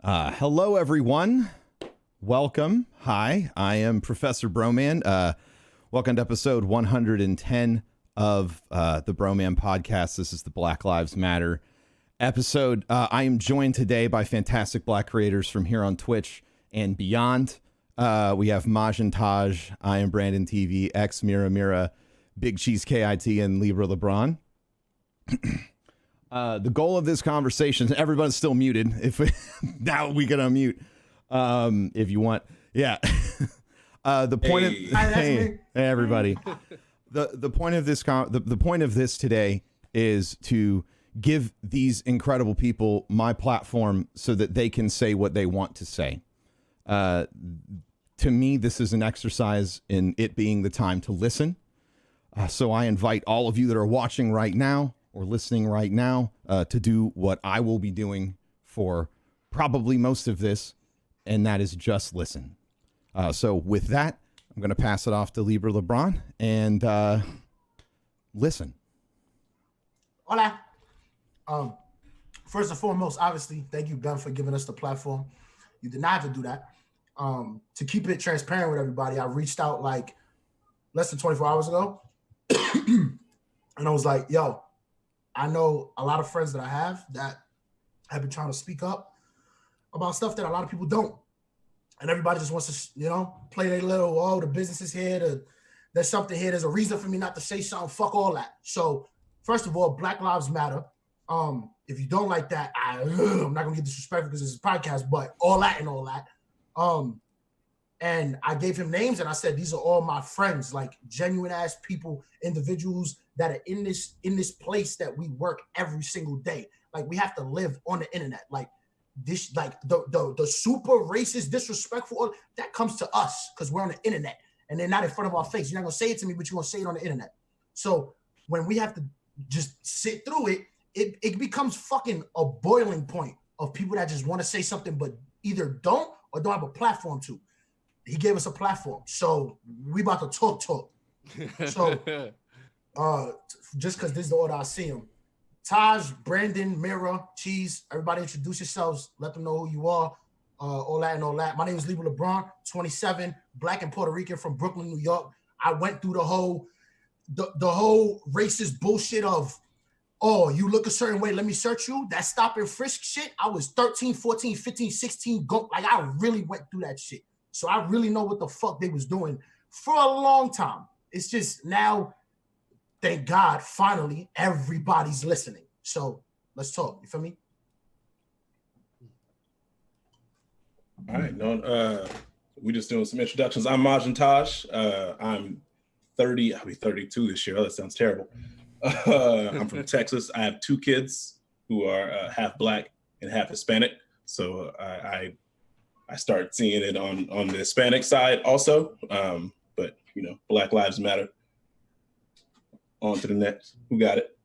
Hello, everyone. Welcome. Hi, I am Professor Broman. Welcome to episode 110 of the Broman podcast. This is the Black Lives Matter episode. I am joined today by fantastic Black creators from here on Twitch and beyond. We have MajinTaj, iamBrandonTV, Xmiramira, BigCheeseKIT, and LibraLebron. The goal of this conversation, everyone's still muted. Now we can unmute if you want. Yeah. The point of hey everybody. The point of this the point of this today is to give these incredible people my platform so that they can say what they want to say. To me, this is an exercise in it being the time to listen. So I invite all of you that are watching right now or listening right now to do what I will be doing for probably most of this, and that is just listen. So with that, I'm going to pass it off to LibraLebron and listen. Hola. First and foremost, obviously, thank you, Ben, for giving us the platform. You did not have to do that. To keep it transparent with everybody, I reached out like less than 24 hours ago, and I was like, yo, I know a lot of friends that I have that have been trying to speak up about stuff that a lot of people don't. And everybody just wants to, play their little, oh, the business is here. There's something here. There's a reason for me not to say something. Fuck all that. So first of all, Black Lives Matter. If you don't like that, I'm not going to get disrespectful because it's a podcast, but all that and all that. And I gave him names and I said, these are all my friends, like genuine ass people, individuals that are in this place that we work every single day. Like we have to live on the internet. Like this, like the super racist, disrespectful, that comes to us because we're on the internet and they're not in front of our face. You're not gonna say it to me, but you're gonna say it on the internet. So when we have to just sit through it, it becomes fucking a boiling point of people that just want to say something, but either don't or don't have a platform to. He gave us a platform. So we about to talk. So just because this is the order I see him. Taj, Brandon, Mira, Cheese, everybody introduce yourselves. Let them know who you are. All that and all that. My name is LibraLebron, 27, Black and Puerto Rican from Brooklyn, New York. I went through the whole racist bullshit of, oh, you look a certain way, let me search you. That stop and frisk shit. I was 13, 14, 15, 16. Like I really went through that shit. So I really know what the fuck they was doing for a long time. It's just now, thank God, finally, everybody's listening. So let's talk. You feel me? All right. We just doing some introductions. I'm MajinTaj. I'm 30. I'll be 32 this year. Oh, that sounds terrible. I'm from Texas. I have two kids who are half Black and half Hispanic. So I started seeing it on the Hispanic side also. But, Black Lives Matter. On to the next. Who got it?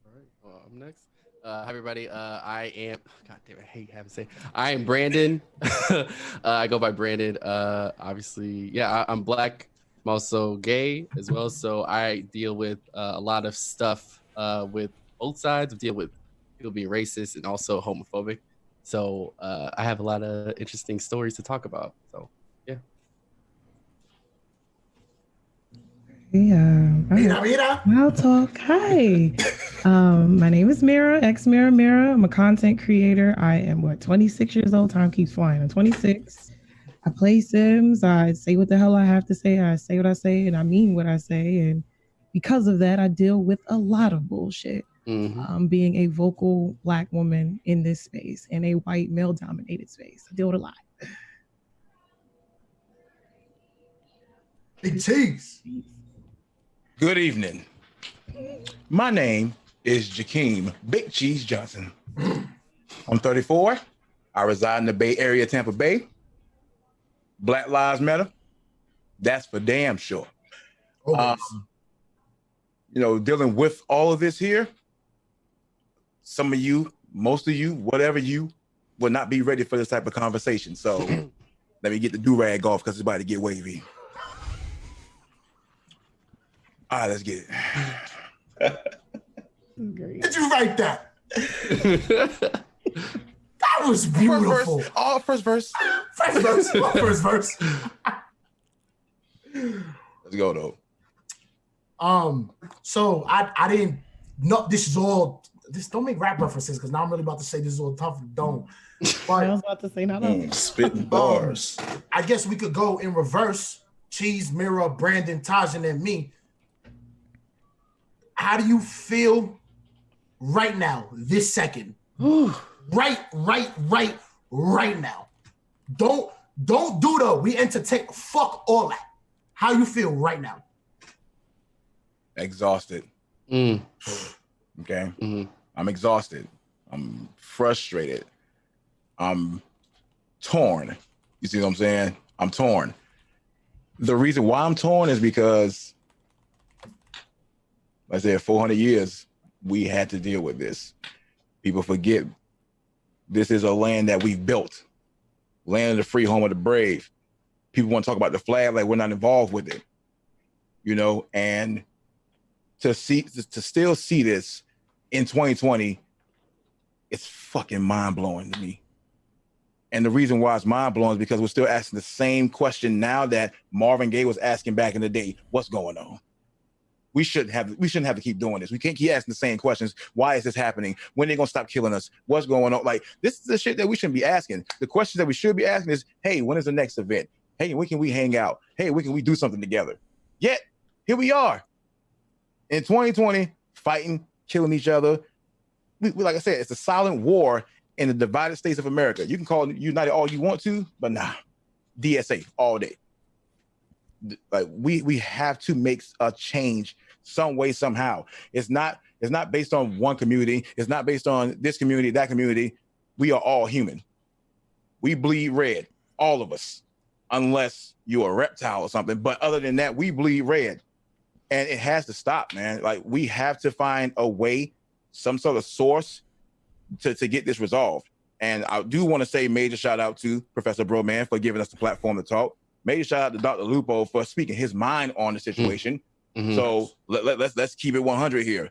All right. Well, I'm next. Hi, everybody. I am, God damn it, I hate having to say. I am Brandon. I go by Brandon. Obviously, yeah, I'm Black. I'm also gay as well. So I deal with a lot of stuff with both sides. I deal with people being racist and also homophobic. So I have a lot of interesting stories to talk about. So, yeah. Yeah. Mira. I'll talk. Hi. My name is Mira, Xmiramira. I'm a content creator. I am 26 years old. Time keeps flying. I'm 26. I play Sims. I say what the hell I have to say. I say what I say and I mean what I say. And because of that, I deal with a lot of bullshit. Being a vocal Black woman in this space, in a white male-dominated space. I deal with a lot. Big Cheese. Good evening. My name is Jakeem Big Cheese Johnson. I'm 34. I reside in the Bay Area, Tampa Bay. Black Lives Matter. That's for damn sure. Dealing with all of this here, some of you, most of you, whatever you, will not be ready for this type of conversation. So let me get the do-rag off because it's about to get wavy. All right, let's get it. Great. Did you write that? That was beautiful. First verse. First verse. First verse. Let's go though. So I didn't know this is all. This don't make rap references because now I'm really about to say this is all tough. Don't. But, I was about to say not all. Spitting bars. I guess we could go in reverse. Cheese, Mira, Brandon, Taj, and then me. How do you feel right now, this second? right now. Don't do the we entertain. Fuck all that. How you feel right now? Exhausted. Okay. I'm exhausted. I'm frustrated. I'm torn. You see what I'm saying? I'm torn. The reason why I'm torn is because, like I said, 400 years, we had to deal with this. People forget this is a land that we've built. Land of the free, home of the brave. People want to talk about the flag like we're not involved with it. You know, and to still see this in 2020, it's fucking mind-blowing to me. And the reason why it's mind-blowing is because we're still asking the same question now that Marvin Gaye was asking back in the day. What's going on? We shouldn't have to keep doing this. We can't keep asking the same questions. Why is this happening? When are they gonna stop killing us? What's going on? Like, this is the shit that we shouldn't be asking. The questions that we should be asking is, hey, when is the next event? Hey, when can we hang out? Hey, when can we do something together? Yet, here we are in 2020, fighting, killing each other. We like I said, it's a silent war in the divided states of America. You can call it united all you want to, but nah, DSA all day. Like we have to make a change some way, somehow. It's not based on one community. It's not based on this community, that community. We are all human. We bleed red, all of us, unless you're a reptile or something. But other than that, we bleed red. And it has to stop, man. Like, we have to find a way, some sort of source to get this resolved. And I do want to say major shout out to Professor Broman for giving us the platform to talk. Major shout out to Dr. Lupo for speaking his mind on the situation. So let's keep it 100 here.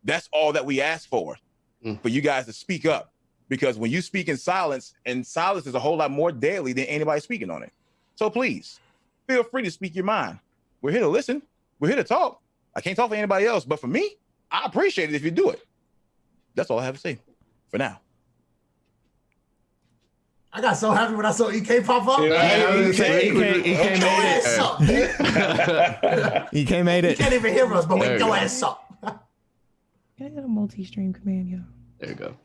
That's all that we ask for you guys to speak up. Because when you speak in silence, and silence is a whole lot more deadly than anybody speaking on it. So please, feel free to speak your mind. We're here to listen. We're here to talk. I can't talk for anybody else, but for me, I appreciate it if you do it. That's all I have to say for now. I got so happy when I saw EK pop up. EK made it. You can't even hear us, but wake your ass up. Can I get a multi-stream command, yo? There you go.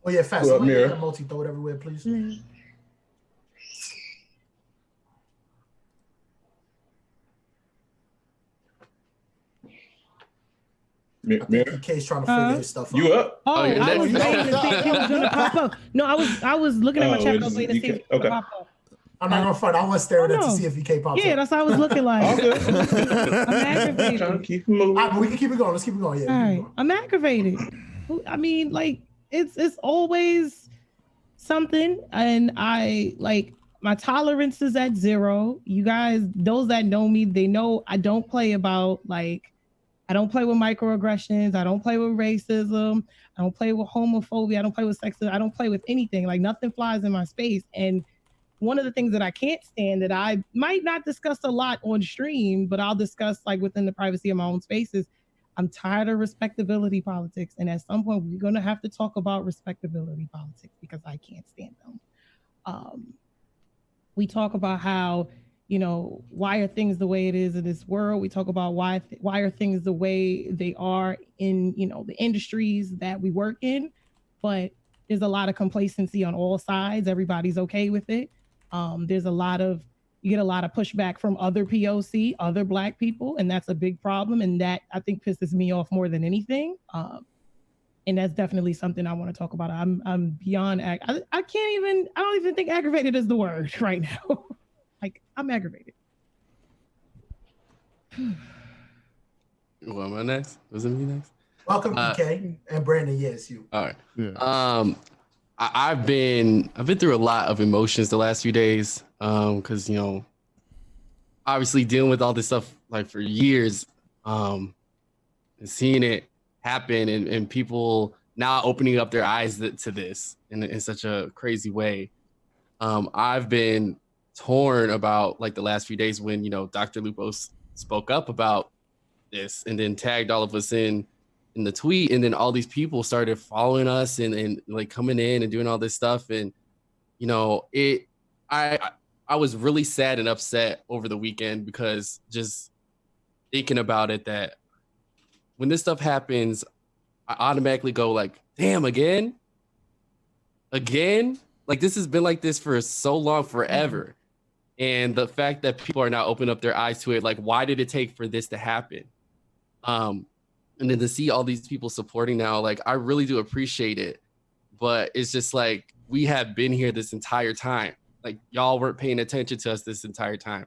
Oh yeah, fast. What up, Mira? Multi, throw it everywhere, please. Mira? EK's trying to figure his stuff out. You up? Oh, you're I was next. waiting to see if he was gonna pop up. No, I was looking at my chat. I was waiting to see if he was gonna pop up. I'm not gonna front. I was staring at to see if EK pops Yeah, up. that's how I was looking like. I'm aggravated. Trying to keep moving. All right, but we can keep it going. Let's keep it going. Yeah. All right, I'm aggravated. I mean, like, it's always something, and I like my tolerance is at 0. You guys, those that know me, they know I don't play about like. I don't play with microaggressions. I don't play with racism. I don't play with homophobia. I don't play with sexism. I don't play with anything. Like, nothing flies in my space. And one of the things that I can't stand that I might not discuss a lot on stream, but I'll discuss like within the privacy of my own spaces, I'm tired of respectability politics. And at some point, we're going to have to talk about respectability politics because I can't stand them. We talk about how, you know, why are things the way it is in this world? We talk about why are things the way they are in, you know, the industries that we work in, but there's a lot of complacency on all sides. Everybody's okay with it. You get a lot of pushback from other POC, other Black people, and that's a big problem. And that, I think, pisses me off more than anything. And that's definitely something I want to talk about. I'm beyond, I don't even think aggravated is the word right now. Like, I'm aggravated. Well, am I next? Was it me next? Welcome, EK and Brandon. Yes, you. All right. Yeah. I've been through a lot of emotions the last few days. Because, you know, obviously dealing with all this stuff like for years, and seeing it happen and people now opening up their eyes to this in such a crazy way. I've been torn about like the last few days when, you know, Dr. Lupo spoke up about this and then tagged all of us in the tweet, and then all these people started following us and like coming in and doing all this stuff. And, you know, I was really sad and upset over the weekend, because just thinking about it, that when this stuff happens, I automatically go like, damn, again? Like, this has been like this for so long, forever. And the fact that people are now opening up their eyes to it, like, why did it take for this to happen? And then to see all these people supporting now, like, I really do appreciate it. But it's just like, we have been here this entire time. Like, y'all weren't paying attention to us this entire time.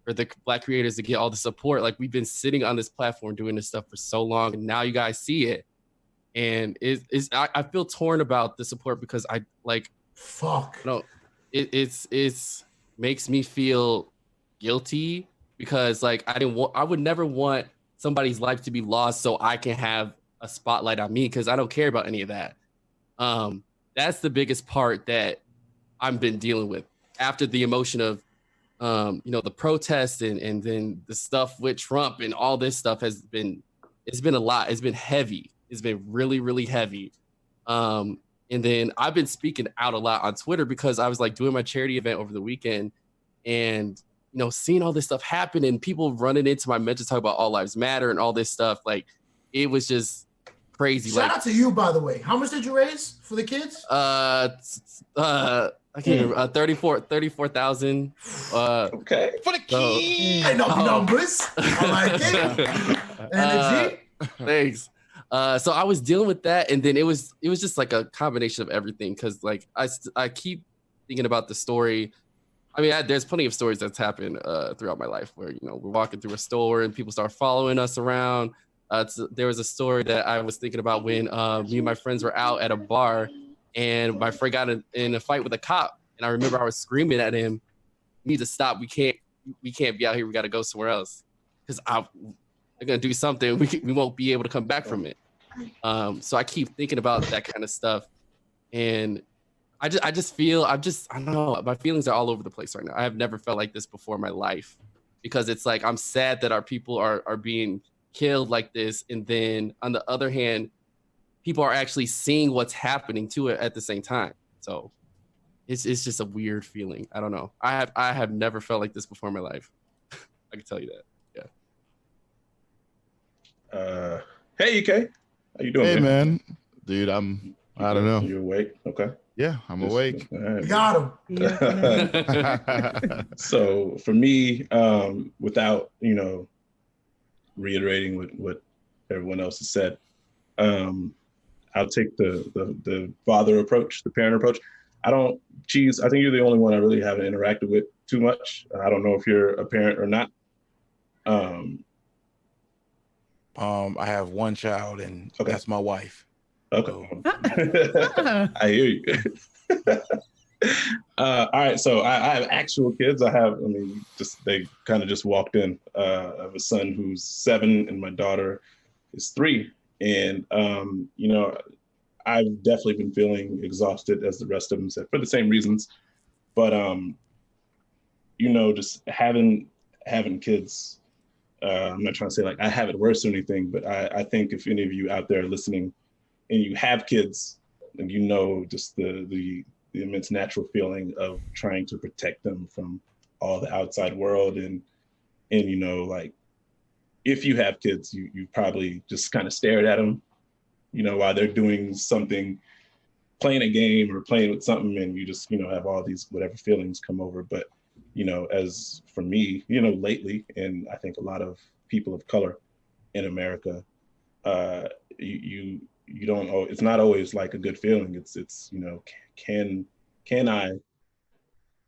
For the Black creators to get all the support, like, we've been sitting on this platform doing this stuff for so long, and now you guys see it. And I feel torn about the support, because I like, fuck. No, it's makes me feel guilty, because like I would never want somebody's life to be lost so I can have a spotlight on me, because I don't care about any of that. That's the biggest part that I've been dealing with after the emotion of you know, the protests and then the stuff with Trump and all this stuff it's been a lot. It's been heavy. It's been really, really heavy. And then I've been speaking out a lot on Twitter, because I was like doing my charity event over the weekend, and, you know, seeing all this stuff happen and people running into my mentions talk about all lives matter and all this stuff. Like, it was just crazy. Shout out to you, by the way. How much did you raise for the kids? I can't remember. 34,000. Okay. For the kids. I know numbers. I like it. Energy. Thanks. So I was dealing with that, and then it was just like a combination of everything, because like I keep thinking about the story. I mean, there's plenty of stories that's happened throughout my life where, you know, we're walking through a store and people start following us around. There was a story that I was thinking about when me and my friends were out at a bar, and my friend got in a fight with a cop, and I remember I was screaming at him, "We need to stop. We can't be out here. We got to go somewhere else, because they're gonna do something. We won't be able to come back from it." So I keep thinking about that kind of stuff, and I don't know. My feelings are all over the place right now. I have never felt like this before in my life, because it's like, I'm sad that our people are being killed like this, and then on the other hand, people are actually seeing what's happening to it at the same time. So it's just a weird feeling. I don't know. I have never felt like this before in my life. I can tell you that. Yeah. Hey, EK. How you doing? Hey, man. Dude, I don't know. You awake? Okay. Yeah, I'm awake. You got Yeah. So for me, without, you know, reiterating what everyone else has said, I'll take the father approach, the parent approach. Cheese, I think you're the only one I really haven't interacted with too much. I don't know if you're a parent or not. I have one child, and Okay. that's my wife. Okay. I hear you. All right, so I have actual kids. They kind of just walked in. I have a son who's 7 and my daughter is 3. And, you know, I've definitely been feeling exhausted, as the rest of them said, for the same reasons. But, you know, just having kids, I'm not trying to say like I have it worse or anything, but I think if any of you out there listening and you have kids, and you know just the immense natural feeling of trying to protect them from all the outside world, and you know, like, if you have kids, you probably just kind of stared at them, you know, while they're doing something, playing a game or playing with something, and you just, you know, have all these whatever feelings come over. But, you know, as for me, you know, lately, and I think a lot of people of color in America, you don't know, it's not always like a good feeling. It's you know, can I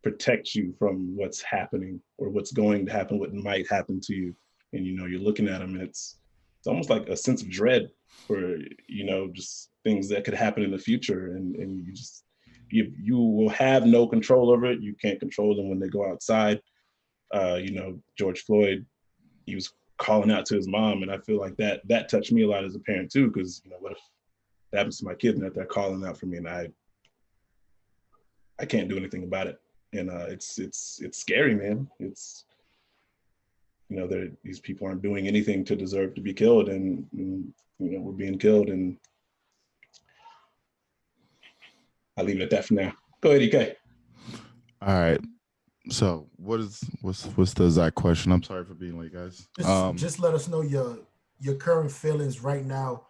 protect you from what's happening or what's going to happen, what might happen to you? And, you know, you're looking at them, and it's almost like a sense of dread for, you know, just things that could happen in the future. And you will have no control over it. You can't control them when they go outside. You know, George Floyd, he was calling out to his mom, and I feel like that touched me a lot as a parent too, because, you know, what if happens to my kids and that they're calling out for me, and I can't do anything about it. And it's scary, man. It's, these people aren't doing anything to deserve to be killed, and we're being killed, and I'll leave it at that for now. Go ahead, EK. All right. So what's the exact question? I'm sorry for being late, guys. Just let us know your current feelings right now,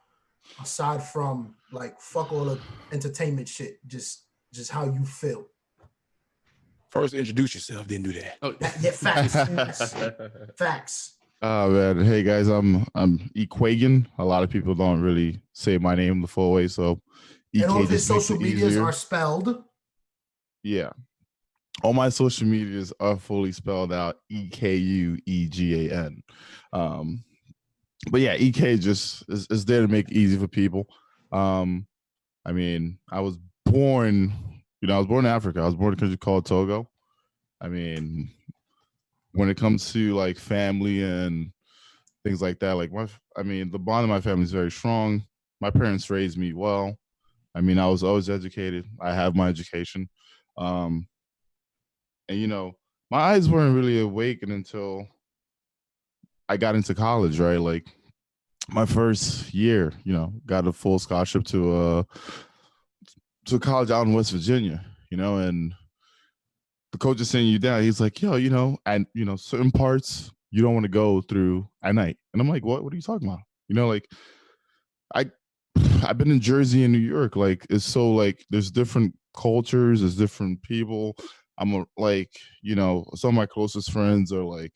aside from like fuck all the entertainment shit. Just how you feel. First, introduce yourself, then do that. Oh, Yeah, facts. Facts. Oh man, hey guys, I'm Ekuegan. A lot of people don't really say my name the full way, so And all of his just makes social it medias easier. are spelled. Yeah. All my social medias are fully spelled out EKUEGAN. But yeah, EK just is there to make it easy for people. I mean, I was born in Africa. I was born in a country called Togo. I mean, when it comes to like family and things like that, like the bond of my family is very strong. My parents raised me well. I mean, I was always educated. I have my education. And my eyes weren't really awakened until I got into college, right? Like my first year, got a full scholarship to a college out in West Virginia, and the coach is sending you down. He's like, yo, and certain parts you don't want to go through at night. And I'm like, what are you talking about? Like I've been in Jersey and New York. Like it's so like there's different cultures, there's different people. I'm some of my closest friends are like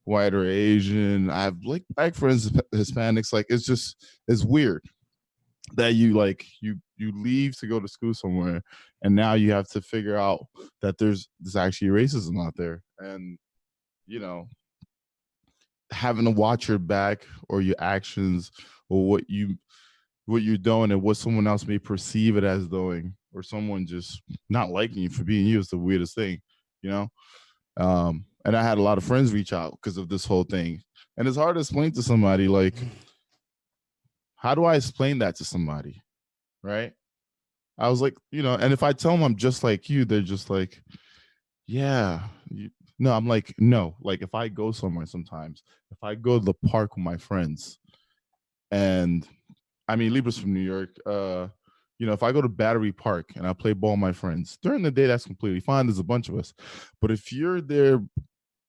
white or Asian. I have like black friends, Hispanics. Like it's weird that you leave to go to school somewhere, and now you have to figure out that there's actually racism out there, and having to watch your back or your actions or what you're doing and what someone else may perceive it as doing, or someone just not liking you for being you is the weirdest thing, and I had a lot of friends reach out because of this whole thing, and it's hard to explain to somebody, like, how do I explain that to somebody, right? I was like, and if I tell them I'm just like you, they're just like, yeah, no. I'm like, no. Like if I go somewhere sometimes, if I go to the park with my friends, and I mean, Libra's from New York, if I go to Battery Park and I play ball with my friends, during the day, that's completely fine. There's a bunch of us. But if you're there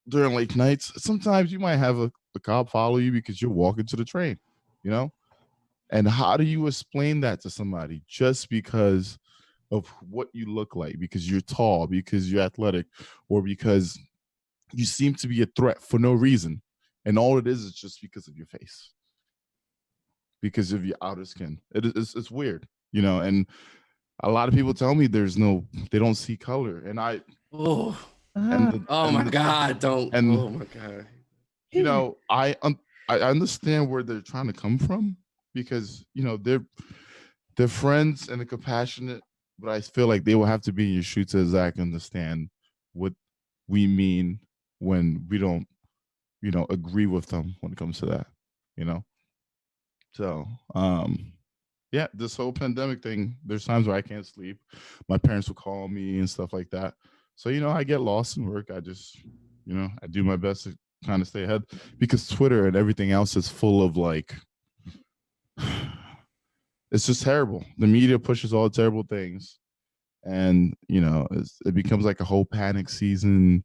during late nights, sometimes you might have a cop follow you because you're walking to the train, And how do you explain that to somebody just because of what you look like, because you're tall, because you're athletic, or because you seem to be a threat for no reason? And all it is just because of your face, because of your outer skin. It's weird, and a lot of people tell me they don't see color. And I, oh my God, don't. And, oh my God. I understand where they're trying to come from, because they're friends and they're compassionate, but I feel like they will have to be in your shoes to exactly understand what we mean when we don't agree with them when it comes to that. So yeah, this whole pandemic thing, there's times where I can't sleep. My parents will call me and stuff like that, so I get lost in work. I just I do my best to kind of stay ahead, because Twitter and everything else is full of like, it's just terrible. The media pushes all terrible things, and it becomes like a whole panic season.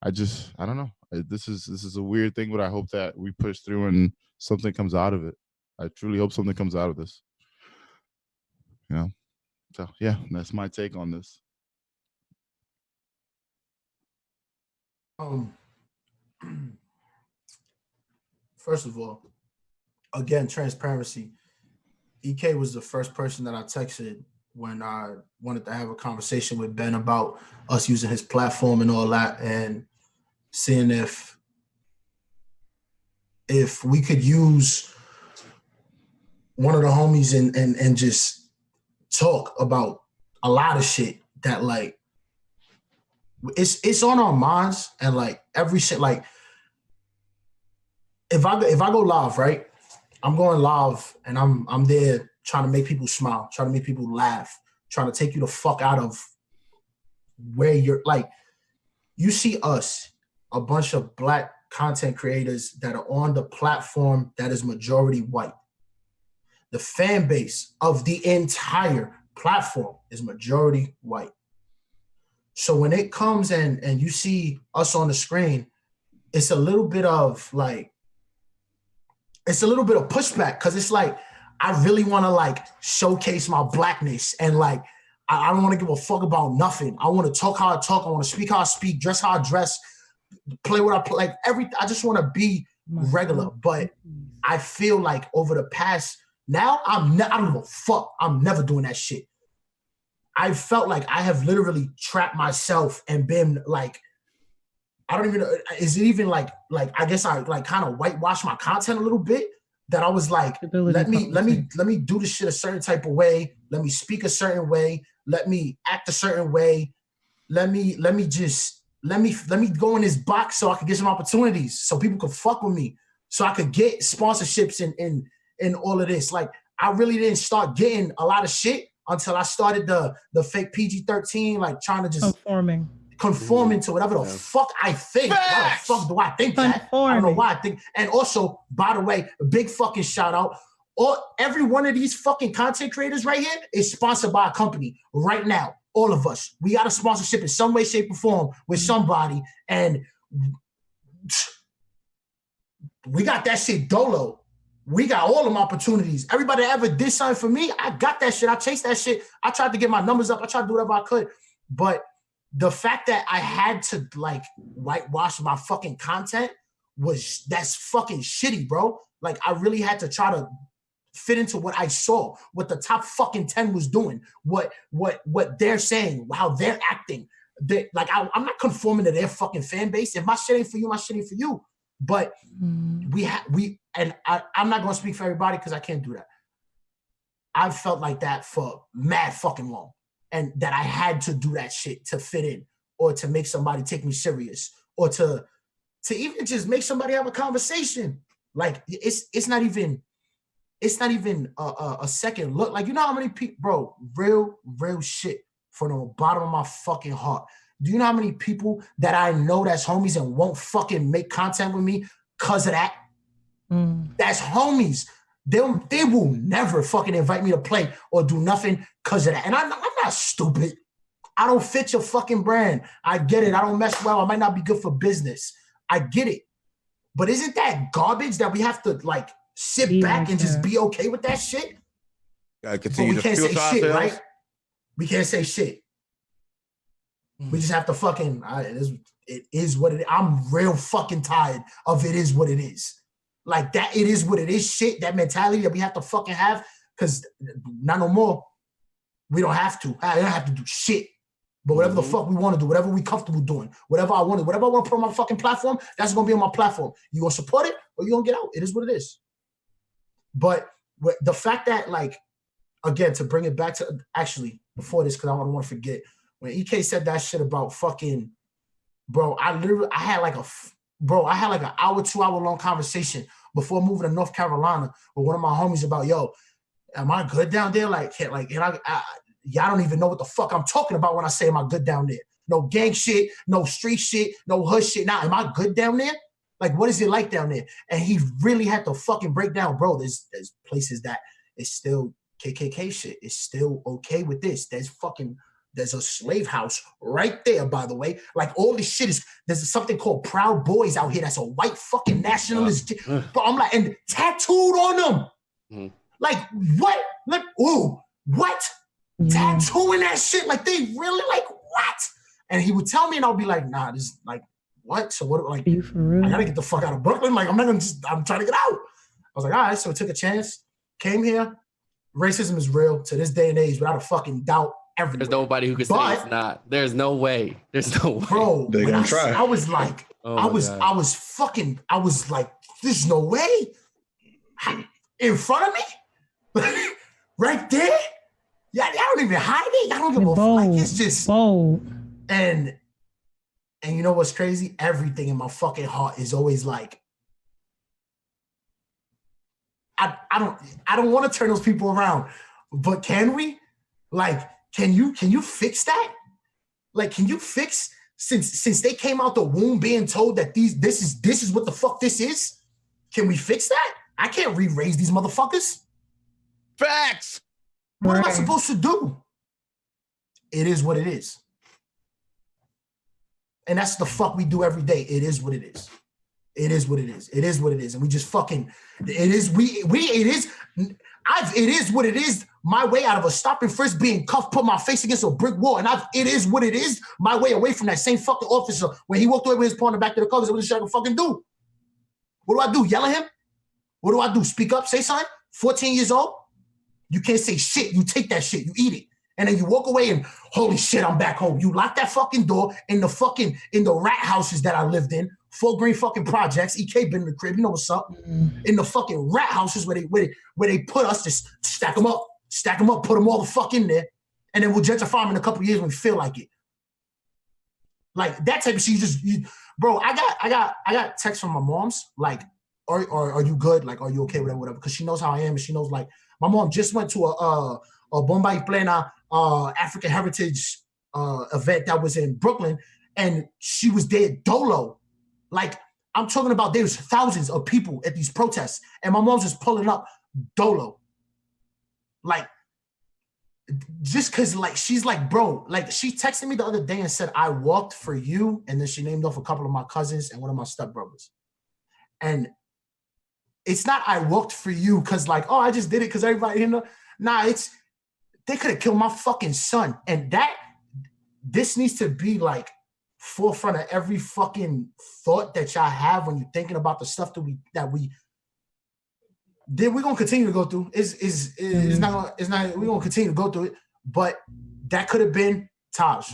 I don't know. This is a weird thing, but I hope that we push through and something comes out of it. I truly hope something comes out of this. So yeah, that's my take on this. First of all, again, transparency. EK was the first person that I texted when I wanted to have a conversation with Ben about us using his platform and all that, and seeing if we could use one of the homies and just talk about a lot of shit that like it's on our minds, and like every shit, like if I go live, right? I'm going live and I'm there trying to make people smile, trying to make people laugh, trying to take you the fuck out of where you're like. You see us, a bunch of Black content creators that are on the platform that is majority white. The fan base of the entire platform is majority white. So when it comes and you see us on the screen, it's a little bit of pushback, because it's like, I really want to like showcase my Blackness, and like, I don't want to give a fuck about nothing. I want to talk how I talk. I want to speak how I speak, dress how I dress, play what I play, like everything. I just want to be regular. But I feel like over the past, now I don't give a fuck. I'm never doing that shit. I felt like I have literally trapped myself and been like, I don't even know, is it even like I guess I like kind of whitewash my content a little bit, that I was like, let me do this shit a certain type of way, let me speak a certain way, let me act a certain way, let me go in this box so I can get some opportunities, so people could fuck with me, so I could get sponsorships in all of this. Like, I really didn't start getting a lot of shit until I started the fake PG-13, like trying to just conforming to whatever the fuck I think. Why the fuck do I think that? I don't know why I think. And also, by the way, a big fucking shout out. Every one of these fucking content creators right here is sponsored by a company right now. All of us. We got a sponsorship in some way, shape, or form with somebody. And we got that shit dolo. We got all them opportunities. Everybody that ever did something for me, I got that shit. I chased that shit. I tried to get my numbers up. I tried to do whatever I could. But the fact that I had to like whitewash my fucking content that's fucking shitty, bro. Like, I really had to try to fit into what I saw, what the top fucking 10 was doing, what they're saying, how they're acting. I'm not conforming to their fucking fan base. If my shit ain't for you, my shit ain't for you. But I'm not gonna speak for everybody because I can't do that. I've felt like that for mad fucking long, and that I had to do that shit to fit in, or to make somebody take me serious, or to even just make somebody have a conversation. Like, it's not even a second look. Like, you know how many people, bro, real shit from the bottom of my fucking heart. Do you know how many people that I know that's homies and won't fucking make content with me because of that? That's homies. They will never fucking invite me to play or do nothing because of that. And I'm not stupid. I don't fit your fucking brand. I get it. I don't mesh well. I might not be good for business. I get it. But isn't that garbage that we have to like sit back and just be okay with that shit? But we can't say shit, right? We can't say shit. We just have to fucking, it is what it is. I'm real fucking tired of it is what it is. Like, that it is what it is shit, that mentality that we have to fucking have, because not no more. We don't have to. I don't have to do shit. But whatever the fuck we want to do, whatever we comfortable doing, whatever I want to put on my fucking platform, that's going to be on my platform. You going to support it or you going to get out. It is what it is. But the fact that, like, again, to bring it back to, actually, before this, because I don't want to forget, when EK said that shit about fucking, bro, I had like an hour, 2 hour long conversation before moving to North Carolina with one of my homies about, yo, am I good down there? Y'all don't even know what the fuck I'm talking about when I say am I good down there. No gang shit, no street shit, no hood shit. Now, am I good down there? Like, what is it like down there? And he really had to fucking break down, bro, there's places that it's still KKK shit. It's still okay with this. There's a slave house right there, by the way. Like, all this shit there's something called Proud Boys out here. That's a white fucking nationalist. But I'm like, and tattooed on them. Like, what? Like, ooh, what? Tattooing that shit? Like, they really, like, what? And he would tell me, and I'll be like, nah, this is like, what? So what, like, you for real? I gotta get the fuck out of Brooklyn. Like, I'm trying to get out. I was like, all right, so I took a chance, came here. Racism is real to this day and age, without a fucking doubt. Everywhere. There's nobody who could say it's not. There's no way. There's no way. Bro, they're gonna try. I was like, I was like, there's no way. In front of me? Right there? Yeah, I don't even hide it. I don't give a fuck. Like, it's just bold. And you know what's crazy? Everything in my fucking heart is always like, I don't want to turn those people around, but can we? Like, can you fix that? Like, can you fix since they came out the womb being told that this is what the fuck this is? Can we fix that? I can't re-raise these motherfuckers. Facts. What am I supposed to do? It is what it is. And that's the fuck we do every day. It is what it is. It is what it is. It is what it is. And we just fucking, it is what it is. My way out of a stop and frisk, being cuffed, put my face against a brick wall. And it is what it is. My way away from that same fucking officer when he walked away with his paw in the back of the car. What the shit I can fucking do? What do I do? Yell at him? What do I do? Speak up? Say something? 14 years old? You can't say shit. You take that shit. You eat it. And then you walk away and, holy shit, I'm back home. You lock that fucking door in the rat houses that I lived in. 4 Green fucking projects. EK been in the crib. You know what's up. In the fucking rat houses where they put us to stack them up, put them all the fuck in there. And then we'll gentrify them in a couple of years when we feel like it. Like that type of shit. Bro, I got texts from my mom's like, are you good? Like, are you okay? Whatever. Because she knows how I am. And she knows, like, my mom just went to a Bomba y Plena African Heritage event that was in Brooklyn, and she was there dolo. Like, I'm talking about there's thousands of people at these protests, and my mom's just pulling up dolo. Like, just because, like, she's like, bro, like, she texted me the other day and said, I walked for you, and then she named off a couple of my cousins and one of my stepbrothers. And it's not I walked for you because, like, oh, I just did it because everybody, you know. Nah, they could have killed my fucking son. And this needs to be, like, forefront of every fucking thought that y'all have when you're thinking about the stuff we're gonna continue to go through. It's not we're gonna continue to go through it. But that could have been Taj.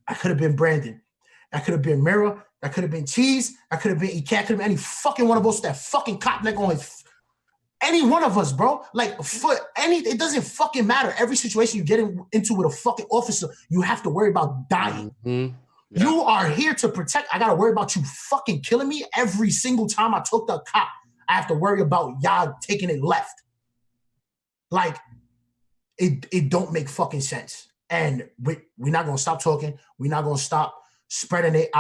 That could have been Brandon. That could have been Mira. That could have been Cheese. That could have been Ekuegan. Could have been any fucking one of us. That fucking cop neck on his. Any one of us, bro. Like, it doesn't fucking matter. Every situation you get into with a fucking officer, you have to worry about dying. Mm-hmm. Yeah. You are here to protect. I gotta worry about you fucking killing me every single time I talk to a cop. I have to worry about y'all taking it left. Like, it don't make fucking sense. And we're not gonna stop talking. We're not gonna stop spreading it.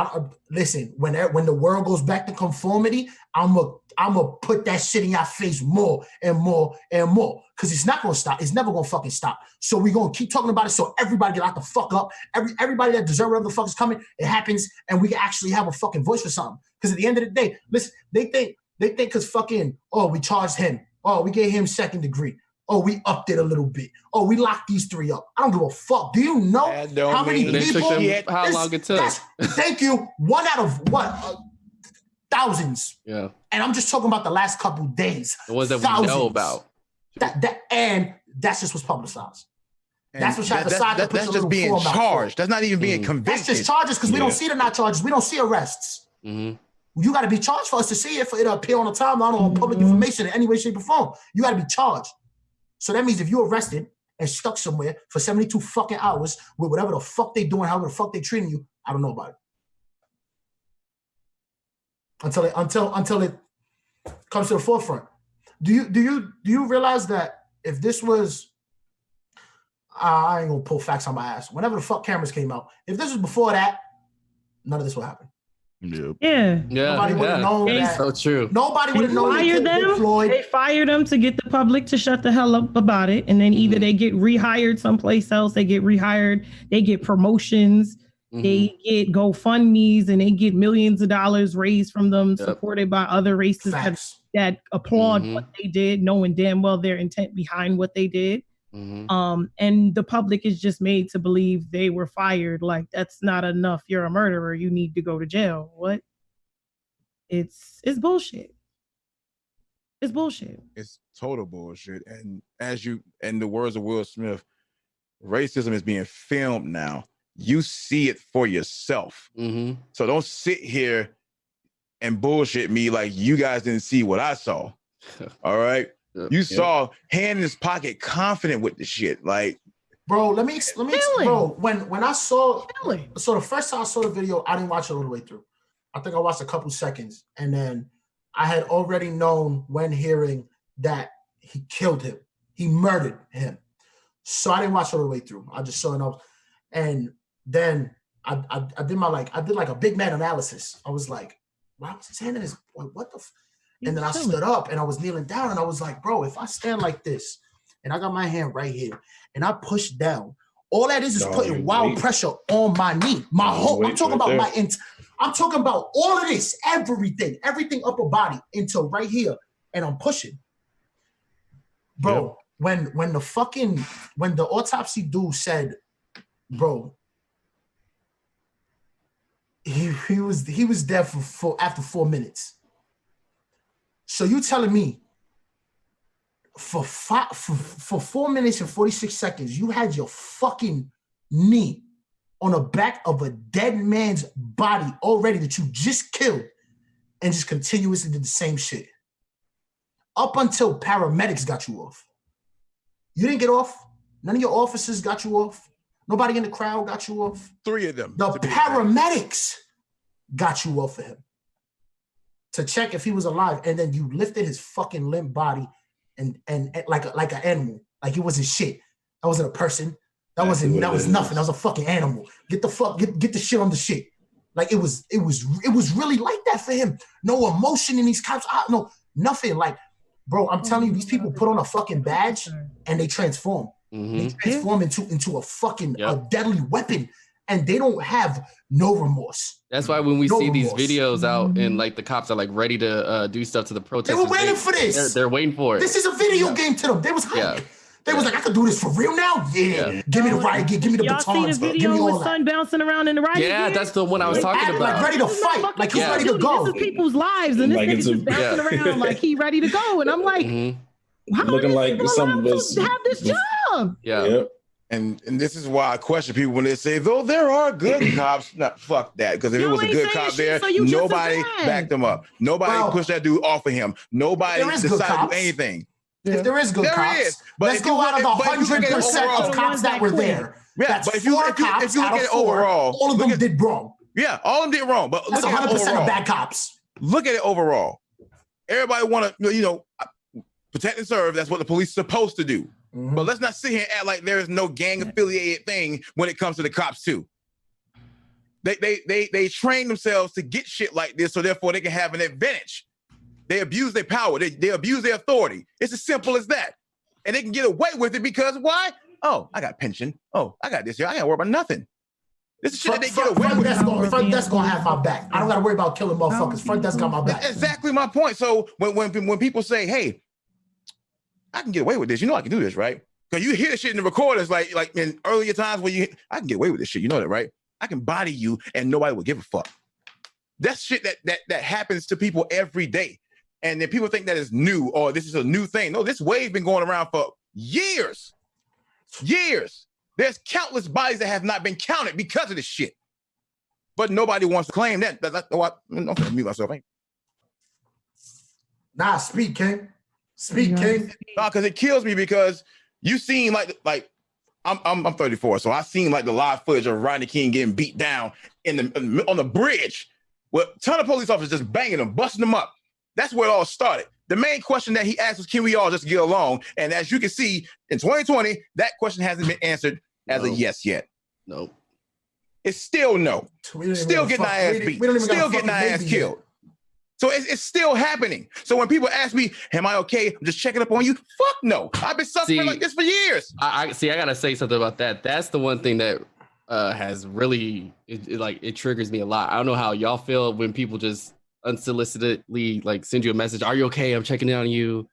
Listen, when the world goes back to conformity, I'm gonna put that shit in your face more and more and more. Because it's not gonna stop. It's never gonna fucking stop. So we're gonna keep talking about it so everybody get out the fuck up. Everybody that deserves whatever the fuck is coming, it happens, and we can actually have a fucking voice for something. Because at the end of the day, listen, they think because fucking, oh, we charged him. Oh, we gave him second degree. Oh, we upped it a little bit. Oh, we locked these 3 up. I don't give a fuck. Do you know how many people? How long it took? Thank you. 1 out of what? Thousands. Yeah. And I'm just talking about the last couple days. The ones that we know about. And that's just what's publicized. And that's what y'all decide to put that's just being charged. That's not even being convicted. That's just charges because we don't see the not charges. We don't see arrests. Mm-hmm. You got to be charged for us to see it, for it to appear on the timeline or on public information in any way, shape, or form. You got to be charged. So that means if you're arrested and stuck somewhere for 72 fucking hours with whatever the fuck they doing, however the fuck they treating you, I don't know about it. Until it comes to the forefront. Do you realize that if this was, I ain't gonna pull facts on my ass. Whenever the fuck cameras came out, if this was before that, none of this would happen. Yeah. Nobody would have known that. So true. Nobody would have known that. They fired them to get the public to shut the hell up about it. And then either they get rehired someplace else, they get rehired, they get promotions, they get GoFundMes, and they get millions of dollars raised from them, supported by other races that applaud what they did, knowing damn well their intent behind what they did. And the public is just made to believe they were fired. Like, that's not enough. You're a murderer. You need to go to jail. What? It's bullshit. It's bullshit. It's total bullshit. And in the words of Will Smith, racism is being filmed now. You see it for yourself. So don't sit here and bullshit me like you guys didn't see what I saw. All right. You saw hand in his pocket, confident with the shit. Like, bro, let me bro, when I saw, so the first time I saw the video, I didn't watch it all the way through. I think I watched a couple seconds, and then I had already known when hearing that he killed him. He murdered him. So I didn't watch all the way through. I just saw it. And then I did like a big man analysis. I was like, why was his hand in his, what the And then I stood up and I was kneeling down and I was like, bro, if I stand like this and I got my hand right here and I push down, all that is putting wild pressure on my knee. My whole, I'm talking about I'm talking about all of this, everything upper body into right here. And I'm pushing. Bro, when the autopsy dude said, bro, he was there for after 4 minutes. So you telling me for 4 minutes and 46 seconds, you had your fucking knee on the back of a dead man's body already that you just killed and just continuously did the same shit. Up until paramedics got you off. You didn't get off. None of your officers got you off. Nobody in the crowd got you off. 3 of them. The paramedics got you off of him to check if he was alive. And then you lifted his fucking limp body and like an animal. Like it wasn't shit. That wasn't a person. That was nothing. That was a fucking animal. Get the shit on the shit. Like it was really like that for him. No emotion in these cops. No, nothing. Like, bro, I'm telling you, these people put on a fucking badge and they transform. Mm-hmm. They transform into a fucking a deadly weapon, and they don't have no remorse. That's why when we see these videos out and like the cops are like ready to do stuff to the protesters, they were waiting for this. They're waiting for it. This is a video game to them. They was hyped. They was like, I could do this for real now? Yeah. Give me the riot gear. Give me the batons. Y'all see the video with Son bouncing around in the riot gear? That's the one I was talking about. Like ready to fight. Like he's ready to go. This is people's lives. And this nigga just bouncing around like he ready to go. And I'm like, how looking like some of us have this job? Yeah. And this is why I question people when they say, though there are good cops. Fuck that. Because if it was a good cop there, nobody backed him up. Nobody pushed that dude off of him. Nobody decided to do anything. If there is good cops, let's go out of the 100% of cops that were there. Yeah, but if you look at it overall, all of them did wrong. Yeah, all of them did wrong. But that's 100% of bad cops. Look at it overall. Everybody want to, protect and serve. That's what the police are supposed to do. Mm-hmm. But let's not sit here and act like there is no gang affiliated thing when it comes to the cops too. They train themselves to get shit like this, so therefore they can have an advantage. They abuse their power. They abuse their authority. It's as simple as that. And they can get away with it because why? Oh, I got pension. Oh, I got this here. I ain't worry about nothing. This is shit that they get away with. Front desk gonna have my back. I don't gotta worry about killing motherfuckers. Front desk got my back. That's exactly my point. So when people say, hey, I can get away with this, I can do this, right? Because you hear the shit in the recorders like in earlier times where I can get away with this shit. You know that, right? I can body you and nobody will give a fuck. That's shit that happens to people every day. And then people think that is new or this is a new thing. No, this wave been going around for years. Years. There's countless bodies that have not been counted because of this shit. But nobody wants to claim that. I'm going to mute myself. Nah, speak, King. Speak, King. No, because it kills me because you seen like I'm 34, so I seen like the live footage of Rodney King getting beat down on the bridge with a ton of police officers just banging them, busting them up. That's where it all started. The main question that he asked was, can we all just get along? And as you can see, in 2020, that question hasn't been answered as a yes yet. Nope. It's still no. Still getting our ass beat. Still getting our ass killed. So it's still happening. So when people ask me, am I okay? I'm just checking up on you. Fuck no. I've been suffering like this for years. I gotta say something about that. That's the one thing that has really, it triggers me a lot. I don't know how y'all feel when people just unsolicitedly like send you a message. Are you okay? I'm checking in on you.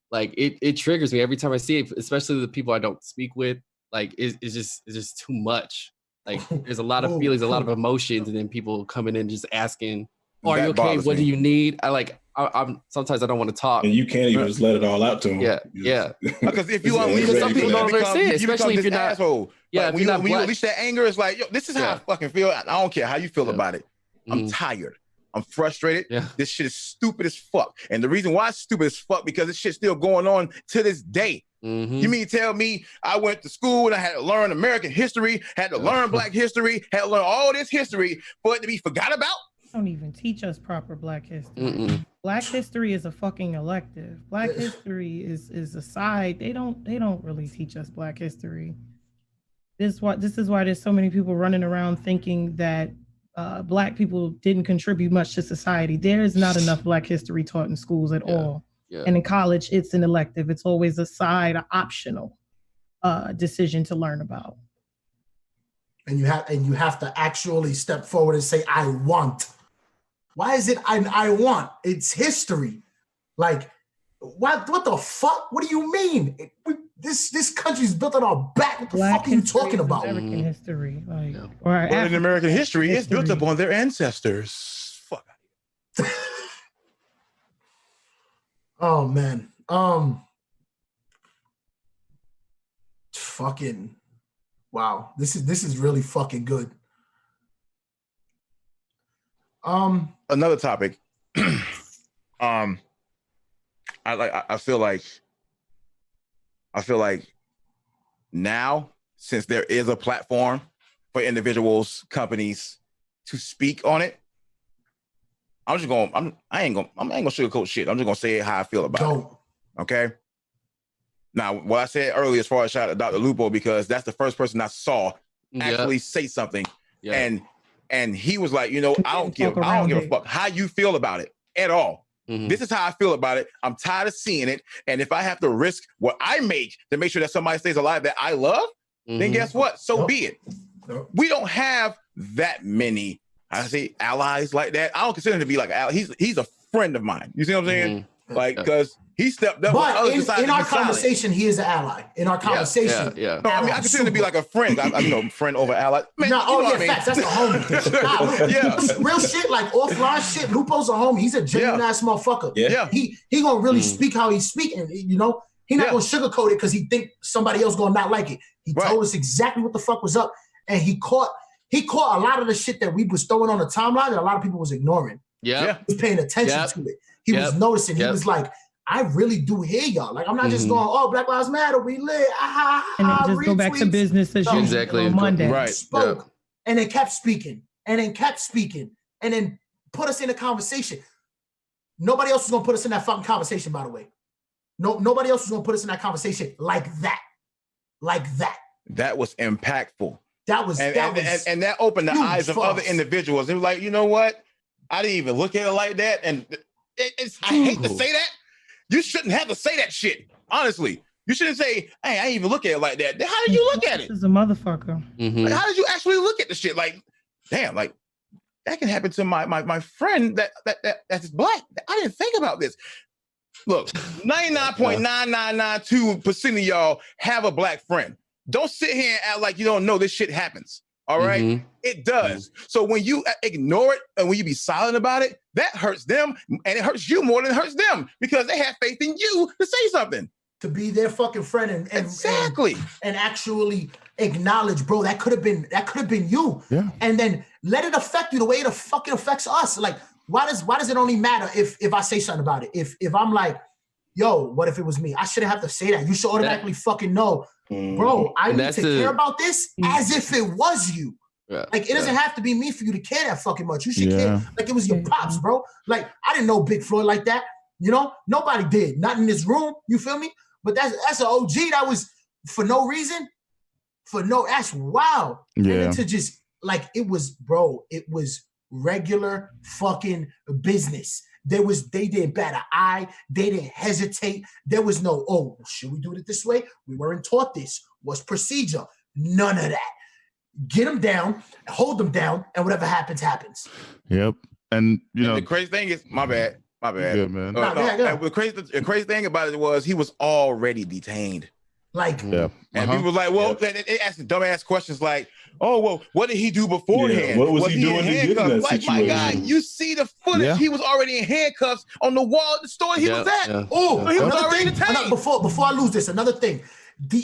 Like it triggers me every time I see it, especially the people I don't speak with. Like it's just too much. Like there's a lot of feelings, a lot of emotions, and then people coming in just asking, are you okay? What do you need? I'm sometimes I don't want to talk. And you can't even just let it all out to them. Yeah. Because if you unleash some people don't understand, especially if you're not asshole. Yeah, when you unleash that anger, it's like, yo, this is how I fucking feel. I don't care how you feel about it. I'm tired. I'm frustrated. Yeah. This shit is stupid as fuck. And the reason why it's stupid as fuck because this shit's still going on to this day. Mm-hmm. You mean tell me I went to school and I had to learn American history, had to learn Black history, had to learn all this history for it to be forgot about? don't even teach us proper Black history. Mm-mm. Black history is a fucking elective. Black history is a side. They don't really teach us Black history. This is why there's so many people running around thinking that Black people didn't contribute much to society. There is not enough Black history taught in schools at all. Yeah. And in college, it's an elective. It's always a side, optional decision to learn about. And you have to actually step forward and say, I want. Why is it I want? It's history. Like, what the fuck? What do you mean? This country's built on our back. What the fuck are you talking about? American history, like, Well, in American history, it's built upon their ancestors. Fuck. Oh man. Fucking wow. This is really fucking good. Another topic. I feel like now, since there is a platform for individuals, companies to speak on it, I ain't gonna sugarcoat shit. I'm just gonna say how I feel about it. Okay. Now, what I said earlier, as far as shout out to Dr. Lupo, because that's the first person I saw actually say something, and he was like, I don't give a fuck how you feel about it at all. Mm-hmm. This is how I feel about it. I'm tired of seeing it, and if I have to risk what I make to make sure that somebody stays alive that I love, then guess what? So be it. We don't have that many, I say, allies like that. I don't consider him to be like an ally. He's a friend of mine. You see what I'm saying? Like, because he stepped up. But in our conversation, he is an ally. In our conversation, No, I mean, I consider him to be like a friend. Friend over ally. Man, facts. That's a homie. Real shit, like offline shit. Lupo's a homie. He's a genuine ass motherfucker. Yeah. He gonna really speak how he's speaking. He not gonna sugarcoat it because he think somebody else gonna not like it. He told us exactly what the fuck was up, and he caught a lot of the shit that we was throwing on the timeline that a lot of people was ignoring. Yeah. He was paying attention to it. He was noticing. He was like, I really do hear y'all. Like, I'm not just going, oh, Black Lives Matter, we lit. And then just go back to business as usual. Exactly. On Monday. Right. Spoke and then kept speaking and then kept speaking and then put us in a conversation. Nobody else was gonna put us in that fucking conversation, by the way. Nobody else was gonna put us in that conversation like that. Like that. That was impactful. And that opened the eyes of other individuals. They were like, you know what? I didn't even look at it like that. And I hate to say that. You shouldn't have to say that shit. Honestly, you shouldn't say, "Hey, I didn't even look at it like that." How did you look at it? This is a motherfucker. Mm-hmm. Like, how did you actually look at the shit? Like, damn, like that can happen to my friend that's Black. I didn't think about this. Look, 99.9992% of y'all have a Black friend. Don't sit here and act like you don't know this shit happens. All right? Mm-hmm. It does. Mm-hmm. So when you ignore it and when you be silent about it, that hurts them and it hurts you more than it hurts them because they have faith in you to say something. To be their fucking friend and exactly and actually acknowledge, bro, that could have been you. Yeah. And then let it affect you the way it fucking affects us. Like, why does it only matter if I say something about it? If I'm like, yo, what if it was me? I shouldn't have to say that. You should automatically fucking know. Bro, I need to care about this as if it was you. Yeah, like, it doesn't have to be me for you to care that fucking much. You should care like it was your pops, bro. Like, I didn't know Big Floyd like that. Nobody did. Not in this room. You feel me? But that's an OG that was for no reason. That's wild. Yeah. And then to just, like, it was regular fucking business. They didn't bat an eye. They didn't hesitate. There was no, oh, should we do it this way? We weren't taught this. What's procedure? None of that. Get them down, hold them down, and whatever happens, happens. Yep. And, the crazy thing is, my bad. Good, man. The crazy thing about it was he was already detained. Like, and people were like, well, they asked dumbass questions like, oh, well, what did he do beforehand? What was he doing to get in that situation? My God, you see the footage. Yeah. He was already in handcuffs on the wall at the store he was at. Yeah. Oh, he was already detained. Before I lose this, another thing.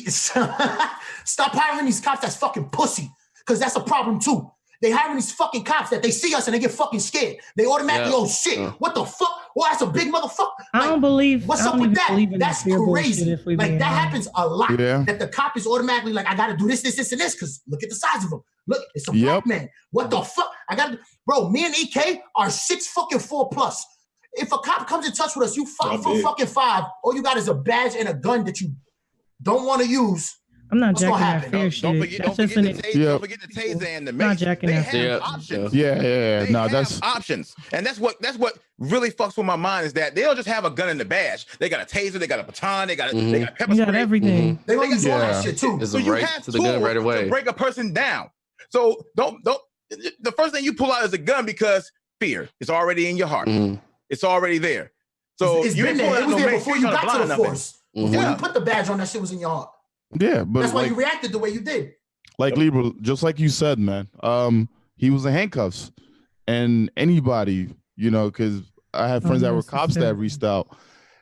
Stop hiring these cops that's fucking pussy, because that's a problem too. They hiring these fucking cops that they see us and they get fucking scared. They automatically, oh shit, what the fuck? Well, that's a big motherfucker. Like, I don't believe. What's up with that? That's crazy. Like, that happens a lot. Yeah. That the cop is automatically like, I got to do this, and this, because look at the size of him. Look, it's a black man. What the fuck? Bro, me and EK are 6'4+. If a cop comes in touch with us, you 5'5". All you got is a badge and a gun that you don't want to use. I'm not jacking that fair shit. Don't forget the taser and the mace. Not jacking they that have options. Yeah. No, that's options, and that's what really fucks with my mind is that they don't just have a gun in the badge. They got a taser, they got a baton, they got pepper spray. Got everything. They gonna use all that shit too. So you have to the gun right away to break a person down. So don't. The first thing you pull out is a gun because fear is already in your heart. It's already there. So it's been there. It was there before you got to the force. Before you put the badge on, that shit was in your heart. Yeah, but that's why you reacted the way you did. Like Libra, just like you said, man. He was in handcuffs, and anybody, because I have friends that were cops that reached out.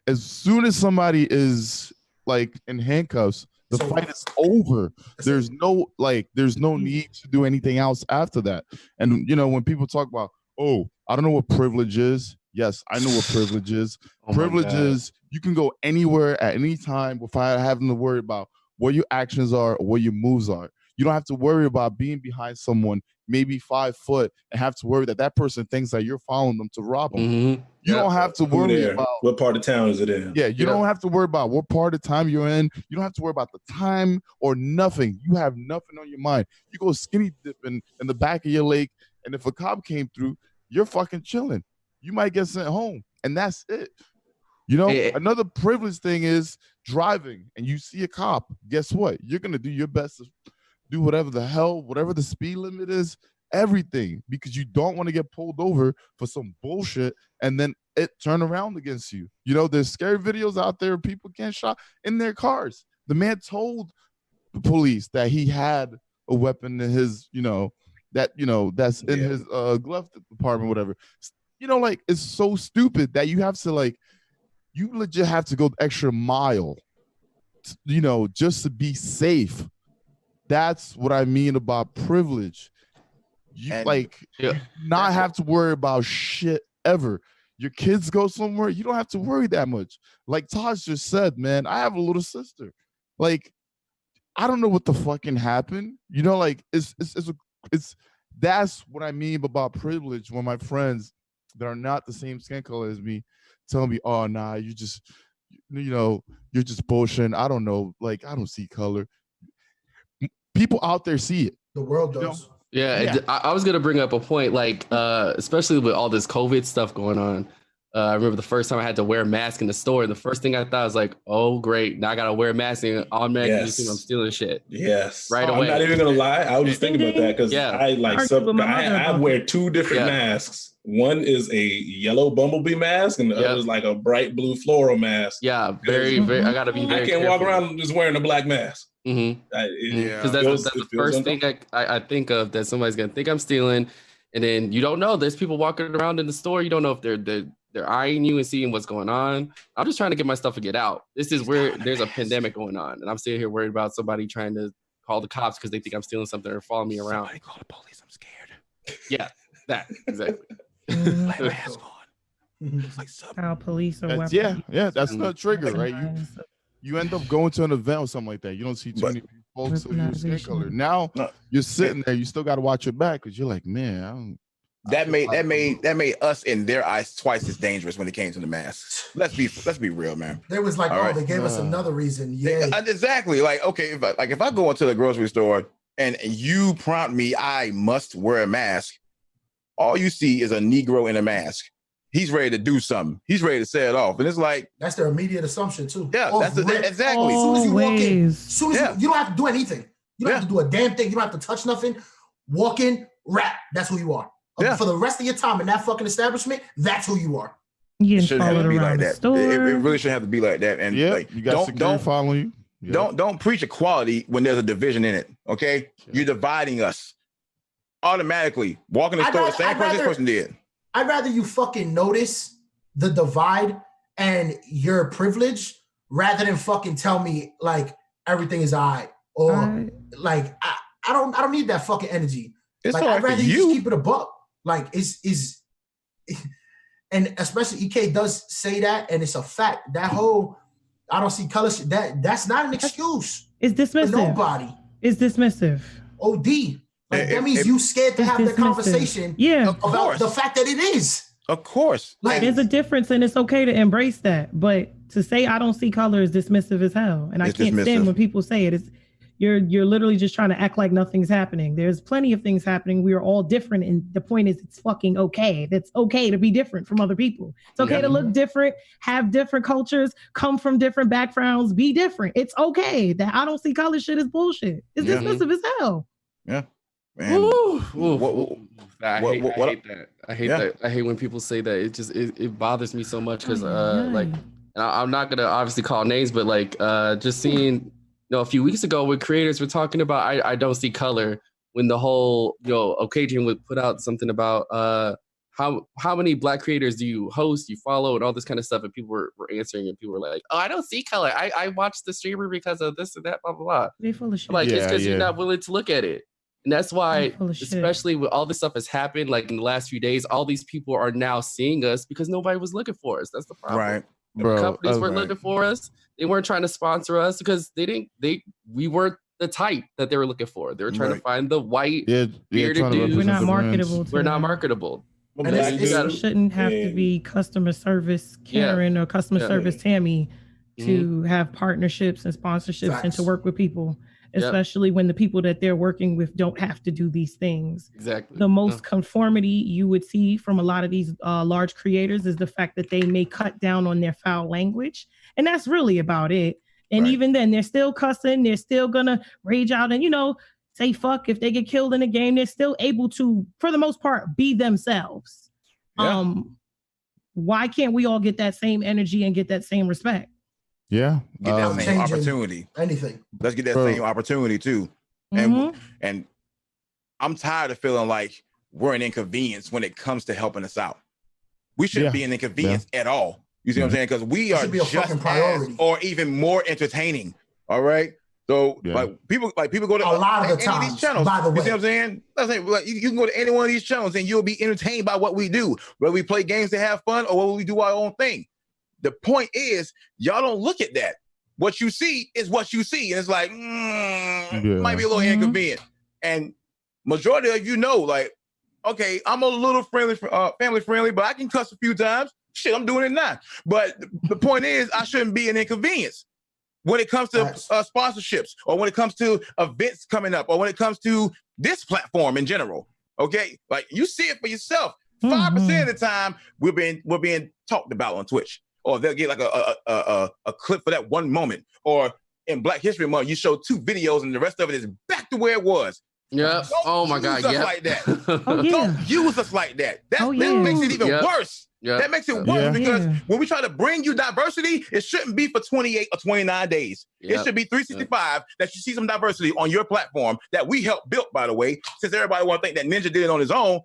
As soon as somebody is like in handcuffs, the fight is over. There's no need to do anything else after that. And when people talk about, oh, I don't know what privilege is. Yes, I know what privilege is. Privilege is you can go anywhere at any time without having to worry about what your actions are or what your moves are. You don't have to worry about being behind someone, maybe 5 foot, and have to worry that person thinks that you're following them to rob them. You don't have to worry about what part of town is it in. Yeah, you don't have to worry about what part of time you're in. You don't have to worry about the time or nothing. You have nothing on your mind. You go skinny dipping in the back of your lake, and if a cop came through, you're fucking chilling. You might get sent home, and that's it. Another privilege thing is driving, and you see a cop. Guess what? You're gonna do your best to do whatever the speed limit is, everything, because you don't want to get pulled over for some bullshit and then it turn around against you. There's scary videos out there of people getting shot in their cars. The man told the police that he had a weapon in his, that's in his glove compartment, whatever. It's so stupid that you have to you legit have to go the extra mile, just to be safe. That's what I mean about privilege. You not have to worry about shit ever. Your kids go somewhere, you don't have to worry that much. Like Taj just said, man, I have a little sister. I don't know what the fucking happened. It's that's what I mean about privilege when my friends that are not the same skin color as me tell me, oh, nah, you're just bullshitting. I don't know. I don't see color. People out there see it. The world does. Yeah. I was going to bring up a point, especially with all this COVID stuff going on. I remember the first time I had to wear a mask in the store. And the first thing I thought was oh, great. Now I got to wear a mask and automatically you think I'm stealing shit. Yes. Right away. I'm not even going to lie. I was just thinking about that because I wear 2 different masks. One is a yellow bumblebee mask and the other is a bright blue floral mask. Yeah, very, very. I got to be very I can't walk around just wearing a black mask. Because that's the first thing I think of that somebody's going to think I'm stealing. And then you don't know. There's people walking around in the store. You don't know if they're eyeing you and seeing what's going on. I'm just trying to get my stuff and get out. This is where there's a pandemic going on. And I'm sitting here worried about somebody trying to call the cops because they think I'm stealing something or follow me around. Somebody call the police. I'm scared. Yeah, that. Exactly. Like mask on. How police or weapons. Yeah, that's the trigger, right? You end up going to an event or something like that. You don't see too many folks of your skin color. Now you're sitting there, you still got to watch your back because you're like, man, that made us in their eyes twice as dangerous when it came to the masks. Let's be real, man. There was they gave us another reason. Yeah, exactly. Okay, if I go into the grocery store and you prompt me, I must wear a mask. All you see is a Negro in a mask. He's ready to do something. He's ready to set it off. And it's that's their immediate assumption too. Yeah, exactly. As soon as you walk in, you don't have to do anything. You don't have to do a damn thing. You don't have to touch nothing. Walk in, rap. That's who you are. For the rest of your time in that fucking establishment, that's who you are. You shouldn't have to be like that. It really shouldn't have to be like that. And you got security following you. Don't preach equality when there's a division in it. Okay, you're dividing us automatically. Walking the store, the same person this person did. I'd rather you fucking notice the divide and your privilege rather than fucking tell me everything is all right or I don't need that fucking energy. I'd rather you just keep it a buck. And especially EK does say that, and it's a fact. That whole I don't see color shit, that's not an excuse. It's dismissive. For nobody. It's dismissive. OD. Like that means you scared to have the conversation about the fact that it is. Of course. Like, there's a difference, and it's okay to embrace that. But to say I don't see color is dismissive as hell. And I can't stand when people say it. You're literally just trying to act like nothing's happening. There's plenty of things happening. We are all different. And the point is, it's fucking okay. It's okay to be different from other people. It's okay to look different, have different cultures, come from different backgrounds, be different. It's okay. That I don't see color shit is bullshit. It's dismissive as hell. Yeah. Man. I hate that. I hate that. I hate when people say that. It just it bothers me so much because like, I'm not gonna obviously call names, but like just seeing a few weeks ago when creators were talking about I don't see color, when the whole Ekuegan would put out something about how many Black creators do you host, you follow, and all this kind of stuff, and people were answering, and people were like, oh, I don't see color. I watched the streamer because of this and that, blah blah blah. They full of shit. Like it's because you're not willing to look at it. And that's why, especially with all this stuff has happened, like in the last few days, all these people are now seeing us because nobody was looking for us. That's the problem. Right. The companies weren't looking for us. They weren't trying to sponsor us because we weren't the type that they were looking for. They were trying to find the white bearded dude. We're not marketable. We're not marketable. And it shouldn't have to be customer service Karen or customer service Tammy to have partnerships and sponsorships and to work with people. Especially when the people that they're working with don't have to do these things. Exactly. The most conformity you would see from a lot of these large creators is the fact that they may cut down on their foul language. And that's really about it. And even then, they're still cussing. They're still going to rage out and, say fuck if they get killed in a game. They're still able to, for the most part, be themselves. Yeah. Why can't we all get that same energy and get that same respect? Yeah, get that same opportunity. Anything. Let's get that same opportunity too. And I'm tired of feeling like we're an inconvenience when it comes to helping us out. We shouldn't be an inconvenience at all. You see what I'm saying? Because we are just as or even more entertaining. All right. So like people go to a lot of the any of these channels. By the way, you see what I'm saying? Let's say like you can go to any one of these channels and you'll be entertained by what we do, whether we play games to have fun or whether we do our own thing. The point is, y'all don't look at that. What you see is what you see. And it's like, might be a little inconvenient. And majority of like, okay, I'm a little family friendly, but I can cuss a few times. Shit, I'm doing it now. But the point is, I shouldn't be an inconvenience. When it comes to sponsorships, or when it comes to events coming up, or when it comes to this platform in general, okay? Like, you see it for yourself. 5% of the time, we're being talked about on Twitch. Or they'll get like a clip for that one moment. Or in Black History Month, you show 2 videos and the rest of it is back to where it was. Yeah. Oh my God. Yeah. Like that. Don't use us like that. That makes it even worse. Yeah. That makes it worse because when we try to bring you diversity, it shouldn't be for 28 or 29 days. It should be 365 that you see some diversity on your platform that we helped build, by the way, since everybody want to think that Ninja did it on his own.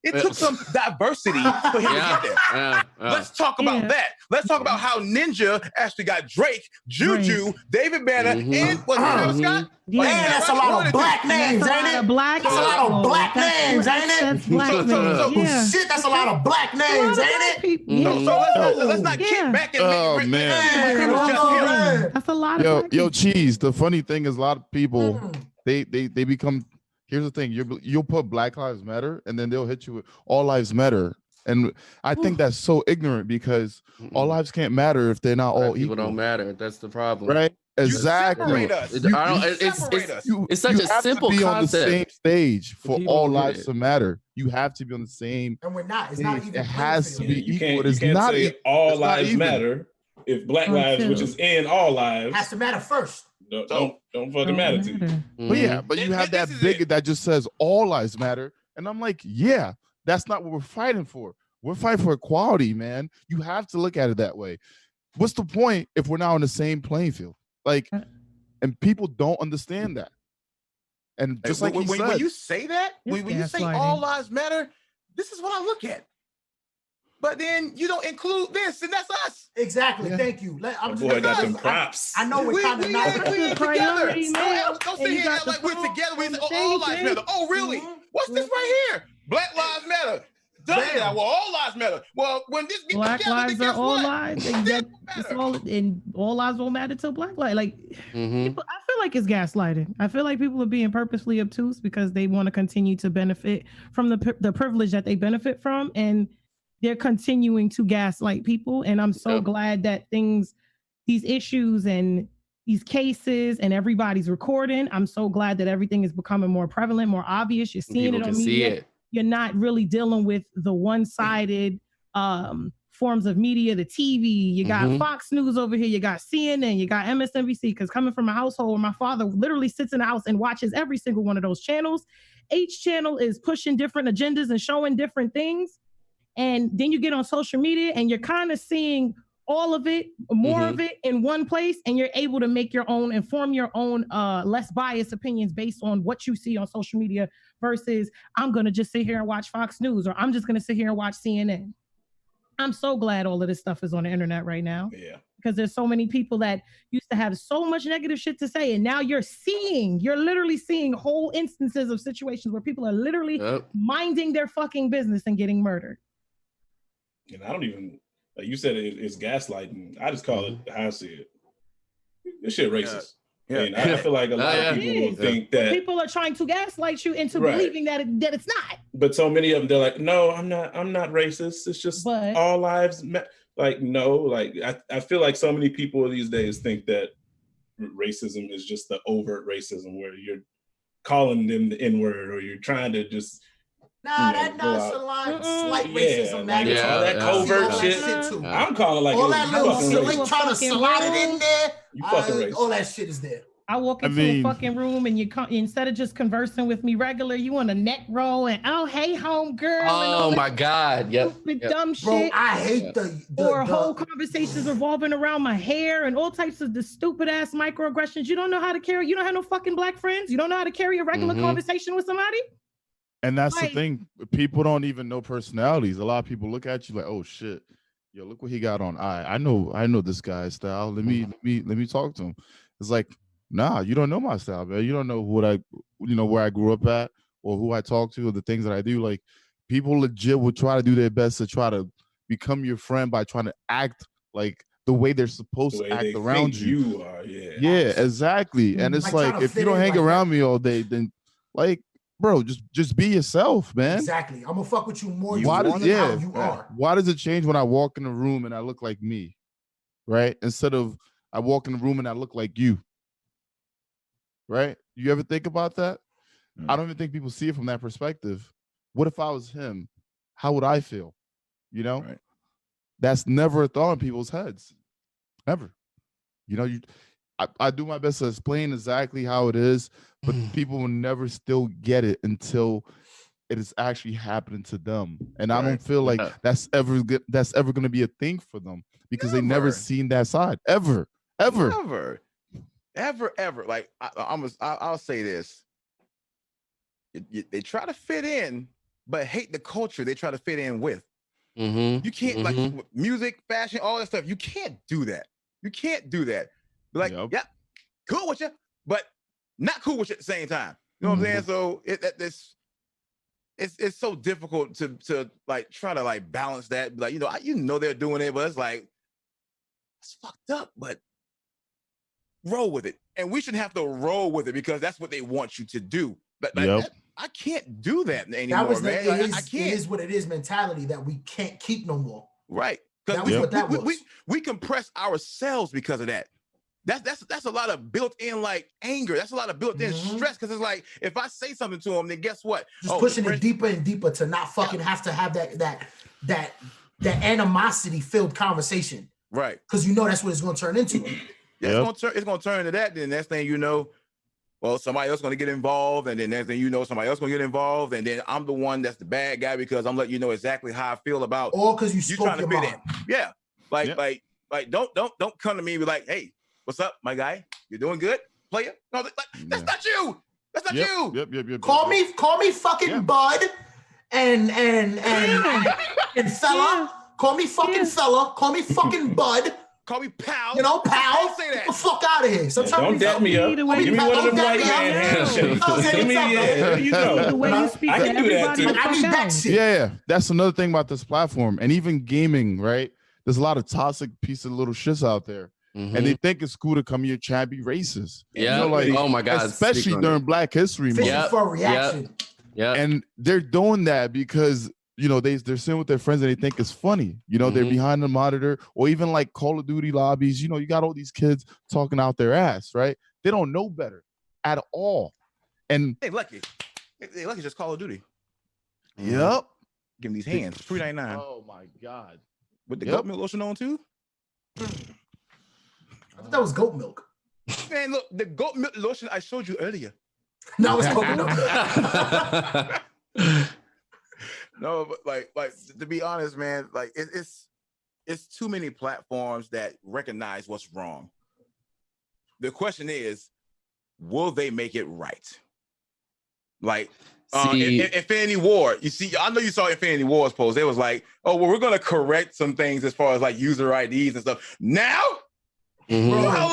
It took some diversity for him to get there. Let's talk about that. Let's talk about how Ninja actually got Drake, Juju, David Banner, and what Travis Scott. That's a lot of black names, ain't it? That's a lot of black names, ain't it? That's black names. Shit, that's a lot of black names, ain't it? So let's not kick back and man. That's a lot of yo, Cheese. The funny thing is a lot of people, they become. Here's the thing, you'll put Black Lives Matter and then they'll hit you with All Lives Matter. And I think that's so ignorant because all lives can't matter if they're not all people equal. Don't matter. That's the problem. Right? Exactly. It's such a simple concept. You have to be on the same stage for all lives to matter. You have to be on the same. And we're not. It's not even. It has to be equal. You can't say all lives matter if Black lives, which is in all lives, has to matter first. Don't fucking matter to you. But you have that bigot that just says all lives matter. And I'm like, that's not what we're fighting for. We're fighting for equality, man. You have to look at it that way. What's the point if we're not on the same playing field? Like, and people don't understand that. And just like when you say that, when you say all lives matter, this is what I look at. But then you don't include this, and that's us. Exactly. Thank you. I'm boy got some props. I know we're kind of not together. Don't sit here and act like we're together. We say, all lives matter. Oh, really? What's this right here? Black Lives Matter. well, all lives matter. Well, when this gets Black together, lives then are guess all what? lives, and it's all, and all lives won't matter till black lives. Like people, I feel like it's gaslighting. I feel like people are being purposely obtuse because they want to continue to benefit from the privilege that they benefit from, and they're continuing to gaslight people. And I'm so glad that these issues and these cases and everybody's recording. I'm so glad that everything is becoming more prevalent, more obvious. You're seeing it on media. You're not really dealing with the one-sided forms of media, the TV. You got Fox News over here. You got CNN. You got MSNBC. Because coming from a household where my father literally sits in the house and watches every single one of those channels, each channel is pushing different agendas and showing different things. And then you get on social media and you're kind of seeing all of it, more of it in one place, and you're able to make your own, inform your own less biased opinions based on what you see on social media versus I'm going to just sit here and watch Fox News, or I'm just going to sit here and watch CNN. I'm so glad all of this stuff is on the internet right now. Yeah. Because there's so many people that used to have so much negative shit to say, and now you're literally seeing whole instances of situations where people are literally minding their fucking business and getting murdered. And I don't even, like you said, it's gaslighting. I just call it how I see it. This shit racist. Yeah. And I feel like a lot of people will think that people are trying to gaslight you into believing that it's not. But so many of them, they're like, no, I'm not racist. It's just all lives matter. Like, no, like I feel like so many people these days think that racism is just the overt racism where you're calling them the N-word or you're trying to just that nonchalant, slight racism, that covert shit. I'm calling like all that little silly trying to slide it in there. You fucking racist. All that shit is there. I walk into a fucking room and instead of just conversing with me regular, you want a neck roll and hey home girl. Oh my God. Dumb shit. Bro, I hate or whole conversations revolving around my hair and all types of the stupid ass microaggressions. You don't know how to carry, you don't have no fucking black friends. You don't know how to carry a regular conversation with somebody. And that's the thing. People don't even know personalities. A lot of people look at you like, oh shit, yo, look what he got on. I know this guy's style. Let me talk to him. It's like, nah, you don't know my style, man. You don't know where I grew up at or who I talk to or the things that I do. Like, people legit will try to do their best to try to become your friend by trying to act like the way they're supposed to act around you. You are, yeah, exactly. And it's like if you don't hang around me all day, then like, bro, just be yourself, man. Exactly. I'm gonna fuck with you more. Why does it change when I walk in the room and I look like me, right? Instead of I walk in the room and I look like you, right? You ever think about that? I don't even think people see it from that perspective. What if I was him? How would I feel? You know, right. That's never a thought in people's heads, ever. You know, I do my best to explain exactly how it is, but people will never still get it until it is actually happening to them. And I don't feel like that's ever going to be a thing for them because they never seen that side ever. Like I'll say this: they try to fit in, but hate the culture they try to fit in with. You can't like music, fashion, all that stuff. You can't do that. Be like, cool with you, but not cool with you at the same time. You know what I'm saying? So it's so difficult to like try to like balance that. Like, they're doing it, but it's like it's fucked up. But roll with it, and we shouldn't have to roll with it because that's what they want you to do. But I can't do that anymore, that was man. I can't. It is what it is mentality that we can't keep no more. Right. Because we compress ourselves because of that. That's a lot of built-in like anger. That's a lot of built-in stress. Because it's like if I say something to him, then guess what? Just pushing it deeper and deeper to not fucking have to have that animosity-filled conversation. Right. Because that's what it's going to turn into. It's going to turn into that. Then next thing you know, well, somebody else going to get involved, and then next thing you know, somebody else going to get involved, and then I'm the one that's the bad guy because I'm letting you know exactly how I feel about. All because you trying to fit in. Yeah. Like don't come to me and be like, hey, what's up, my guy? You're doing good, player? No, that's not you. That's not you. Yep. Call me fucking bud and fella. Call me fucking fella. Call me fucking bud. Call me pal. You know, pal. Don't say that. Get the fuck out of here. Sometimes Don't dap me up. Give me one of them white man handshakes. Give me, there you go. The way you speak I to can do that everybody, too. the I need fuck that out. shit. Yeah. That's another thing about this platform, and even gaming, right? There's a lot of toxic piece of little shits out there, and they think it's cool to come here, chat, be racist. Yeah. You know, like, Oh my God. especially during Black History Month. Fishing for a reaction. Yeah. And they're doing that because, you know, they're sitting with their friends and they think it's funny. You know, they're behind the monitor, or even like Call of Duty lobbies. You know, you got all these kids talking out their ass, right? They don't know better at all. And Hey, Lucky. Hey, Lucky, just Call of Duty. yep. Give me these hands. $3.99. Oh my God. With the goat milk lotion on too? I thought that was goat milk. Man, look, the goat milk lotion I showed you earlier. No, it's coconut milk. No, but like to be honest, man, like it's too many platforms that recognize what's wrong. The question is, will they make it right? Like Infinity War, you see, I know you saw Infinity War's post. They was like, oh, well, we're gonna correct some things as far as like user IDs and stuff. Now, bro, you know how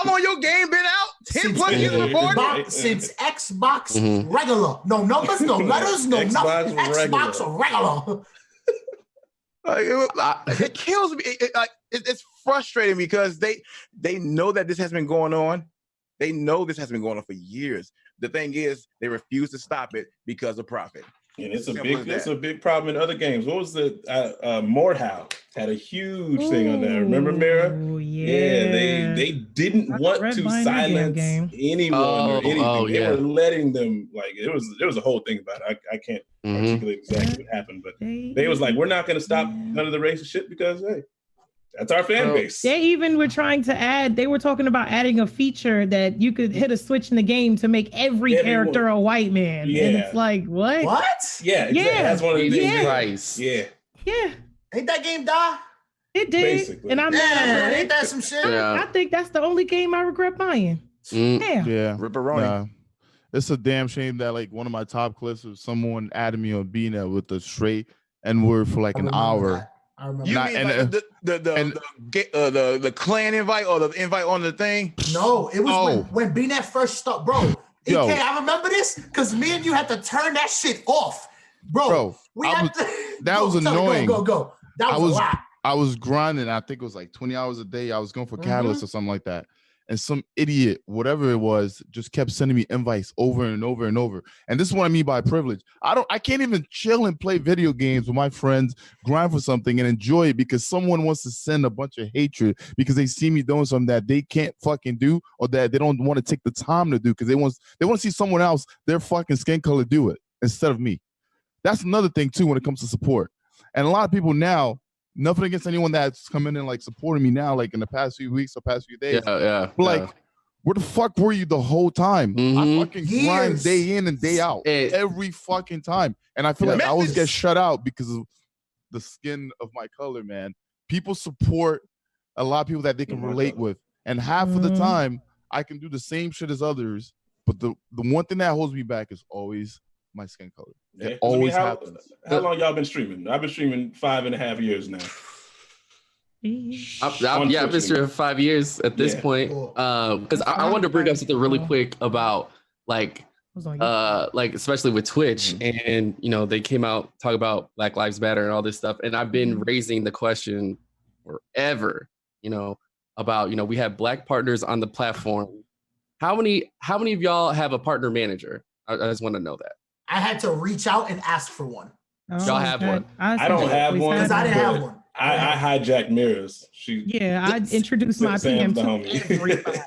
long your game been out? 10 plus years recorded? Since Xbox regular. No numbers, no letters, no nothing. Xbox regular. It kills me. It's frustrating because they know that this has been going on. They know this has been going on for years. The thing is, they refuse to stop it because of profit. And it's a big problem in other games. What was the Morehouse had a huge thing on there. Remember, Mira? Yeah, they didn't want to silence anyone or anything. They were letting them, like, there was a whole thing about it. I can't articulate exactly what happened, but they was like, we're not going to stop none of the racist shit because, hey, that's our fan base. They even were trying to they were talking about adding a feature that you could hit a switch in the game to make every character a white man. Yeah. And it's like, what? What? Yeah, exactly. That's one of the things. Yeah. Ain't that game die? It did. Basically. And I'm ain't that some shit? I think that's the only game I regret buying. Yeah. Ripperoni. Nah. It's a damn shame that like one of my top clips was someone added me on being there with the straight N-word for like an hour. I remember. You mean the clan invite or the invite on the thing? No, it was when BNet first started, bro. I remember this because me and you had to turn that shit off, bro. That was annoying. Go. That was a lot. I was grinding. I think it was like 20 hours a day. I was going for Catalyst or something like that. And some idiot, whatever it was, just kept sending me invites over and over and over. And this is what I mean by privilege. I can't even chill and play video games with my friends, grind for something and enjoy it because someone wants to send a bunch of hatred because they see me doing something that they can't fucking do or that they don't want to take the time to do because they want to see someone else, their fucking skin color, do it instead of me. That's another thing too when it comes to support. And a lot of people now, nothing against anyone that's coming in like supporting me now, like in the past few weeks or past few days. Where the fuck were you the whole time? I fucking grind day in and day out every fucking time. And I feel like I always get shut out because of the skin of my color, man. People support a lot of people that they can relate with. And half of the time I can do the same shit as others. But the one thing that holds me back is always my skin color. It always happens. How long y'all been streaming? I've been streaming 5.5 years now. I've been streaming 5 years at this point. Because I wanted to bring up something really quick about like especially with Twitch and they came out talk about Black Lives Matter and all this stuff. And I've been raising the question forever, about we have Black partners on the platform. How many of y'all have a partner manager? I just want to know that. I had to reach out and ask for one. Y'all have one. I don't have one because I didn't have one. I hijacked Mira's. I introduced my PM to everybody.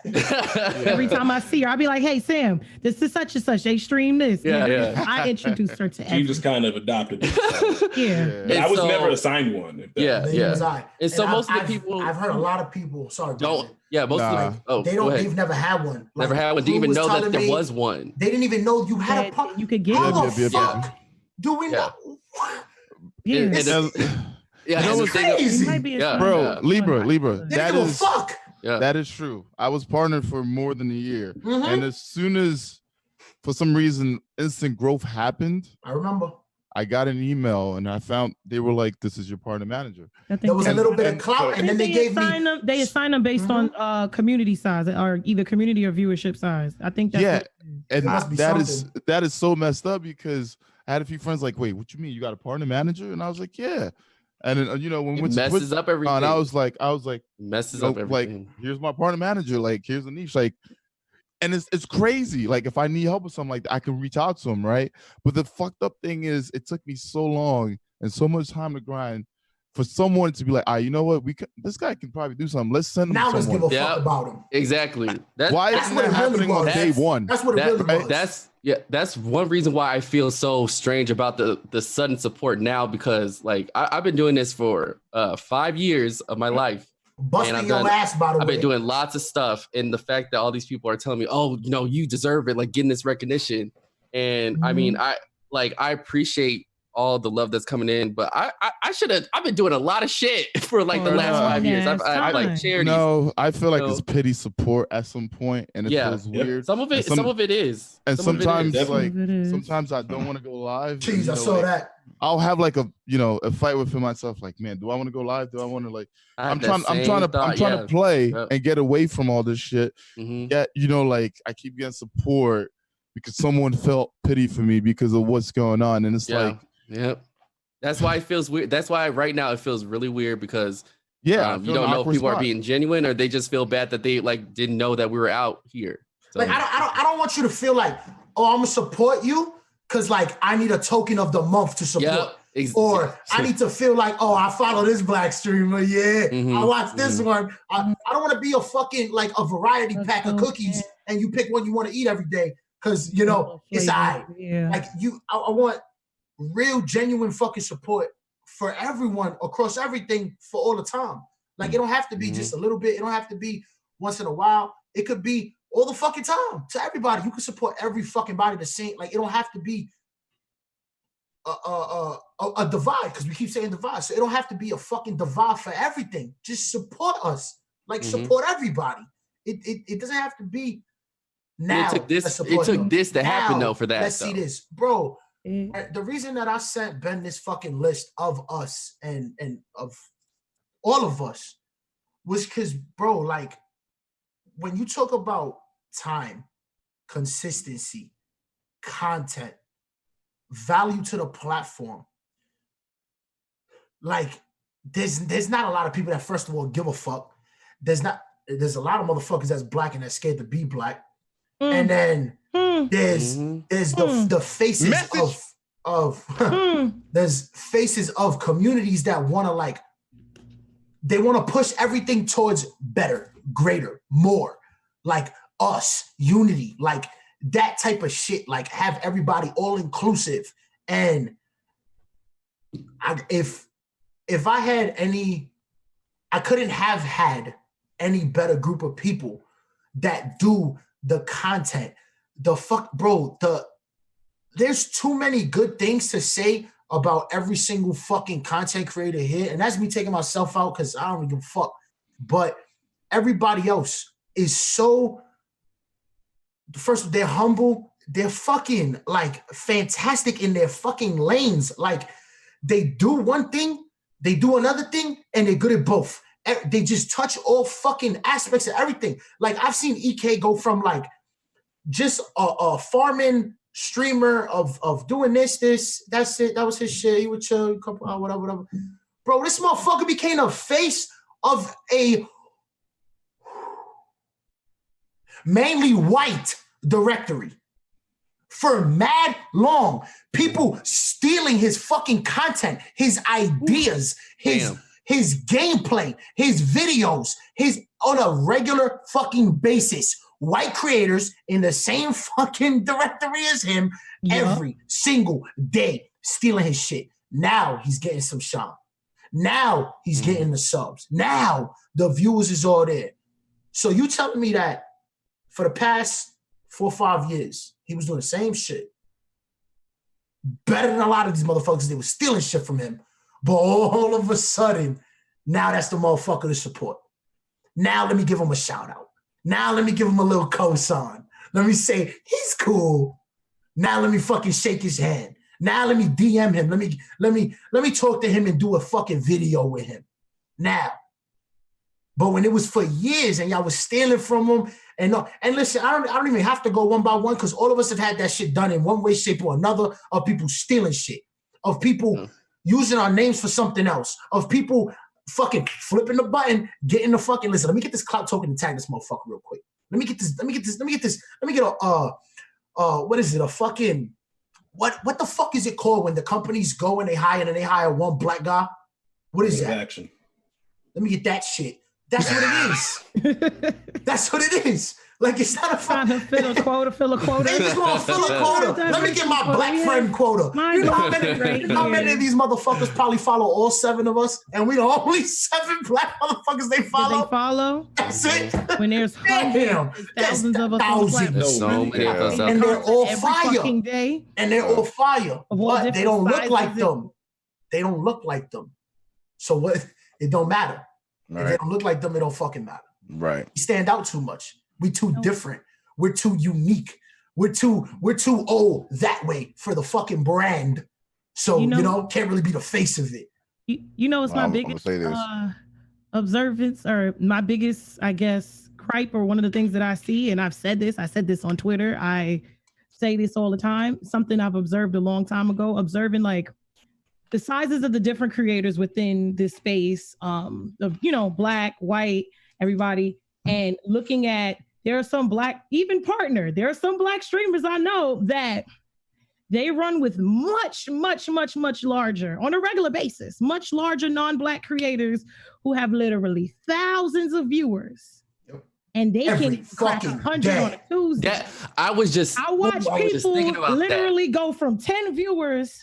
Every time I see her, I'll be like, "Hey, Sam, this is such and such. They stream this." I introduced her to everyone. She just kind of adopted it. But I was never assigned one. And so most of the people I've heard a lot of people. Sorry, don't. Yeah, most of them. They've never had one. Never had one. Didn't even know that there was one. They didn't even know you had a partner. You could get How the fuck do we know? It's crazy. Bro, Libra. That is true. I was partnered for more than a year. And as soon as, for some reason, instant growth happened, I remember. I got an email and I found they were like, "This is your partner manager." There was a little bit of clout, and then they gave me. They assign them based on community size, or either community or viewership size. I think that's and that is so messed up because I had a few friends like, "Wait, what you mean? You got a partner manager?" And I was like, "Yeah." And then when it messes up everything. And I was like, messes up everything. Like, here's my partner manager. Like, here's the niche. Like, and it's crazy. Like, if I need help with something like that, I can reach out to him, right? But the fucked up thing is, it took me so long and so much time to grind for someone to be like, you know what? This guy can probably do something. Let's send him. Now let's give a fuck about him. Exactly. Why isn't that happening on day one? That's what it really was. That's one reason why I feel so strange about the sudden support now, because like I've been doing this for 5 years of my life. Busting your ass, by the way. I've been doing lots of stuff, and the fact that all these people are telling me, "Oh, you deserve it," like getting this recognition, and I mean, I appreciate all the love that's coming in, but I've been doing a lot of shit for like the last 5 years. I've like charities. No, I feel like it's pity support at some point, and it feels weird. Some of it is. And sometimes sometimes I don't want to go live. Jeez, I saw that. I'll have like a fight within myself. Like, man, do I want to go live? Do I want to like? I'm trying to play and get away from all this shit. Yet, like I keep getting support because someone felt pity for me because of what's going on, and it's like. Yep. That's why it feels weird. That's why right now it feels really weird because you don't know if people are being genuine or they just feel bad that they like didn't know that we were out here. So. Like I don't want you to feel like, oh, I'm gonna support you because like I need a token of the month to support. Or I need to feel like, oh, I follow this black streamer. Yeah, I watch this one. I don't want to be a fucking like a variety pack of cookies and you pick one you want to eat every day because it's I. Like I want real, genuine fucking support for everyone across everything for all the time. Like it don't have to be just a little bit. It don't have to be once in a while. It could be all the fucking time to everybody. You can support every fucking body the same. Like it don't have to be a divide because we keep saying divide. So it don't have to be a fucking divide for everything. Just support us. Like support everybody. It doesn't have to be now. It took this to happen though for that. Let's see this, bro. The reason that I sent Ben this fucking list of us and of all of us was because, bro, like when you talk about time, consistency, content, value to the platform, like there's not a lot of people that first of all give a fuck. There's a lot of motherfuckers that's black and that's scared to be black. And then there's the faces there's faces of communities that want to they want to push everything towards better, greater, more, like us, unity, like that type of shit, like have everybody all inclusive. And if I had I couldn't have had any better group of people that do the content. There's too many good things to say about every single fucking content creator here. And that's me taking myself out because I don't really give a fuck. But everybody else is so, first, they're humble. They're fucking like fantastic in their fucking lanes. Like they do one thing, they do another thing, and they're good at both. They just touch all fucking aspects of everything. Like I've seen EK go from like just a farming streamer of doing this, that's it. That was his shit. He would chill, whatever. Bro, this motherfucker became a face of a mainly white directory for mad long. People stealing his fucking content, his ideas, his gameplay, his videos, on a regular fucking basis. White creators in the same fucking directory as him every single day stealing his shit. Now he's getting some shine. Now he's getting the subs. Now the viewers is all there. So you telling me that for the past 4 or 5 years, he was doing the same shit. Better than a lot of these motherfuckers. They were stealing shit from him. But all of a sudden, now that's the motherfucker to support. Now let me give him a shout out. Now let me give him a little cosign. Let me say, he's cool. Now let me fucking shake his hand. Now let me DM him. Let me talk to him and do a fucking video with him. Now. But when it was for years and y'all was stealing from him and listen, I don't even have to go one by one because all of us have had that shit done in one way, shape, or another, of people stealing shit, of people using our names for something else, of people fucking flipping the button, getting the fucking, listen, let me get this clout token and tag this motherfucker real quick. Let me get what is it? A fucking, what the fuck is it called when the companies go and they hire one black guy? What is that? Action. Let me get that shit. That's what it is. That's what it is. Like, it's not a trying to fill a quota. They just want to fill a quota. Let me get my black friend quota. You know how many of these motherfuckers probably follow all 7 of us, and we the only 7 black motherfuckers they follow? They follow? That's it. When there's hundreds, thousands of us on the platform. So many of us. And they're all Every fire. fucking day. And they're all fire. But they don't look like sizes. them. They don't look like them. So what? It don't matter. If they don't look like them, it don't fucking matter. Right. We stand out too much. We too different. We're too unique. We're too old that way for the fucking brand. So, you know can't really be the face of it. You know, it's my biggest observance, or my biggest, I guess, gripe, or one of the things that I see, and I said this on Twitter. I say this all the time. Something I've observed a long time ago, observing like the sizes of the different creators within this space, of, black, white, everybody, and looking at, there are some black, even partner, there are some black streamers I know that they run with much, much, much, much larger, on a regular basis, much larger non-black creators who have literally thousands of viewers. And they can crack 100 on a Tuesday. I watch people literally go from 10 viewers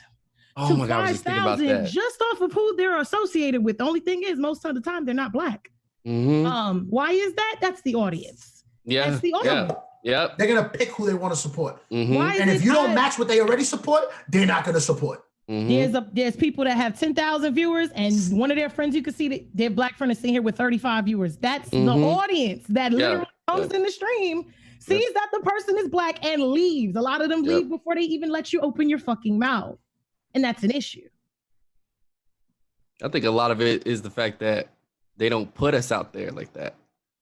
to 5,000 just off of who they're associated with. The only thing is, most of the time, they're not black. Mm-hmm. Why is that? That's the audience. Yeah. That's the audience. Yeah. They're going to pick who they want to support. Mm-hmm. And if you don't match what they already support, they're not going to support. Mm-hmm. There's people that have 10,000 viewers, and one of their friends, you can see that their black friend is sitting here with 35 viewers. That's the audience that literally comes in the stream, sees that the person is black, and leaves. A lot of them leave before they even let you open your fucking mouth. And that's an issue. I think a lot of it is the fact that they don't put us out there like that.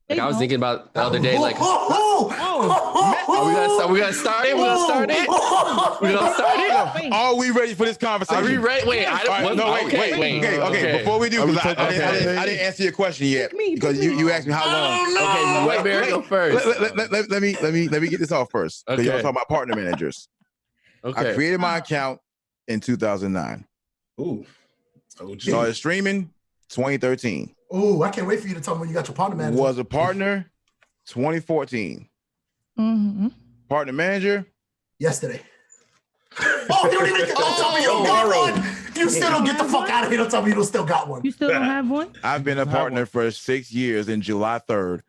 Like I was thinking about the other day, like, are we gonna start it? Are we ready for this conversation? Are we ready? Wait, okay. Before we do, because I didn't answer your question yet, because you asked me how long. Okay, wait, go first. Let me get this off first. Because y'all talking about partner managers. Okay. I created my account in 2009. Ooh. Started streaming 2013. Oh, I can't wait for you to tell me when you got your partner manager. Was a partner 2014. Mm-hmm. Partner manager yesterday. Oh, you don't even tell me you don't got one. You still don't get the fuck out of here. Don't tell me you don't still got one. You still don't have one? I've been a partner for 6 years in July 3rd,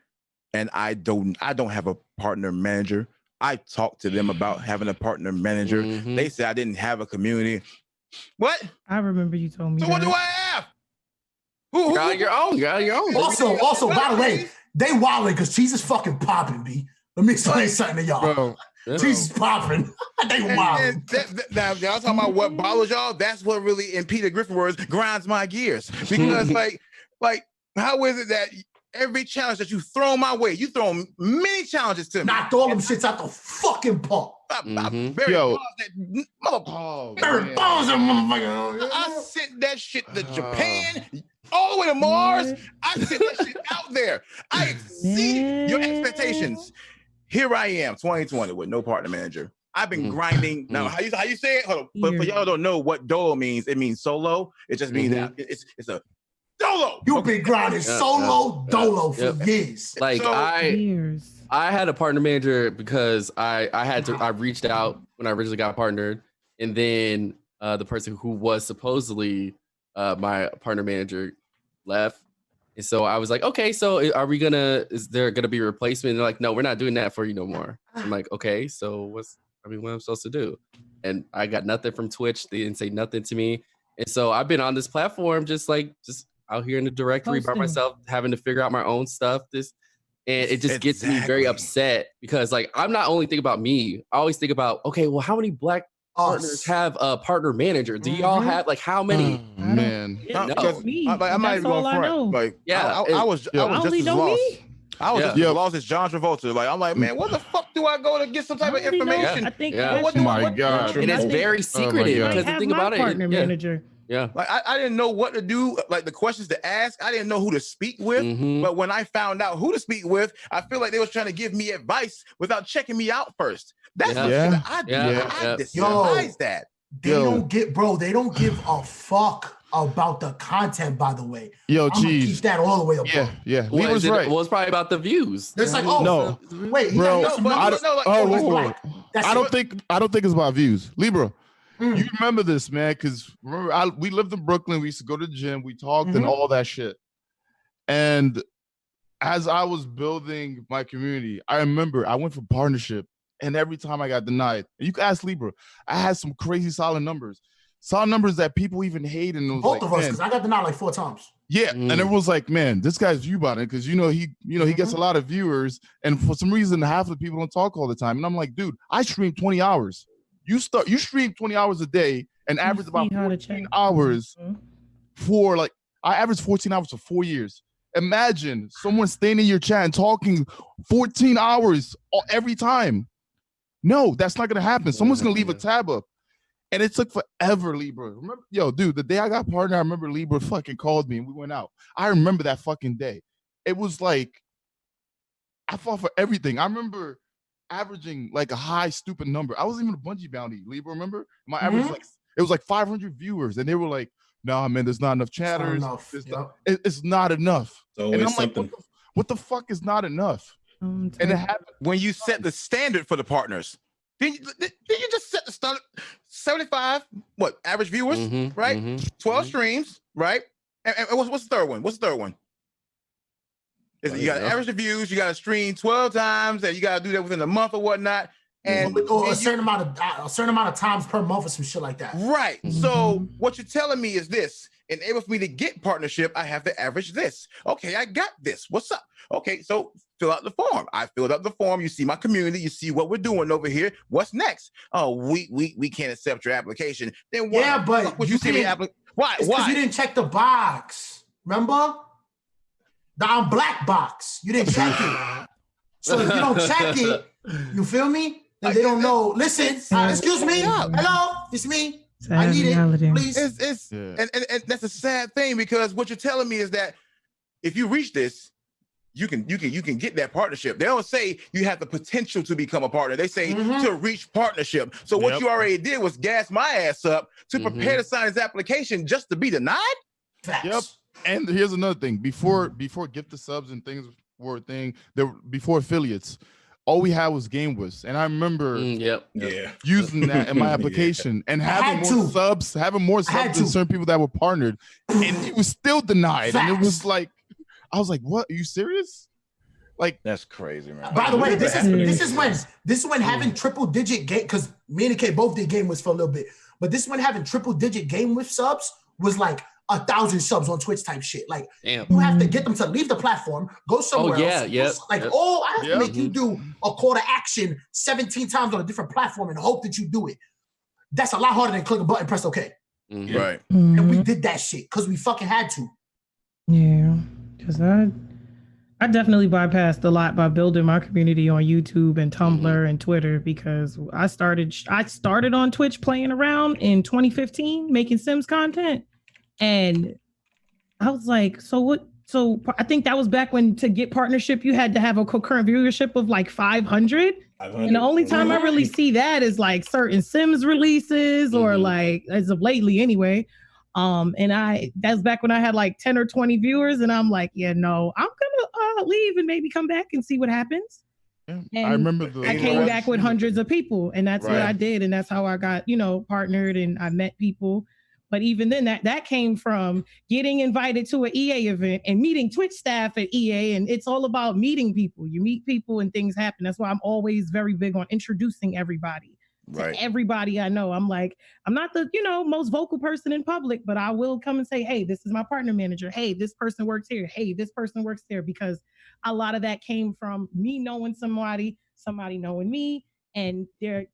and I don't have a partner manager. I talked to them about having a partner manager. Mm-hmm. They said I didn't have a community. What? I remember you told me. So what do I have? Who got your own? Also, by the way, they wildin' because cheese is fucking popping, B. Let me explain something to y'all. Bro, cheese is popping. They wildin'. Now, y'all talking about what bothers y'all? That's what really, in Peter Griffin words, grinds my gears. Because, like, how is it that every challenge that you throw my way, you throw many challenges to me? Knocked all them shits out the fucking park. I sent that shit to Japan, all the way to Mars. I sent that shit out there. I exceeded your expectations. Here I am, 2020, with no partner manager. I've been grinding. Now, how you say it? Hold on. But for y'all don't know what dolo means, it means solo. It just means that it's a dolo. You've been grinding solo dolo for years. Like I had a partner manager because I reached out when I originally got partnered, and then the person who was supposedly my partner manager left. And so I was like, okay, so is there gonna be a replacement? And they're like, no, we're not doing that for you no more. I'm like, okay, so what am I supposed to do? And I got nothing from Twitch. They didn't say nothing to me. And so I've been on this platform just out here in the directory by myself, having to figure out my own stuff. And it just gets me very upset because, like, I'm not only thinking about me. I always think about, okay, well, how many black partners have a partner manager? Do y'all have like how many? Man, Because I'm not even going front. Like, I was just as lost. I was just as lost as John Travolta. Like, I'm like, man, where the fuck do I go to get some type of information? I think oh my God. And it's very secretive because the thing about it, partner manager. Yeah. Like I didn't know what to do, like the questions to ask. I didn't know who to speak with. But when I found out who to speak with, I feel like they was trying to give me advice without checking me out first. That's what I despise that. They don't give a fuck about the content, by the way. Yo, I'm gonna keep that all the way up. Yeah. Well, Libra's right. Well, it's probably about the views. It's like, wait, bro. I don't think it's about views. Libra, you remember this, man? Because remember, we lived in Brooklyn. We used to go to the gym. We talked and all that shit. And as I was building my community, I remember I went for partnership, and every time I got denied, and you can ask Libra, I had some crazy solid numbers that people even hate. And it was both of us, because I got denied like 4 times. Yeah, and everyone was like, "Man, this guy's view botting because he gets a lot of viewers, and for some reason, half of the people don't talk all the time." And I'm like, "Dude, I stream 20 hours. You stream 20 hours a day and average about 14 hours for like I averaged 14 hours for 4 years. Imagine someone staying in your chat and talking 14 hours every time. No, that's not gonna happen. Someone's gonna leave a tab up." And it took forever, Libra. Remember, dude, the day I got partner, I remember Libra fucking called me and we went out. I remember that fucking day. It was like, I fought for everything. I remember averaging like a high, stupid number. I wasn't even a bungee bounty, Libra, remember? My average, it was like 500 viewers. And they were like, "Nah, man, there's not enough chatters. It's not enough." So and I'm like, what the fuck is not enough? And it happened when you set the standard for the partners. Did you just set the standard? 75, average viewers, right? 12 streams, right? And what's the third one? You got to average the views, you got to stream 12 times, and you got to do that within a month or whatnot. And a certain amount of times per month or some shit like that. Right. So what you're telling me is this: in order for me to get partnership, I have to average this. Okay, I got this. What's up? Okay, so fill out the form. I filled up the form. You see my community. You see what we're doing over here. What's next? Oh, we can't accept your application. Then why? Yeah, but would you see me Why? Because you didn't check the box. Remember? The I'm black box. You didn't check it. So if you don't check it, you feel me? Then they don't know. Listen, excuse me. Hello, it's me. I need it, please. And that's a sad thing, because what you're telling me is that if you reach this, you can get that partnership. They don't say you have the potential to become a partner. They say to reach partnership. So what you already did was gas my ass up to prepare to sign his application just to be denied. Facts. Yep. And here's another thing. Before gift the subs and things were a thing, before affiliates, all we had was game whiffs. And I remember using that in my application and having more subs than certain people that were partnered, and it was still denied. Facts. And it was like, I was like, "What? Are you serious?" Like, that's crazy, man. By the way, this is when having triple digit game, because me and K both did game whiffs for a little bit, but this is when having triple digit game whiff subs was like 1,000 subs on Twitch type shit. Like, you have to get them to leave the platform, go somewhere else. I have to make you do a call to action 17 times on a different platform and hope that you do it. That's a lot harder than click a button, press OK. Right. And we did that shit because we fucking had to. Yeah, because I definitely bypassed a lot by building my community on YouTube and Tumblr and Twitter, because I started on Twitch playing around in 2015 making Sims content. And I was like, so what? So I think that was back when to get partnership, you had to have a concurrent viewership of like 500. And the only time I really see that is like certain Sims releases or like as of lately anyway. And that's back when I had like 10 or 20 viewers. And I'm like, yeah, no, I'm going to leave and maybe come back and see what happens. And I remember I came back with hundreds of people, and that's what I did. And that's how I got, partnered, and I met people. But even then, that came from getting invited to an EA event and meeting Twitch staff at EA. And it's all about meeting people. You meet people and things happen. That's why I'm always very big on introducing everybody to everybody I know. I'm like, I'm not the, most vocal person in public, but I will come and say, hey, this is my partner manager. Hey, this person works here. Hey, this person works there. Because a lot of that came from me knowing somebody knowing me, and they're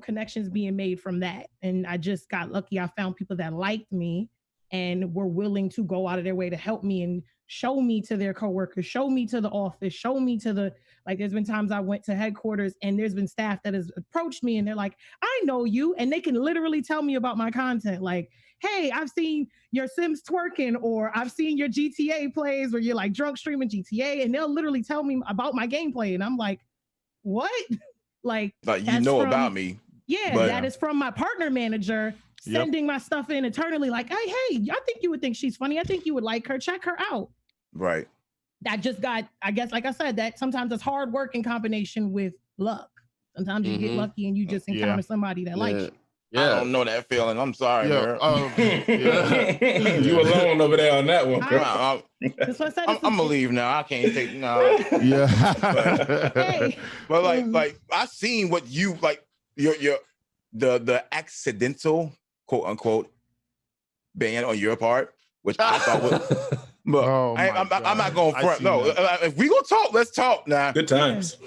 connections being made from that. And I just got lucky. I found people that liked me and were willing to go out of their way to help me and show me to their coworkers, show me to the office, show me to the, like, there's been times I went to headquarters and there's been staff that has approached me and they're like, I know you. And they can literally tell me about my content. Like, hey, I've seen your Sims twerking, or I've seen your GTA plays where you're like drunk streaming GTA, and they'll literally tell me about my gameplay. And I'm like, what? like about me. Yeah, that is from my partner manager sending my stuff in internally, like, hey, I think you would think she's funny. I think you would like her. Check her out. Right. That just got, I guess, like I said, that sometimes it's hard work in combination with luck. Sometimes you get lucky and you just encounter somebody that likes you. Yeah. I don't know that feeling. I'm sorry, man. You alone over there on that one. I'm gonna leave now. I can't take no. But like I seen what you like the accidental quote unquote ban on your part, which I thought was. But I'm not going front. No, if we gonna talk, let's talk now. Good times.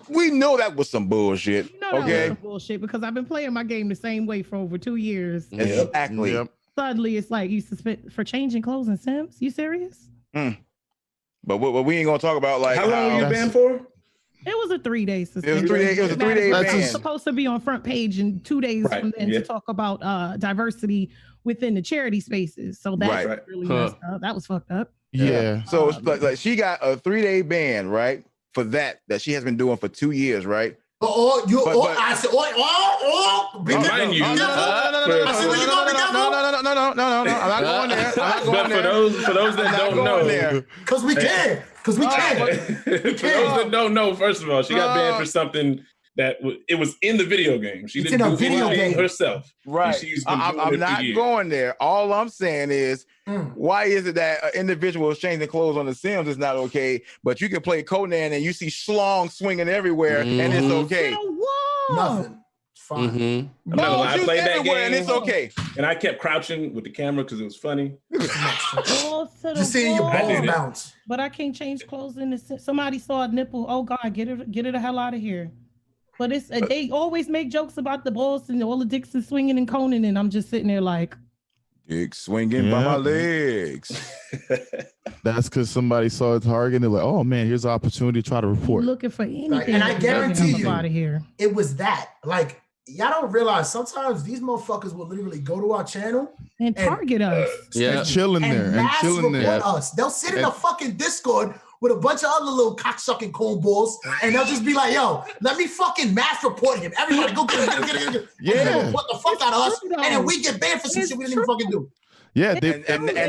We know that was some bullshit. That was some bullshit because I've been playing my game the same way for over 2 years. Exactly. Suddenly, it's like you suspend for changing clothes in Sims. You serious? But we ain't gonna talk about like how long you banned for? It was a 3-day suspension. It was a 3-day ban. I was supposed to be on front page in 2 days from then to talk about diversity within the charity spaces. So that really messed up. That was fucked up. Yeah. So it's like she got a 3-day ban, right? For that she has been doing for 2 years, right? Mind you. No. I I'm not going there. For those that don't know, because we can. For those that don't know, first of all, she got banned for something that it was in the video game. She didn't do anything herself. Right. I'm not going there. All I'm saying is, why is it that an individual is changing clothes on The Sims is not okay, but you can play Conan and you see schlong swinging everywhere and it's okay? Nothing. It's fine. I'm not gonna lie, I played that game and it's okay. And I kept crouching with the camera because it was funny. Just seeing your balls bounce. But I can't change clothes in the Sims. Somebody saw a nipple. Oh God, get it the hell out of here. But it's they always make jokes about the balls and all the dicks is swinging and Conan, and I'm just sitting there like, dick swinging by my legs. That's because somebody saw a target and they're like, oh man, here's an opportunity to try to report. Looking for anything. And I guarantee you, out of here. It was that. Like, y'all don't realize sometimes these motherfuckers will literally go to our channel and target us. And chilling there. And chilling there. Us. They'll sit in the fucking Discord with a bunch of other little cocksucking cornballs, and they'll just be like, yo, let me fucking mass report him. Everybody go get him. Yeah. Report the fuck out of us, and then we get banned for some shit we didn't even fucking do. Yeah, and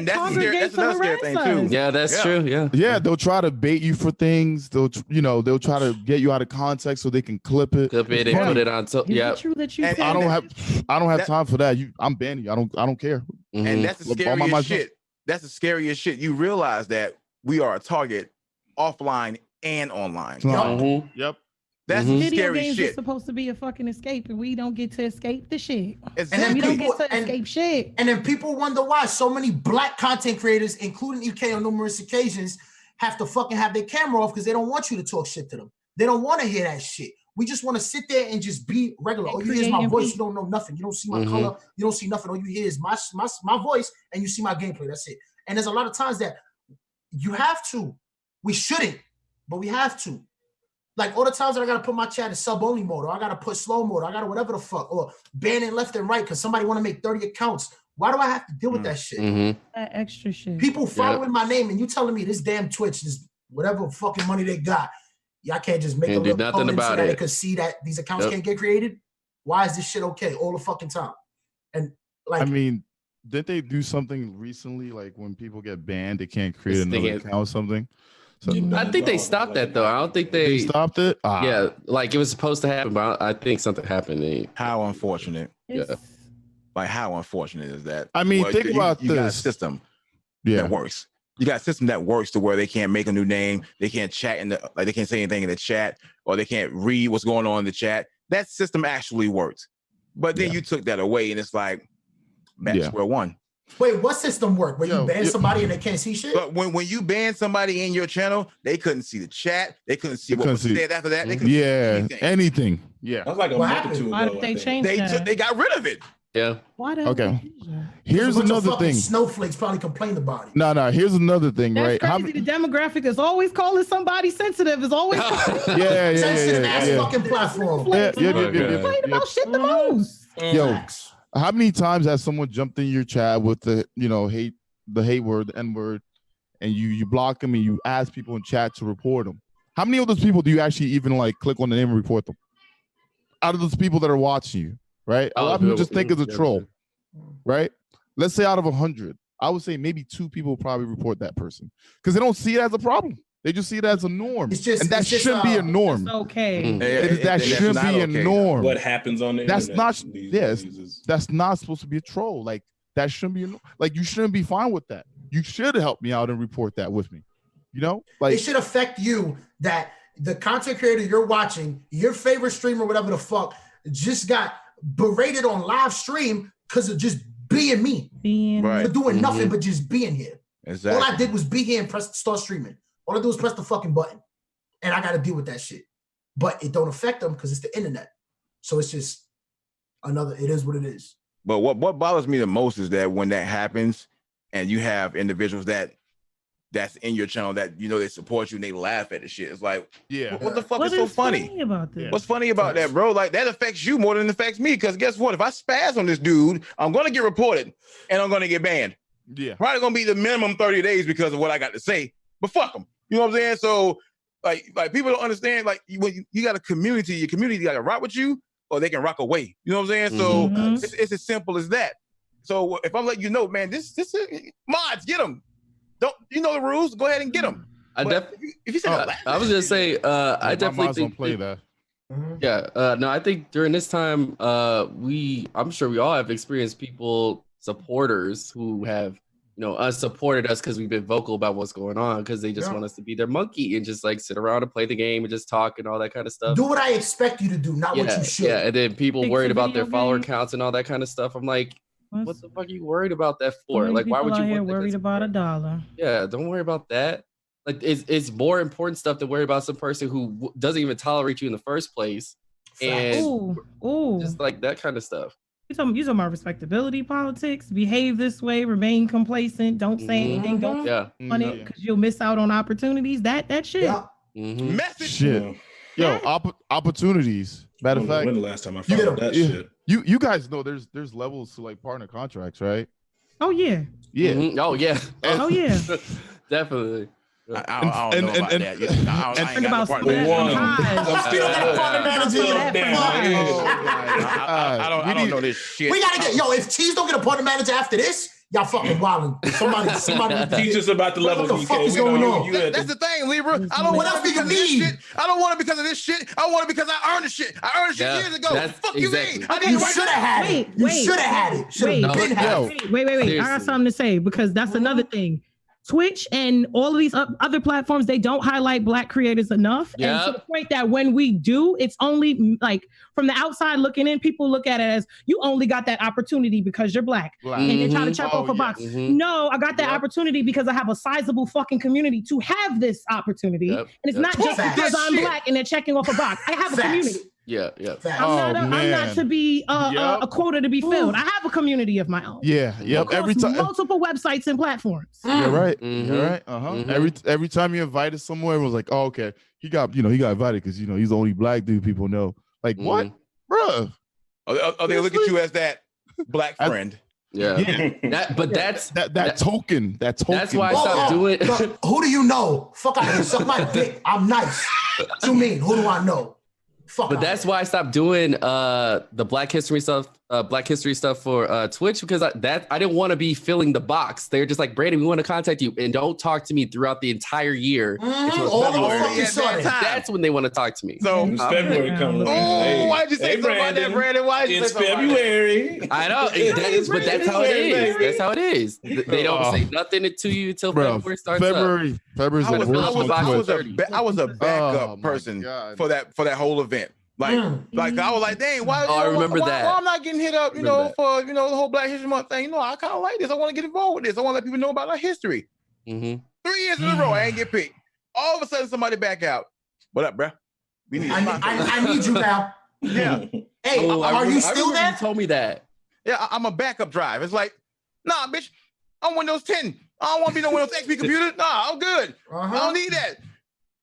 that's another scary thing too. Yeah, that's true. Yeah, they'll try to bait you for things. They'll try to get you out of context so they can clip it and put it on top. Yeah, true that you. I don't have time for that. I'm banning you. I don't care. And that's the scariest shit. That's the scariest shit. You realize that we are a target offline and online. Yep. That's the video scary games shit. are supposed to be a fucking escape, and we don't get to escape the shit. Exactly. We don't get to escape shit. And then people wonder why so many black content creators, including EK on numerous occasions, have to fucking have their camera off because they don't want you to talk shit to them. They don't want to hear that shit. We just want to sit there and just be regular. Oh, you hear my voice, you don't know nothing. You don't see my color, you don't see nothing. All you hear is my voice, and you see my gameplay. That's it. And there's a lot of times that you have to. We shouldn't, but we have to. Like all the times that I gotta put my chat in sub-only mode, or I gotta put slow mode, or I gotta whatever the fuck, or banning left and right because somebody want to make 30 accounts. Why do I have to deal with that shit? That extra shit. People following my name, and you telling me this damn Twitch, this whatever fucking money they got, y'all can't just make a little nothing about so that it. they could see that these accounts can't get created. Why is this shit okay all the fucking time? And like, I mean, did they do something recently? Like when people get banned, they can't create another account or something. So, I think they stopped that though. I don't think they stopped it. Yeah, like it was supposed to happen, but I think something happened. How unfortunate. Yeah. Like how unfortunate is that? I mean, think about you got a system that works. You got a system that works to where they can't make a new name, they can't chat they can't say anything in the chat, or they can't read what's going on in the chat. That system actually worked. But then you took that away, and it's like back to square one. Wait, what system work? Where you ban somebody and they can't see shit? But when you ban somebody in your channel, they couldn't see the chat. They couldn't see what was said after that. They couldn't see anything. Yeah. That was like a What month or happened? two Why ago. did I they think. change that? They got rid of it. Yeah. Why did Okay. they change that? Here's A bunch of another fucking thing. Snowflakes probably complained about it. No. Here's another thing, That's right? crazy. The demographic is always calling somebody sensitive. Is always Yeah. Sensitive ass Yeah. fucking platform. Yeah. Complain about shit the most. Yo, Facts. how many times has someone jumped in your chat with the hate word, the N word, and you block them and you ask people in chat to report them? How many of those people do you actually even like click on the name and report them? Out of those people that are watching you, right? A lot of people just think it's a troll, right? Let's say out of 100, I would say maybe 2 people probably report that person because they don't see it as a problem. They just see it as a norm, It's just- and that it's just, shouldn't be a norm. It's okay. That shouldn't be a norm. What happens on the That's internet? not. Yes, that's not supposed to be a troll. Like that shouldn't be. Like you shouldn't be fine with that. You should help me out and report that with me. You know, like It should affect you that the content creator you're watching, your favorite streamer, whatever the fuck, just got berated on live stream because of just being me. Right. For doing nothing but just being here. Exactly. All I did was be here and start streaming. All I do is press the fucking button. And I got to deal with that shit. But it don't affect them because it's the internet. So it's just it is what it is. But what bothers me the most is that when that happens and you have individuals that's in your channel that they support you and they laugh at the shit. It's like, yeah. what the fuck What is so funny? about this? What's funny about that, bro? Like that affects you more than it affects me. Because guess what? If I spaz on this dude, I'm gonna get reported and I'm gonna get banned. Yeah. Probably gonna be the minimum 30 days because of what I got to say. But fuck them. You know what I'm saying? So like people don't understand. Like when you got a community, your community got to rock with you, or they can rock away. You know what I'm saying? So it's as simple as that. So if I'm letting you know, man, this is mods, get them. Don't you know the rules? Go ahead and get them. If you say I was gonna say, I definitely think play that. Yeah, no, I think during this time, I'm sure we all have experienced supporters who have, unsupported us because we've been vocal about what's going on because they just want us to be their monkey and just like sit around and play the game and just talk and all that kind of stuff. Do what I expect you to do, not what you should. Yeah, and then people Fix worried a about their video follower game. counts and all that kind of stuff. I'm like, what the fuck are you worried about that So for? many Like, why would people you out here want that worried to about support? $1? Yeah, don't worry about that. Like, it's more important stuff to worry about some person who doesn't even tolerate you in the first place, and just like that kind of stuff. You talking about respectability politics? Behave this way, remain complacent, don't say anything, don't on it because you'll miss out on opportunities. That shit. Yeah. Message. Shit. Yo, opportunities. Matter of fact, when the last time I followed that shit? You guys know there's levels to like partner contracts, right? Oh yeah. Yeah. Oh yeah. Oh yeah. Definitely. I don't know about that. Think about I don't know this shit. We gotta get if Cheese don't get a partner manager after this, y'all fucking wildin'. Somebody teach us about the levels. What the fuck is going on? That's the thing, Libra. I don't want it because of this shit. I don't want it because of this shit. I want it because I earned the shit. I earned the shit years ago. Fuck you, mean? You should have had it. You should have had it. Should have been had it. Wait. I got something to say because that's another thing. Twitch and all of these other platforms, they don't highlight Black creators enough. Yep. And to the point that when we do, it's only like from the outside looking in, people look at it as you only got that opportunity because you're Black. And they try to check off a box. No, I got that opportunity because I have a sizable fucking community to have this opportunity. And it's not just because I'm Black and they're checking off a box. I have a community. Yeah. I'm not to be a quota to be filled. I have a community of my own. Yeah. Yep. Every time, multiple websites and platforms. You're right. You're right. Every time you invited somewhere, it was like, oh, okay, he got invited because he's the only Black dude people know. Like what, bruh? Oh, they look at you as that Black friend. Yeah. That's that token. That token. That's why I stopped doing. Who do you know? Fuck out of here. Suck my dick. I'm nice. What you mean? Who do I know? But that's why I stopped doing the Black History stuff for Twitch because I didn't want to be filling the box. They're just like, Brandon, we want to contact you and don't talk to me throughout the entire year. That's when they want to talk to me. So it's February coming. Why'd you say something about that, Brandon? It's February. I know, but that's how it is. That's how it is. They don't say nothing to you until February starts. February's I was a backup person for that whole event. Like I was like, dang, why? I remember that. Why I'm not getting hit up, for the whole Black History Month thing. I kind of like this. I want to get involved with this. I want to let people know about our history. 3 years in a row, I ain't get picked. All of a sudden, somebody back out. What up, bro? I need you now. Yeah. Hey, are you still there? You told me that. Yeah, I'm a backup drive. It's like, nah, bitch, I'm Windows 10. I don't want to be no Windows XP computer. Nah, I'm good. I don't need that.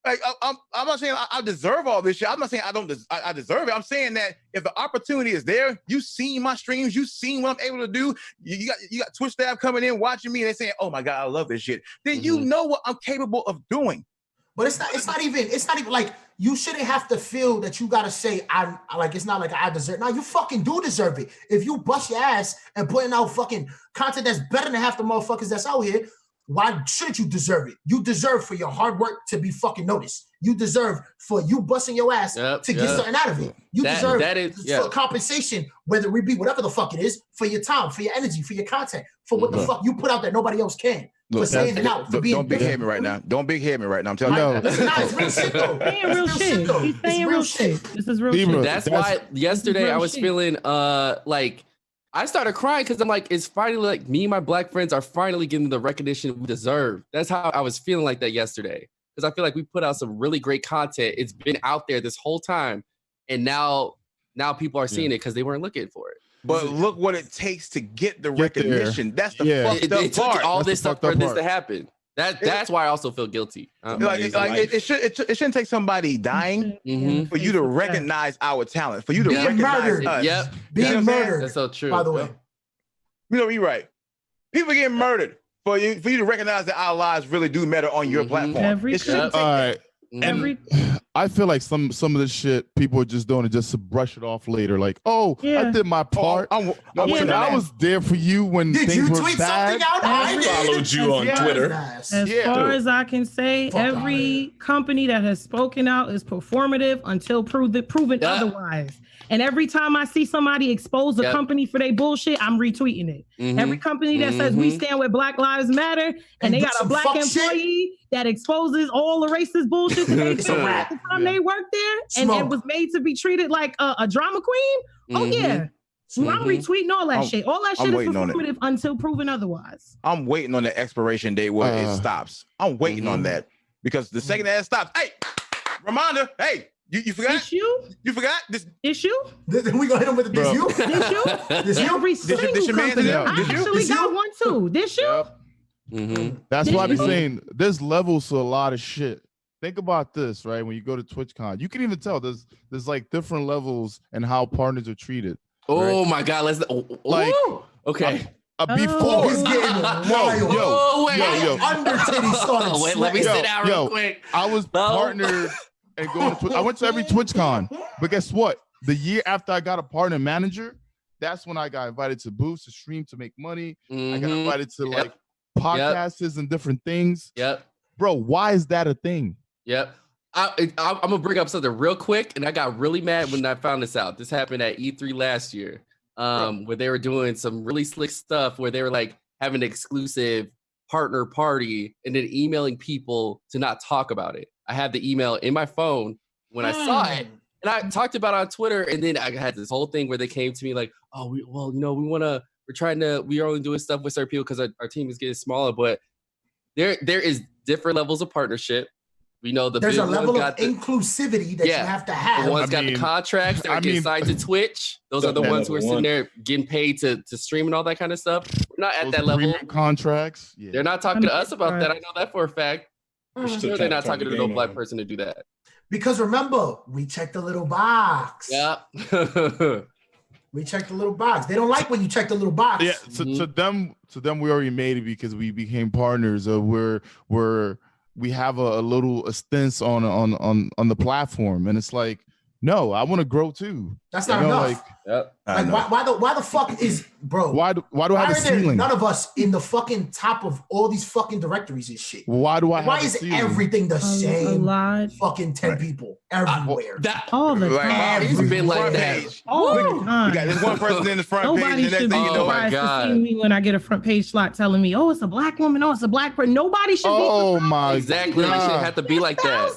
Like, I'm not saying I deserve all this shit. I'm not saying I deserve it. I'm saying that if the opportunity is there, you've seen my streams, you've seen what I'm able to do. You got Twitch staff coming in watching me and they saying, "Oh my God, I love this shit." Then you know what I'm capable of doing. But it's not even like you shouldn't have to feel that you gotta say I like it's not like I deserve. Now you fucking do deserve it. If you bust your ass and putting out fucking content that's better than half the motherfuckers that's out here, why shouldn't you deserve it? You deserve for your hard work to be fucking noticed. You deserve for you busting your ass to get something out of it. You deserve for compensation, whether it be whatever the fuck it is, for your time, for your energy, for your content, for what the fuck you put out that nobody else can. Look, for saying it out. For being don't big head me right now. Don't big head me right now. I'm telling you. It's real shit though. He's saying real shit. He's saying real shit. This is real shit. That's why yesterday I was feeling like I started crying because I'm like, it's finally like me and my black friends are finally getting the recognition we deserve. That's how I was feeling like that yesterday. Because I feel like we put out some really great content. It's been out there this whole time. And now people are seeing it because they weren't looking for it. But look what it takes to get the recognition. That's the fucked up it took part. all this stuff for this to happen. That's why I also feel guilty. It shouldn't take somebody dying for you to recognize our talent, for you to recognize us. Yep. Being murdered. That's so true. By the way. You know, you're right. People getting murdered for you to recognize that our lives really do matter on your platform. I feel like some of this shit people are just doing it just to brush it off later. Like, I did my part. I was there for you when things were bad. I followed you on Twitter. As far as I can say, every company that has spoken out is performative until proven otherwise. And every time I see somebody expose a company for their bullshit, I'm retweeting it. Every company that says we stand with Black Lives Matter and they got a black employee that exposes all the racist bullshit that they at the time they worked there and it was made to be treated like a drama queen. I'm retweeting all that shit. All that shit is performative until proven otherwise. I'm waiting on the expiration date where it stops. I'm waiting on that because the second that it stops, hey, reminder, hey. You forgot? This you? You forgot? This issue? We gonna hit him with the this you? This you? This you? Every single company. I actually got one too. This you? That's why I be saying there's levels to a lot of shit. Think about this, right? When you go to TwitchCon, you can even tell there's like different levels and how partners are treated. Oh my God, let's okay. Before he's getting wild. Yo, under titty started. Wait, let me sit down real quick. I was partnered and going to I went to every TwitchCon, but guess what? The year after I got a partner manager, that's when I got invited to booths, to stream, to make money. I got invited to like podcasts and different things. Bro, why is that a thing? I'm gonna bring up something real quick, and I got really mad when I found this out. This happened at E3 last year, where they were doing some really slick stuff where they were like having an exclusive partner party and then emailing people to not talk about it. I had the email in my phone when I saw it, and I talked about it on Twitter. And then I had this whole thing where they came to me like, "Oh, we are only doing stuff with certain people because our team is getting smaller." But there is different levels of partnership. We know there's a level of inclusivity that you have to have. The ones got the contracts that get signed to Twitch. Those are the ones who are sitting there getting paid to stream and all that kind of stuff. We're not at that level. Contracts. They're not talking to us about that. I know that for a fact. Sure, they're not talking to no black person to do that. Because remember, we checked the little box. We checked the little box. They don't like when you check the little box. Yeah, to them, we already made it because we became partners. We have a little stance on the platform, and it's like, no, I want to grow too. That's not enough. Why the fuck is Why do I have a ceiling? None of us in the fucking top of all these fucking directories and shit. Why do I? Why is everything the same? Fucking 10 people everywhere. All the time. It's been like that. All the time. You got this one person in the front page, and the next thing you know, surprised to see me when I get a front page slot telling me, "Oh, it's a black woman. Oh, it's a black person." Nobody should be. Oh my exactly. It shouldn't have to be like that.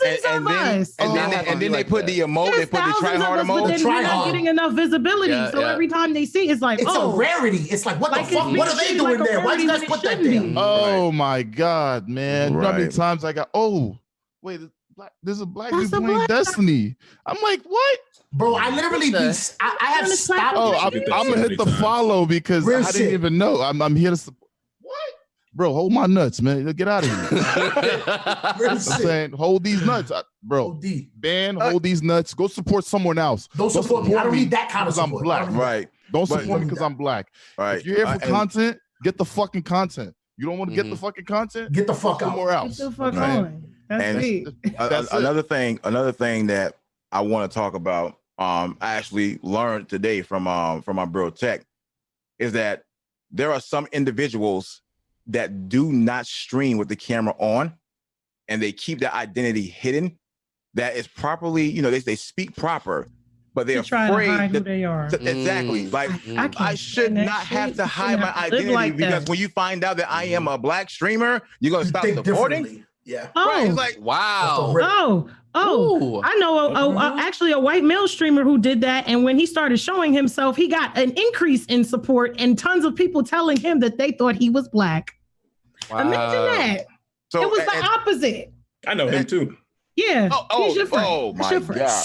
And then they put the emote. They put the try hard emote. But then we're not getting enough visibility. So every time they see, it's like, it's a rarity. It's like, what the fuck? What are they doing there? Why do you guys put that there? Oh my God, man! You know how many times I got? Oh, wait, there's a black That's dude a playing black- Destiny. I'm like, what? Bro, I literally I have stopped. Oh, I I'm did that gonna so hit the many times. follow because Real I shit. didn't even know. I'm here to support. What? Bro, hold my nuts, man. Get out of here. Real I'm shit. saying, hold these nuts, bro. OD. Ban, hold these nuts. Go support someone else. Don't support me. I don't need that kind of because I'm support. black. I don't need Right. Don't But- support me because I'm black. Right. If you're here for And- content, get the fucking content. You don't want to get the fucking content? Get the fuck out. Somewhere Get else. the fuck Right. on. That's And- it. That's it. another thing that I want to talk about, I actually learned today from my bro Tech, is that there are some individuals that do not stream with the camera on, and they keep their identity hidden. That is properly, they speak proper, but they're They're trying to hide afraid who they are. exactly. Like I can't I should stand that not have shit. to You hide shouldn't my have to live identity like because that. when you find out that I am a black streamer, you're gonna You stop think supporting. differently. Yeah. Right? It's Oh, like Wow. oh, I know actually a white male streamer who did that. And when he started showing himself, he got an increase in support and tons of people telling him that they thought he was black. Imagine that. so. It was the opposite. I know him too. Yeah. He's your friend. Oh That's my your friend. god!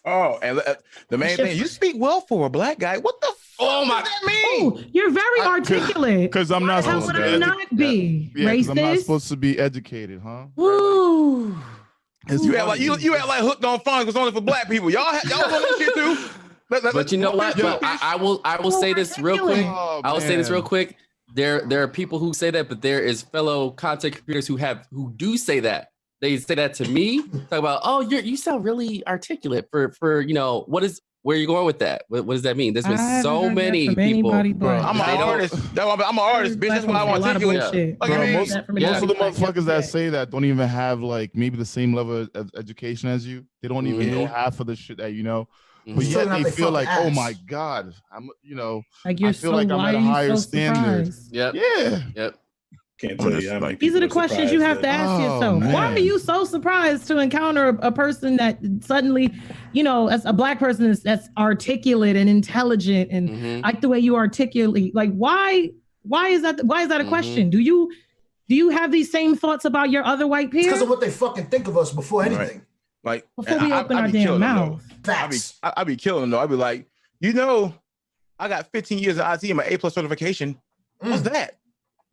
Oh, and the main thing, you speak well for a black guy. What the fuck does that mean? Oh, you're very articulate. Because I'm not How supposed would to I be not be Yeah, 'cause I'm not racist? supposed to be educated, huh? Woo. You act like you act like Hooked on Phonics was only for black people. Y'all doing that shit too. But you know what? Yo. But I will say this real quick. Oh, I will say this man. real quick. There are people who say that, but there is fellow content creators who do say that. They say that to me. Talk about, oh, you sound really articulate for where are you going with that? What does that mean? There's been I haven't so heard that many from people. anybody but- I'm They an don't- artist. I'm an artist, bitch. That's why I want to take you. bullshit. Like, Bro, I mean, most of the motherfuckers that say that don't even have like maybe the same level of education as you. They don't even know half of the shit that you know. But Mhm. yet Filling out they their feel like, fucking oh ass. my god, Like you're I feel so like I'm why at a are you higher so standard. surprised? Yep. Yeah. Yep. Can't tell you how many These are the people questions you have to surprised ask Oh, yourself. Why man. are you so surprised to encounter a person that suddenly, as a black person that's articulate and intelligent and Mhm. like the way you articulate? Like why is that a question? Do you have these same thoughts about your other white It's because peers of what they fucking think of us before anything. like before and we I- open I our be damn killing them, though. mouth? Facts. I be killing them though. I be like, I got 15 years of IT and my A+ certification. What's that?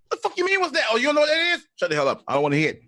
What the fuck you mean? What's that? Oh, you don't know what that is? Shut the hell up. I don't want to hear it.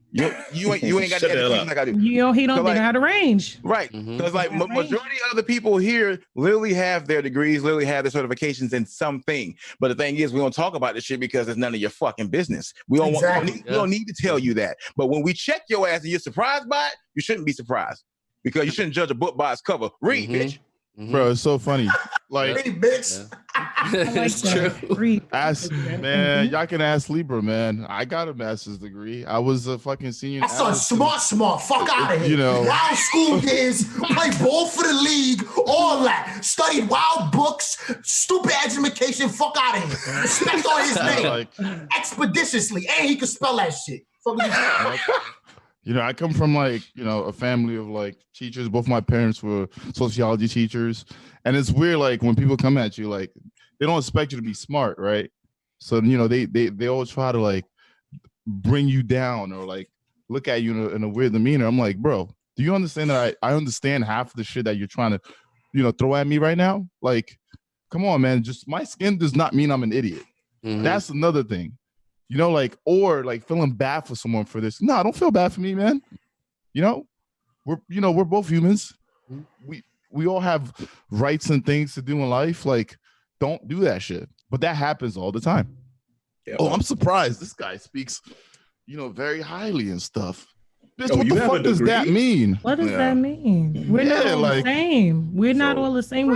You ain't got Shut the the hell education up. like I do. He don't So, think I like- had a range. Right. Mhm. Because like Right. majority of the people here literally have their degrees, literally have their certifications in something. But the thing is, we don't talk about this shit because it's none of your fucking business. We don't Exactly. we don't need to tell you that. But when we check your ass and you're surprised by it, you shouldn't be surprised. Because you shouldn't judge a book by its cover. Read, Mhm. bitch. Mhm. Bro, it's so funny. Like, Hey, bitch. I like It's that. true. Read. ask man, y'all can ask Libra, man. I got a master's degree. I was a fucking senior. That son's smart. Fuck out of here. You know. Wild school years, play ball for the league, all that. Studied wild books, stupid education. Fuck out of here. Respect on his name. Like, Expeditiously. And he can spell that shit. Fuck you. I come from like, a family of like teachers. Both my parents were sociology teachers. And it's weird, like when people come at you, like they don't expect you to be smart, right? So, they always try to like bring you down or like look at you in a weird demeanor. I'm like, bro, do you understand that I understand half of the shit that you're trying to, throw at me right now? Like, come on, man. Just my skin does not mean I'm an idiot. Mhm. That's another thing. Or feeling bad for someone for this. No, don't feel bad for me, man. We're both humans. We all have rights and things to do in life. Like, don't do that shit. But that happens all the time. Yeah, Oh, I'm surprised. This guy speaks, very highly and stuff. Bitch, Oh, what you the have a fuck does that degree? mean? What does Yeah. that mean? We're not Yeah, all like- the same. We're not So, all the same.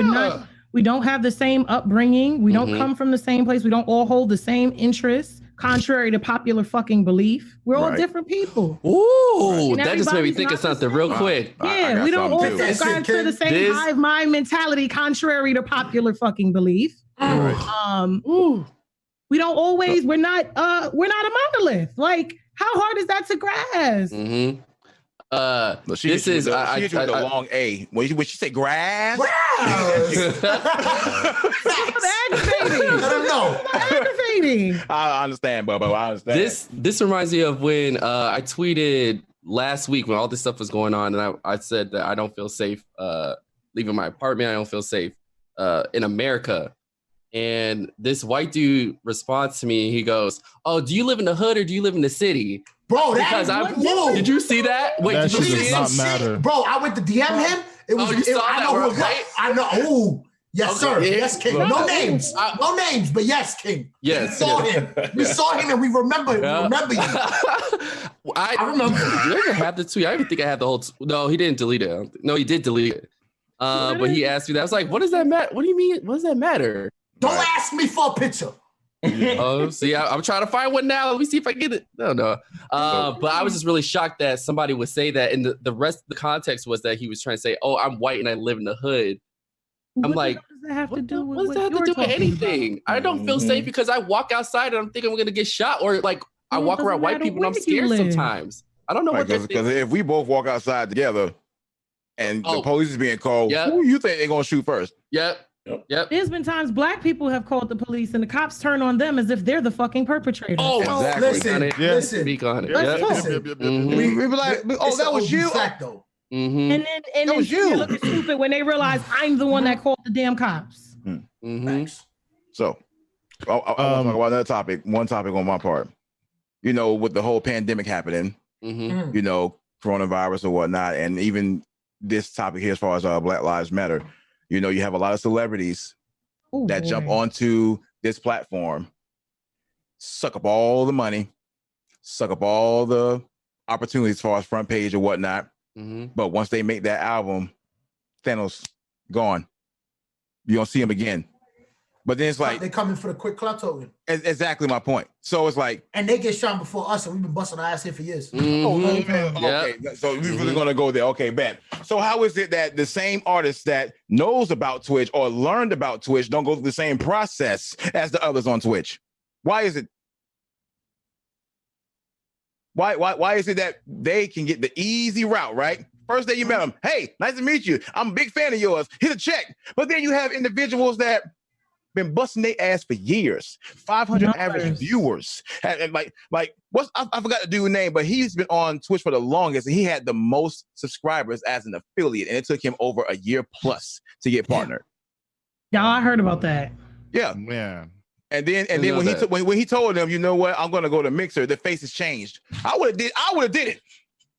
We don't have the same upbringing. We don't Mhm. come from the same place. We don't all hold the same interests, contrary to popular fucking belief. We're all Right. different people. Ooh, And that just made me everybody's think not of something the real same. quick. I Yeah, got we don't all something, too. subscribe to the same This- hive mind mentality, contrary to popular fucking belief. Ooh. We don't always. We're not a monolith. Like, how hard is that to grasp? Mm-hmm. Look, she This hit you is with the long A. When she said grass, Wow. Aggravating. Let him know. Aggravating. I understand, Bubba. I understand. This reminds me of when I tweeted last week when all this stuff was going on, and I said that I don't feel safe leaving my apartment. I don't feel safe in America. And this white dude responds to me. He goes, "Oh, do you live in the hood or do you live in the city?" Bro, did you see that? Wait, that did you shit see does it? not matter. Bro, I went to DM him. It was. Oh, you saw I that, know who it was. right? I know. Oh, yes, sir. Okay. Yes, King. No names. No names, but yes, King. Yes. We saw him. We saw him, and we remember. Yeah. We remember you. I remember. Did I even have the tweet? I even think I had the whole. No, he didn't delete it. No, he did delete it. But he asked me that. I was like, "What does that matter? What do you mean? What does that matter?" Don't ask me for a picture. Oh, see, I'm trying to find one now. Let me see if I get it. No. But I was just really shocked that somebody would say that. And the rest of the context was that he was trying to say, "Oh, I'm white and I live in the hood." I'm like, what does that have to do with what does that have to do with anything? I don't feel safe because I walk outside and I'm thinking I'm going to get shot, or like I walk around white people and I'm scared sometimes. I don't know what because if we both walk outside together and the police is being called, who you think they're going to shoot first? Yep. There's been times black people have called the police and the cops turn on them as if they're the fucking perpetrator. Oh, exactly. Listen. Speak on it. We be like, oh, that was you. And then you looking stupid when they realize I'm the one that called the damn cops. Thanks. So, I want to talk about another topic. One topic on my part. You know, with the whole pandemic happening, you know, coronavirus or whatnot, and even this topic here as far as Black Lives Matter. You know, you have a lot of celebrities that jump onto this platform, suck up all the money, suck up all the opportunities as far as front page or whatnot. But once they make that album, Thanos gone. You don't see him again. But then it's like they're coming for the quick clout token. Exactly my point. So it's like, and they get shot before us, and we've been busting our ass here for years. Okay, so we're really gonna go there. Okay, bet. So how is it that the same artist that knows about Twitch or learned about Twitch don't go through the same process as the others on Twitch? Why is it? Why is it that they can get the easy route, right? First day you met them, hey, nice to meet you. I'm a big fan of yours. Hit a check. But then you have individuals that been busting their ass for years. 500 average viewers. And like what's I forgot the dude's name, but he's been on Twitch for the longest, and he had the most subscribers as an affiliate, and it took him over a year plus to get partnered. Yeah, I heard about that. Yeah, man. And then when he told them, you know what, I'm gonna go to Mixer, the face has changed. I would have did it.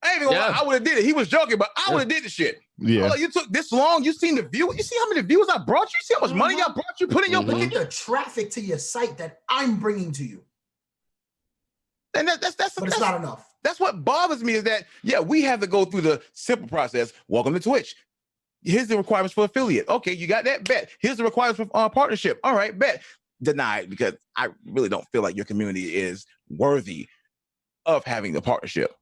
I ain't even gonna lie, I would have did it. He was joking, but I would have did the shit. Yeah. Like, you took this long. You seen the view. You see how many views I brought you. See how much money I brought you. Put in your look at the traffic to your site that I'm bringing to you. And but it's not enough. That's what bothers me is that we have to go through the simple process. Welcome to Twitch. Here's the requirements for affiliate. Okay, you got that. Bet. Here's the requirements for partnership. All right, bet. Denied because I really don't feel like your community is worthy of having the partnership.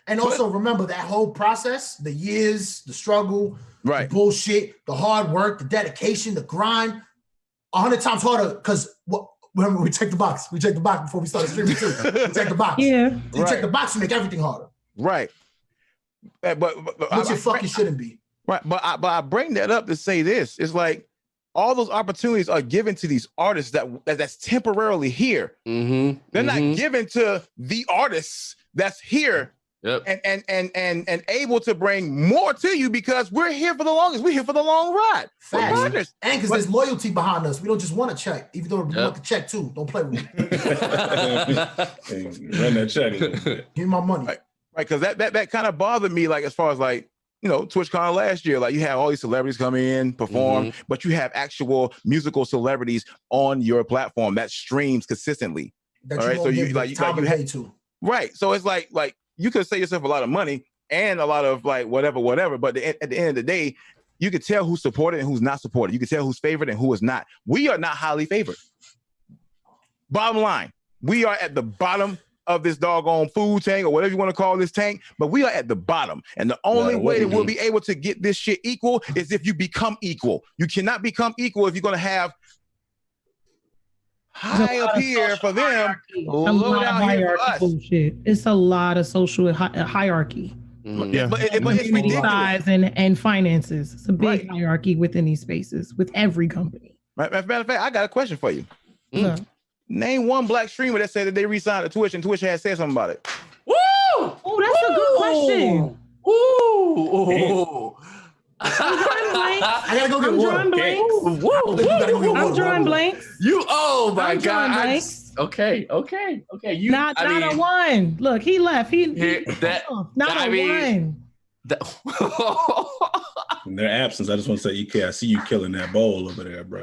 And also remember that whole process, the years, the struggle, the bullshit, the hard work, the dedication, the grind, 100 times harder. Because remember, we checked the box. We checked the box before we started streaming too. We checked the box. Yeah. You check the box to make everything harder. Right. But which it fucking shouldn't be. Right. But I bring that up to say this. It's like all those opportunities are given to these artists that's temporarily here. They're not given to the artists that's here. Yep. And able to bring more to you because we're here for the longest. We're here for the long ride. Facts. And because there's loyalty behind us. We don't just want to check, even though we want the check too. Don't play with me. Run that check. Give me my money. Right. Because that kind of bothered me, like as far as like, you know, TwitchCon last year, like you have all these celebrities come in, perform, but you have actual musical celebrities on your platform that streams consistently. That you so you have to. Right. So it's like you could save yourself a lot of money and a lot of like whatever. But at the end of the day, you could tell who's supported and who's not supported. You can tell who's favored and who is not. We are not highly favored. Bottom line, we are at the bottom of this doggone food tank or whatever you want to call this tank, but we are at the bottom. And the only way that we'll be able to get this shit equal is if you become equal. You cannot become equal if you're going to have high up here for them, low down here for us. Bullshit. It's a lot of social hierarchy. Yeah, but it's ridiculous. Size and finances. It's a big hierarchy within these spaces with every company. Right. As a matter of fact, I got a question for you. Name one black streamer that said that they re-signed to Twitch and Twitch had said something about it. Woo! Oh, that's a good question. Ooh. I gotta go get water. Drawing blanks. I'm drawing blanks. Oh my I'm drawing God. blanks. Okay. You Not a one. Look, he left. He not a one. In their absence, I just want to say, EK, I see you killing that bowl over there, bro.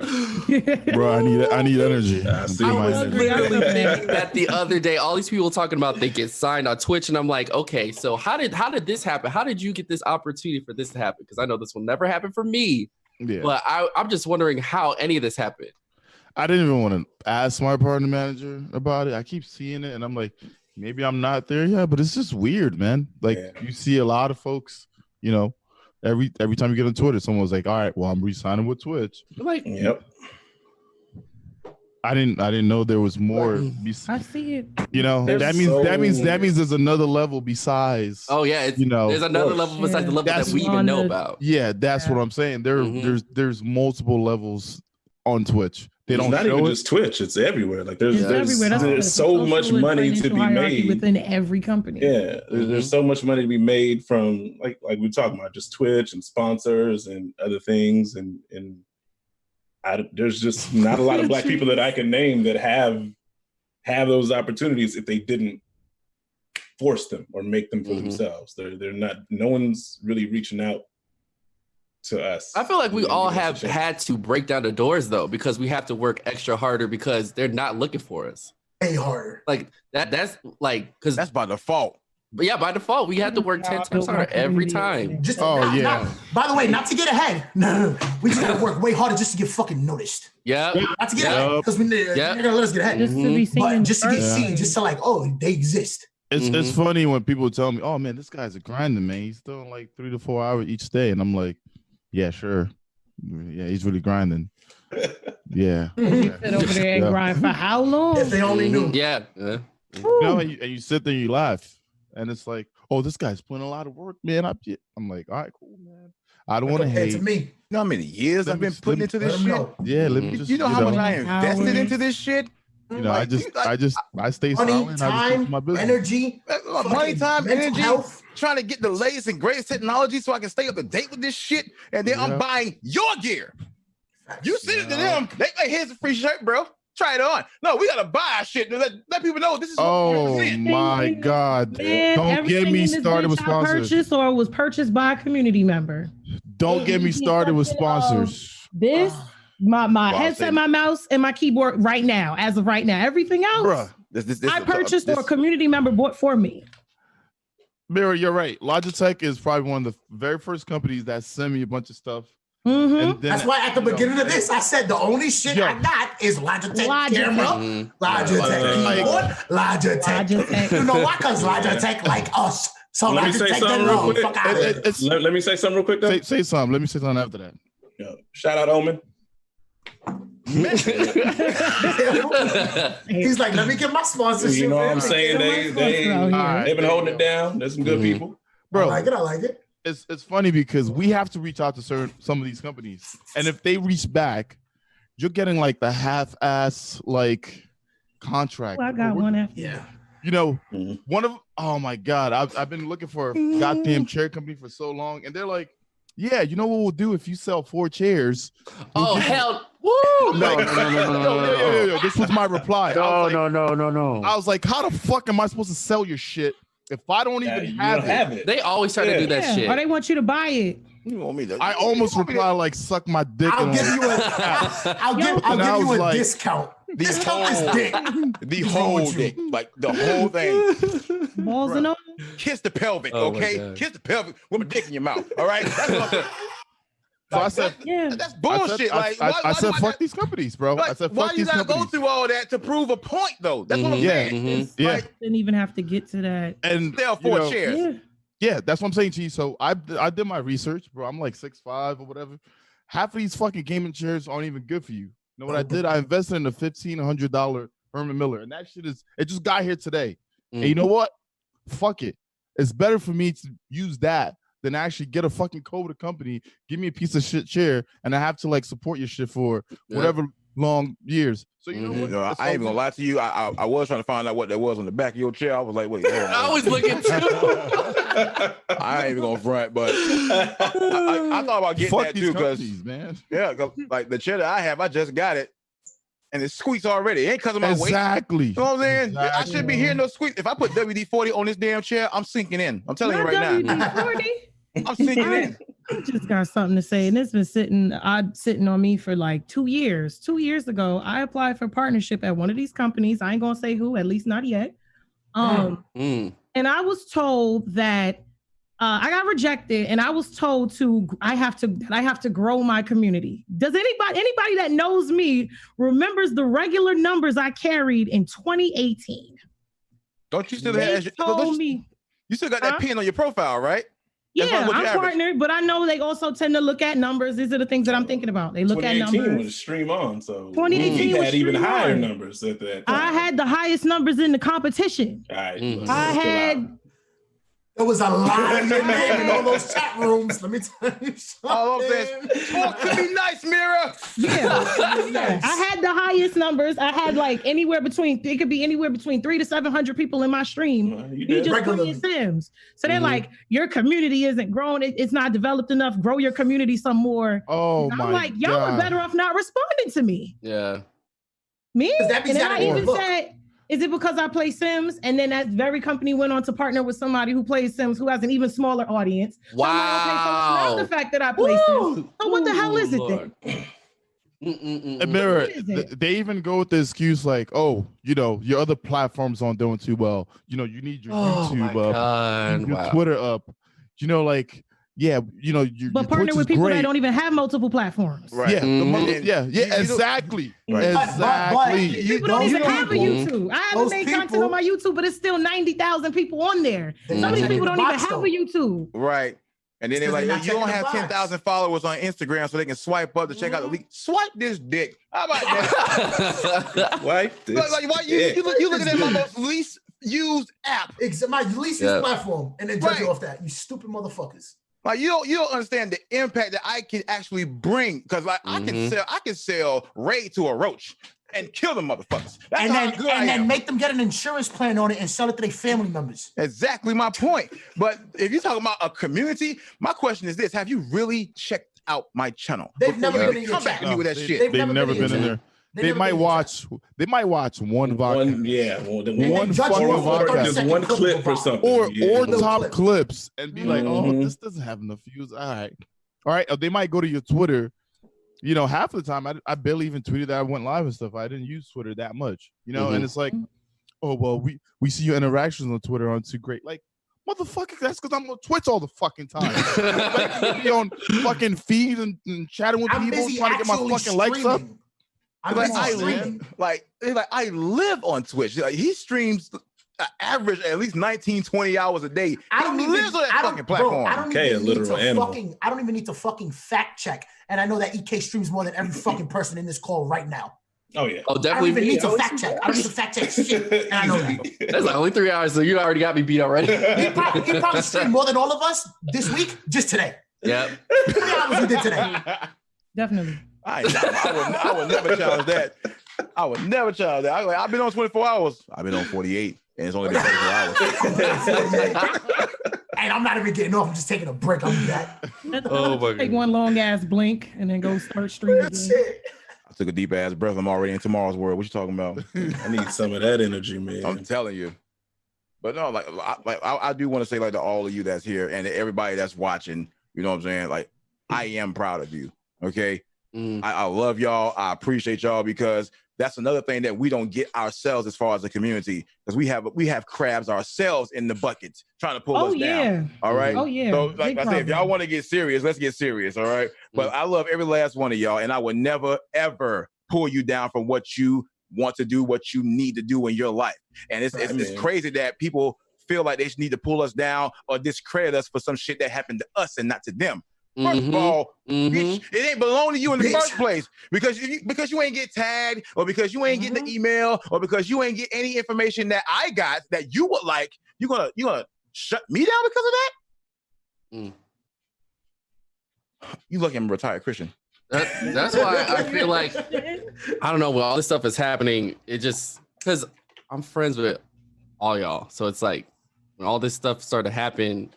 Bro, I need energy. I see I my was energy. literally thinking that the other day. All these people talking about they get signed on Twitch, and I'm like, okay, so how did this happen? How did you get this opportunity for this to happen? Because I know this will never happen for me. Yeah. But I'm just wondering how any of this happened. I didn't even want to ask my partner manager about it. I keep seeing it, and I'm like, maybe I'm not there yet, but it's just weird, man. Like you see a lot of folks, you know, every time you get on Twitter, someone's like, all right, well, I'm re-signing with Twitch. Like, yep. I didn't know there was more. I see it. You know, that means there's another level besides. Oh yeah, there's another level besides the level that we even know about. Yeah, that's what I'm saying. There's multiple levels on Twitch. They don't not show even it. just Twitch. It's everywhere. Like there's everywhere. there's so much money to be made within every company. Yeah, there's so much money to be made from like we're talking about just Twitch and sponsors and other things and there's just not a lot of Black people that I can name that have those opportunities if they didn't force them or make them for themselves. They're not. No one's really reaching out to us. I feel like we all have had to break down the doors though, because we have to work extra harder because they're not looking for us. Way harder. Like that's like because that's by default. But yeah, by default, we have to work 10 times harder every time. By the way, not to get ahead. No. We just gotta work way harder just to get fucking noticed. Yeah. Not to get ahead, because they're gonna let us get ahead. Just to be seen. But just to get seen, just to like, oh, they exist. It's funny when people tell me, oh man, this guy's a grinder, man. He's doing like 3 to 4 hours each day. And I'm like, yeah, sure. Yeah, he's really grinding. Yeah. Sit over there and grind for how long? If they only knew. Yeah. You know, and you sit there and you laugh. And it's like, oh, this guy's putting a lot of work, man. I'm like, all right, cool, man. I don't want to hate. To me. You know how many years I've been putting into this shit? Yeah, let me just. You know how much I invested into this shit? You know, I stay silent. Time, my business. Energy, money, time, energy, health. Trying to get the latest and greatest technology so I can stay up to date with this shit. And then I'm buying your gear. You send it to them. They like, here's a free shirt, bro. Try it on. No, we gotta buy our shit. Let people know this is. Oh my God! Man, don't get me started with sponsors. Purchased or was purchased by a community member. Don't get me started with sponsors. This, my headset, my mouse, and my keyboard right now. As of right now, everything else, bruh, this I purchased or a community member bought for me. Mira, you're right. Logitech is probably one of the very first companies that sent me a bunch of stuff. Mm-hmm. That's why at the beginning of this, I said the only shit I got is Logitech camera, Logitech keyboard, Logitech. You know why? Because Logitech like us. So let me say something real quick. Fuck out of it. Let me say something real quick though. Say something. Let me say something after that. Shout out Omen. He's like, let me get my sponsorship. You know what I'm saying? They've been holding it down. There's some good people. Bro, I like it. It's funny because we have to reach out to some of these companies, and if they reach back, you're getting like the half-ass like contract. Well, I got one after. Yeah. You know, one of oh my God, I've been looking for a goddamn chair company for so long, and they're like, yeah, you know what we'll do if you sell 4 chairs? Oh hell! Woo! No. This was my reply. No. I was like, how the fuck am I supposed to sell your shit if I don't even have it? They always try to do that shit. Or they want you to buy it. You want me to? I almost reply like, suck my dick. I'll give you a discount. Discount is dick. The whole dick, like the whole thing. Balls and all. Kiss the pelvic, okay? Kiss the pelvic with my dick in your mouth. All right. That's what so I said, that's bullshit. I said, fuck these companies, bro. Like, I said, why fuck you these gotta companies. go through all that to prove a point, though? That's what I'm saying. Didn't even have to get to that. And sell 4 chairs. Yeah, that's what I'm saying to you. So I did my research, bro. I'm like 6'5" or whatever. Half of these fucking gaming chairs aren't even good for you. You know what I did? I invested in a $1,500 Herman Miller, and that shit it just got here today. And you know what? Fuck it. It's better for me to use that than actually get a fucking code company, give me a piece of shit chair, and I have to like support your shit for whatever long years. So you know what? You know, I ain't even gonna lie to you. I was trying to find out what there was on the back of your chair. I was like, wait, I was looking too. I ain't even gonna front, but I thought about getting that too, because man, like the chair that I have, I just got it, and it squeaks already. It ain't because of my weight. Exactly. You know what I'm saying? Exactly. I shouldn't be hearing no squeak. If I put WD-40 on this damn chair, I'm sinking in. I'm telling you right now. WD-40. I'm sinking in. I just got something to say, and it's been sitting on me for like 2 years. 2 years ago, I applied for partnership at one of these companies. I ain't gonna say who, at least not yet. And I was told that I got rejected, and I was told I have to grow my community. Does anybody that knows me remembers the regular numbers I carried in 2018? Don't you still have? You still got that pin on your profile, right? Yeah, I'm partnered, but I know they also tend to look at numbers. These are the things that I'm thinking about. They look at numbers. 2018 was Stream On, so 2018 he was had even Stream higher On. numbers at that time. I had the highest numbers in the competition. All right, I had. There was a lot of your name in all those chat rooms. Let me tell you something. All I'm saying, talk to me nice, Mira. Yeah. I had the highest numbers. I had like it could be anywhere between 300 to 700 people in my stream. You just playing Sims. So they're like, your community isn't grown. It's not developed enough. Grow your community some more. Oh, I'm like, y'all are better off not responding to me. Yeah. Me? And then I even said, is it because I play Sims? And then that very company went on to partner with somebody who plays Sims who has an even smaller audience. Wow. So I'm like, okay, so it's not the fact that I play Sims. So what the hell is it then? Mira, they even go with the excuse like, oh, you know, your other platforms aren't doing too well. You know, you need your YouTube up, your Twitter up. You know, like, yeah, you know, but partner with people that don't even have multiple platforms. Right. Yeah, exactly. Right. Exactly. People don't even have a YouTube. I haven't made content on my YouTube, but it's still 90,000 people on there. Some of these people don't even have a YouTube. Right. And then they're like, you don't have 10,000 followers on Instagram so they can swipe up to check out the leak. Swipe this dick. How about that? Swipe this like, why you looking at my most least used app? It's my least used platform. And then judge you off that. You stupid motherfuckers. Like you don't understand the impact that I can actually bring, because like I can sell Ray to a roach and kill them motherfuckers. That's and then make them get an insurance plan on it and sell it to their family members. Exactly my point. But if you're talking about a community, my question is this: have you really checked out my channel? They've never been in your come back to me with that shit. They've never been in there. They might watch one vodka. One fucking vodka. Just one clip or something. Or top clips and be like, oh, this doesn't have enough views. All right. They might go to your Twitter. You know, half of the time I barely even tweeted that I went live and stuff. I didn't use Twitter that much. You know, and it's like, oh well, we see your interactions on Twitter aren't too great. Like, motherfucker, that's because I'm on Twitch all the fucking time. Like, be on fucking feed and chatting with people, trying to get my fucking likes up. I live on Twitch. Like, he streams average at least 19, 20 hours a day. I don't even need to fucking fact check. And I know that EK streams more than every fucking person in this call right now. Oh yeah. Oh, definitely. I don't even need to fact check. I don't need to fact check shit. And I know that. That's like only 3 hours, so you already got me beat already. He probably streamed more than all of us this week, just today. Yeah. 3 hours you did today. Definitely. I would never challenge that. I would never challenge that. I've been on 24 hours. I've been on 48, and it's only been 24 hours. And I'm not even getting off. I'm just taking a break. I'll be back. Oh my God. Take one long ass blink and then go start streaming again. I took a deep ass breath. I'm already in tomorrow's world. What you talking about? I need some of that energy, man. I'm telling you. But no, I do want to say, like, to all of you that's here and everybody that's watching, you know what I'm saying? Like, I am proud of you. Okay. I love y'all. I appreciate y'all, because that's another thing that we don't get ourselves as far as a community, because we have crabs ourselves in the buckets trying to pull us down. All right. Oh yeah. So like I said, if y'all want to get serious, let's get serious. All right. But I love every last one of y'all, and I would never ever pull you down from what you want to do, what you need to do in your life. And it's crazy that people feel like they need to pull us down or discredit us for some shit that happened to us and not to them. First of all, bitch, it ain't belong to you in the first place, because you ain't get tagged, or because you ain't get the email, or because you ain't get any information that I got that you would like. You gonna shut me down because of that? You lucky I'm a retired Christian. That's why I feel like, I don't know, when all this stuff is happening, it just, because I'm friends with all y'all. So it's like, when all this stuff started to happen,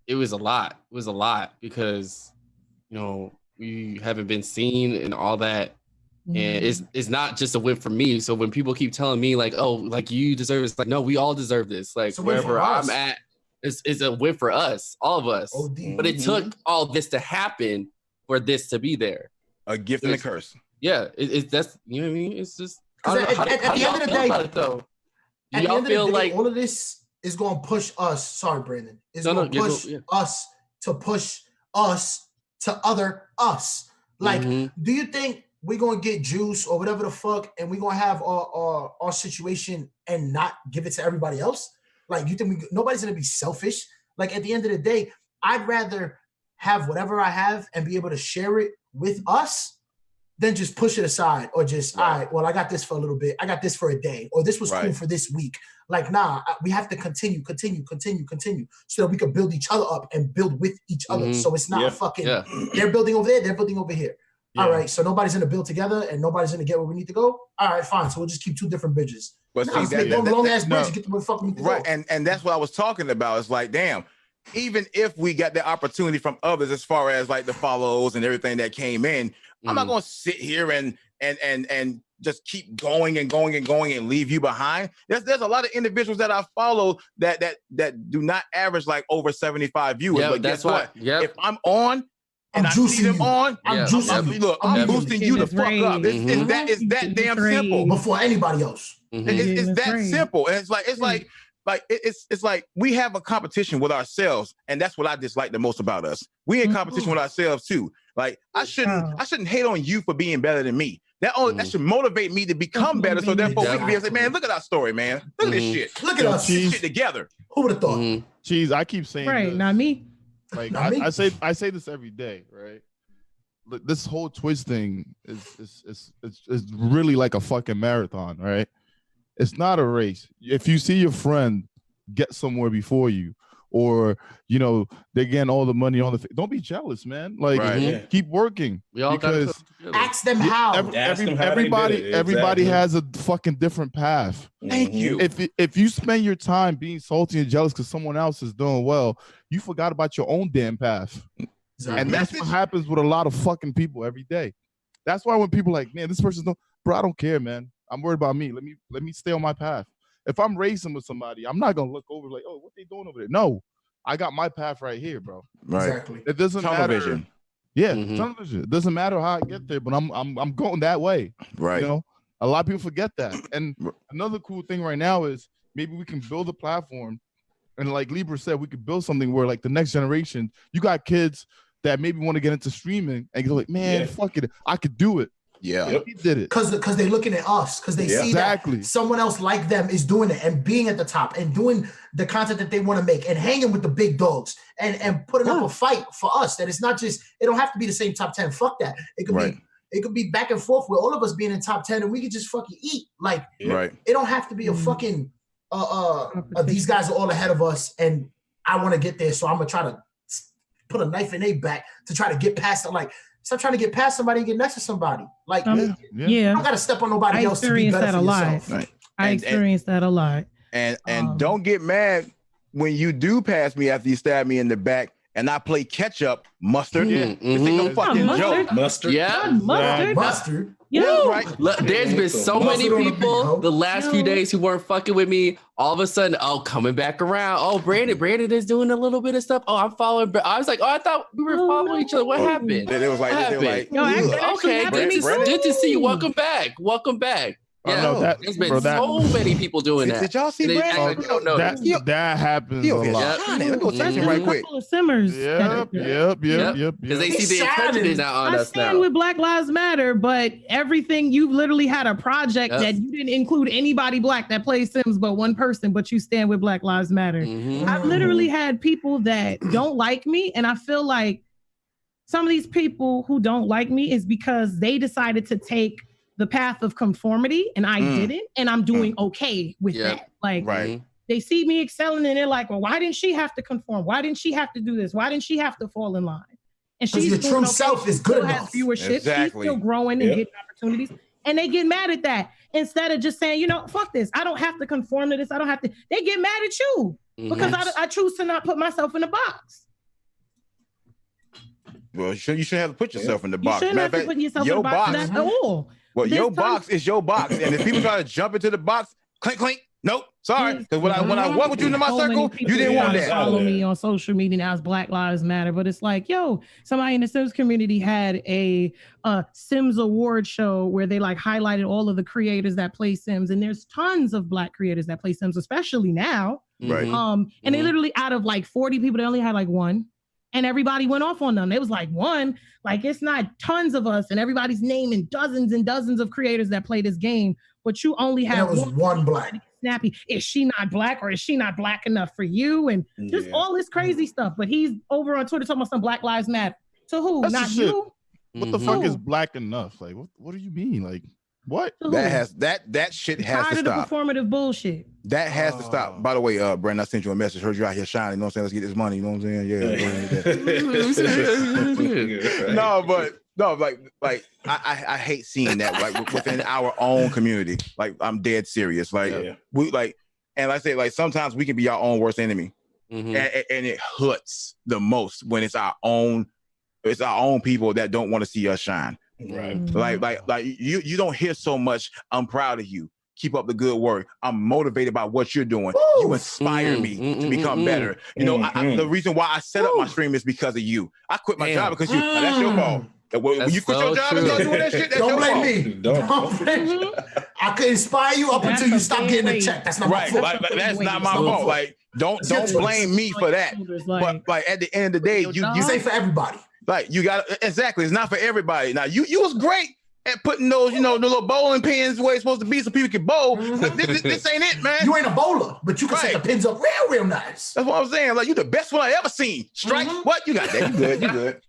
it was a lot. It was a lot because, you know, we haven't been seen and all that. And it's not just a win for me. So when people keep telling me like, oh, like you deserve this, like, no, we all deserve this. Like wherever I'm at, it's a win for us, all of us. But it took all this to happen for this to be there. A gift and a curse. Yeah, it's that's, you know what I mean? It's just, at the end of the day, do y'all feel like all of this is going to push us? Sorry, Brandon. It's going to push us to push us to other us. Like, do you think we're going to get juice or whatever the fuck, and we're going to have our situation and not give it to everybody else? Like, you think nobody's going to be selfish? Like, at the end of the day, I'd rather have whatever I have and be able to share it with us than just push it aside or just, all right, well, I got this for a little bit. I got this for a day, or this was cool for this week. Like, nah, we have to continue so that we can build each other up and build with each other. So it's not fucking, they're building over there, they're building over here. All right, so nobody's gonna build together and nobody's gonna get where we need to go. All right, fine. So we'll just keep two different bridges. But see, get the where the fuck we need to go. And that's what I was talking about. It's like, damn, even if we got the opportunity from others as far as like the follows and everything that came in, I'm not gonna sit here and just keep going and leave you behind. There's a lot of individuals that I follow that do not average like over 75 viewers. Yeah, but guess what? If I'm on and I see them on, I'm boosting you the fuck up. It's that damn simple. Before anybody else. It's that simple. And it's like we have a competition with ourselves, and that's what I dislike the most about us. We in competition with ourselves too. Like I shouldn't hate on you for being better than me. That should motivate me to become better. So therefore we can be able to say, man, look at our story, man. Look at this shit. Look at us. This shit together. Who would have thought? Cheese, I keep saying this. Not me. Like I say this every day, right? Look, this whole Twitch thing is really like a fucking marathon, right? It's not a race. If you see your friend get somewhere before you, or you know they're getting all the money on the, don't be jealous, man. Like keep working. We all because ask them how. Everybody has a fucking different path. Thank you. If you spend your time being salty and jealous because someone else is doing well, you forgot about your own damn path. Exactly. And that's what happens with a lot of fucking people every day. That's why when people are like, man, this person's no, bro, I don't care, man. I'm worried about me. Let me stay on my path. If I'm racing with somebody, I'm not gonna look over like, oh, what they doing over there? No, I got my path right here, bro. Right. Exactly. It doesn't matter. Yeah, television. It doesn't matter how I get there, but I'm going that way. Right. You know, a lot of people forget that. And another cool thing right now is maybe we can build a platform, and like Libra said, we could build something where like the next generation, you got kids that maybe want to get into streaming and go like, man, fuck it, I could do it. Yeah, he did it because they're looking at us because they see that someone else like them is doing it and being at the top and doing the content that they want to make and hanging with the big dogs and putting up a fight for us. That it's not just, it don't have to be the same top 10. Fuck that. It could be back and forth with all of us being in top 10 and we could just fucking eat. Like it don't have to be a fucking these guys are all ahead of us and I want to get there, so I'm gonna try to put a knife in their back to try to get past it. Like, stop trying to get past somebody and get next to somebody. Like, you don't got to step on nobody else to be better for yourself. Right. I experienced that a lot. And don't get mad when you do pass me after you stab me in the back and I play catch up mustard. This ain't no fucking joke. Mustard. Mustard. Yeah. Right. There's been so many people the last few days who weren't fucking with me. All of a sudden, coming back around. Oh, Brandon is doing a little bit of stuff. Oh, I'm following. I was like, I thought we were following each other. What happened? They was like, okay, good to see you. Welcome back. Yeah, there's been so many people doing that. Did y'all see Brandon? That happens a lot. Let's go touch him right quick. Simmers. Yep. Because they see the attention is not on us now. I stand with Black Lives Matter, but everything, you literally had a project that you didn't include anybody black that plays Sims but one person, but you stand with Black Lives Matter. I've literally had people that don't like me, and I feel like some of these people who don't like me is because they decided to take the path of conformity and I didn't, and I'm doing okay with that. Like they see me excelling and they're like, well, why didn't she have to conform? Why didn't she have to do this? Why didn't she have to fall in line? and she's your doing true okay. self is good Still has enough. viewership. Exactly. She's still growing and getting opportunities. And they get mad at that instead of just saying, you know, fuck this. I don't have to conform to this. I don't have to. They get mad at you because I choose to not put myself in a box. Well, you shouldn't have to put yourself in the box. You shouldn't have to put yourself in the box at all. Well, your box is your box. And if people try to jump into the box, clink, clink. Nope. Sorry. Because when I walk with you into my circle, you didn't want that. Follow me on social media now. It's Black Lives Matter. But it's like, yo, somebody in the Sims community had a Sims award show where they like highlighted all of the creators that play Sims. And there's tons of Black creators that play Sims, especially now. Right. And they literally, out of like 40 people, they only had like one. And everybody went off on them. It was like one, like it's not tons of us, and everybody's naming dozens and dozens of creators that play this game, but you only have one Black. Snappy. Is she not Black, or is she not Black enough for you? And just all this crazy stuff. But he's over on Twitter talking about some Black Lives Matter. To who? That's not you? What the fuck is Black enough? Like, what do you mean? Like, what? That shit has to stop. The performative bullshit. That has to stop. By the way, Brandon, I sent you a message. Heard you out here shining. You know what I'm saying? Let's get this money. You know what I'm saying? Yeah. No, like I hate seeing that like within our own community. Like I'm dead serious. Like we like, and like I say, like sometimes we can be our own worst enemy, and it hurts the most when it's our own people that don't want to see us shine. Right. Like you don't hear so much. I'm proud of you. Keep up the good work. I'm motivated by what you're doing. Woo! You inspire me to become better. You know, the reason why I set up my stream is because of you. I quit my job because you. That's your fault. When you quit your job and start doing that shit, that's your fault. Me. Don't blame me. I could inspire you up until you stop getting a check. That's not my fault. Like, that's not my fault. Like, don't blame me for that. But like at the end of the day, you say for everybody. Like you got exactly. It's not for everybody. Now you was great at putting those, the little bowling pins where it's supposed to be so people can bowl. This ain't it, man. You ain't a bowler, but you can set the pins up real nice. That's what I'm saying. Like you the best one I ever seen. Strike. What? You got that. You good. You good.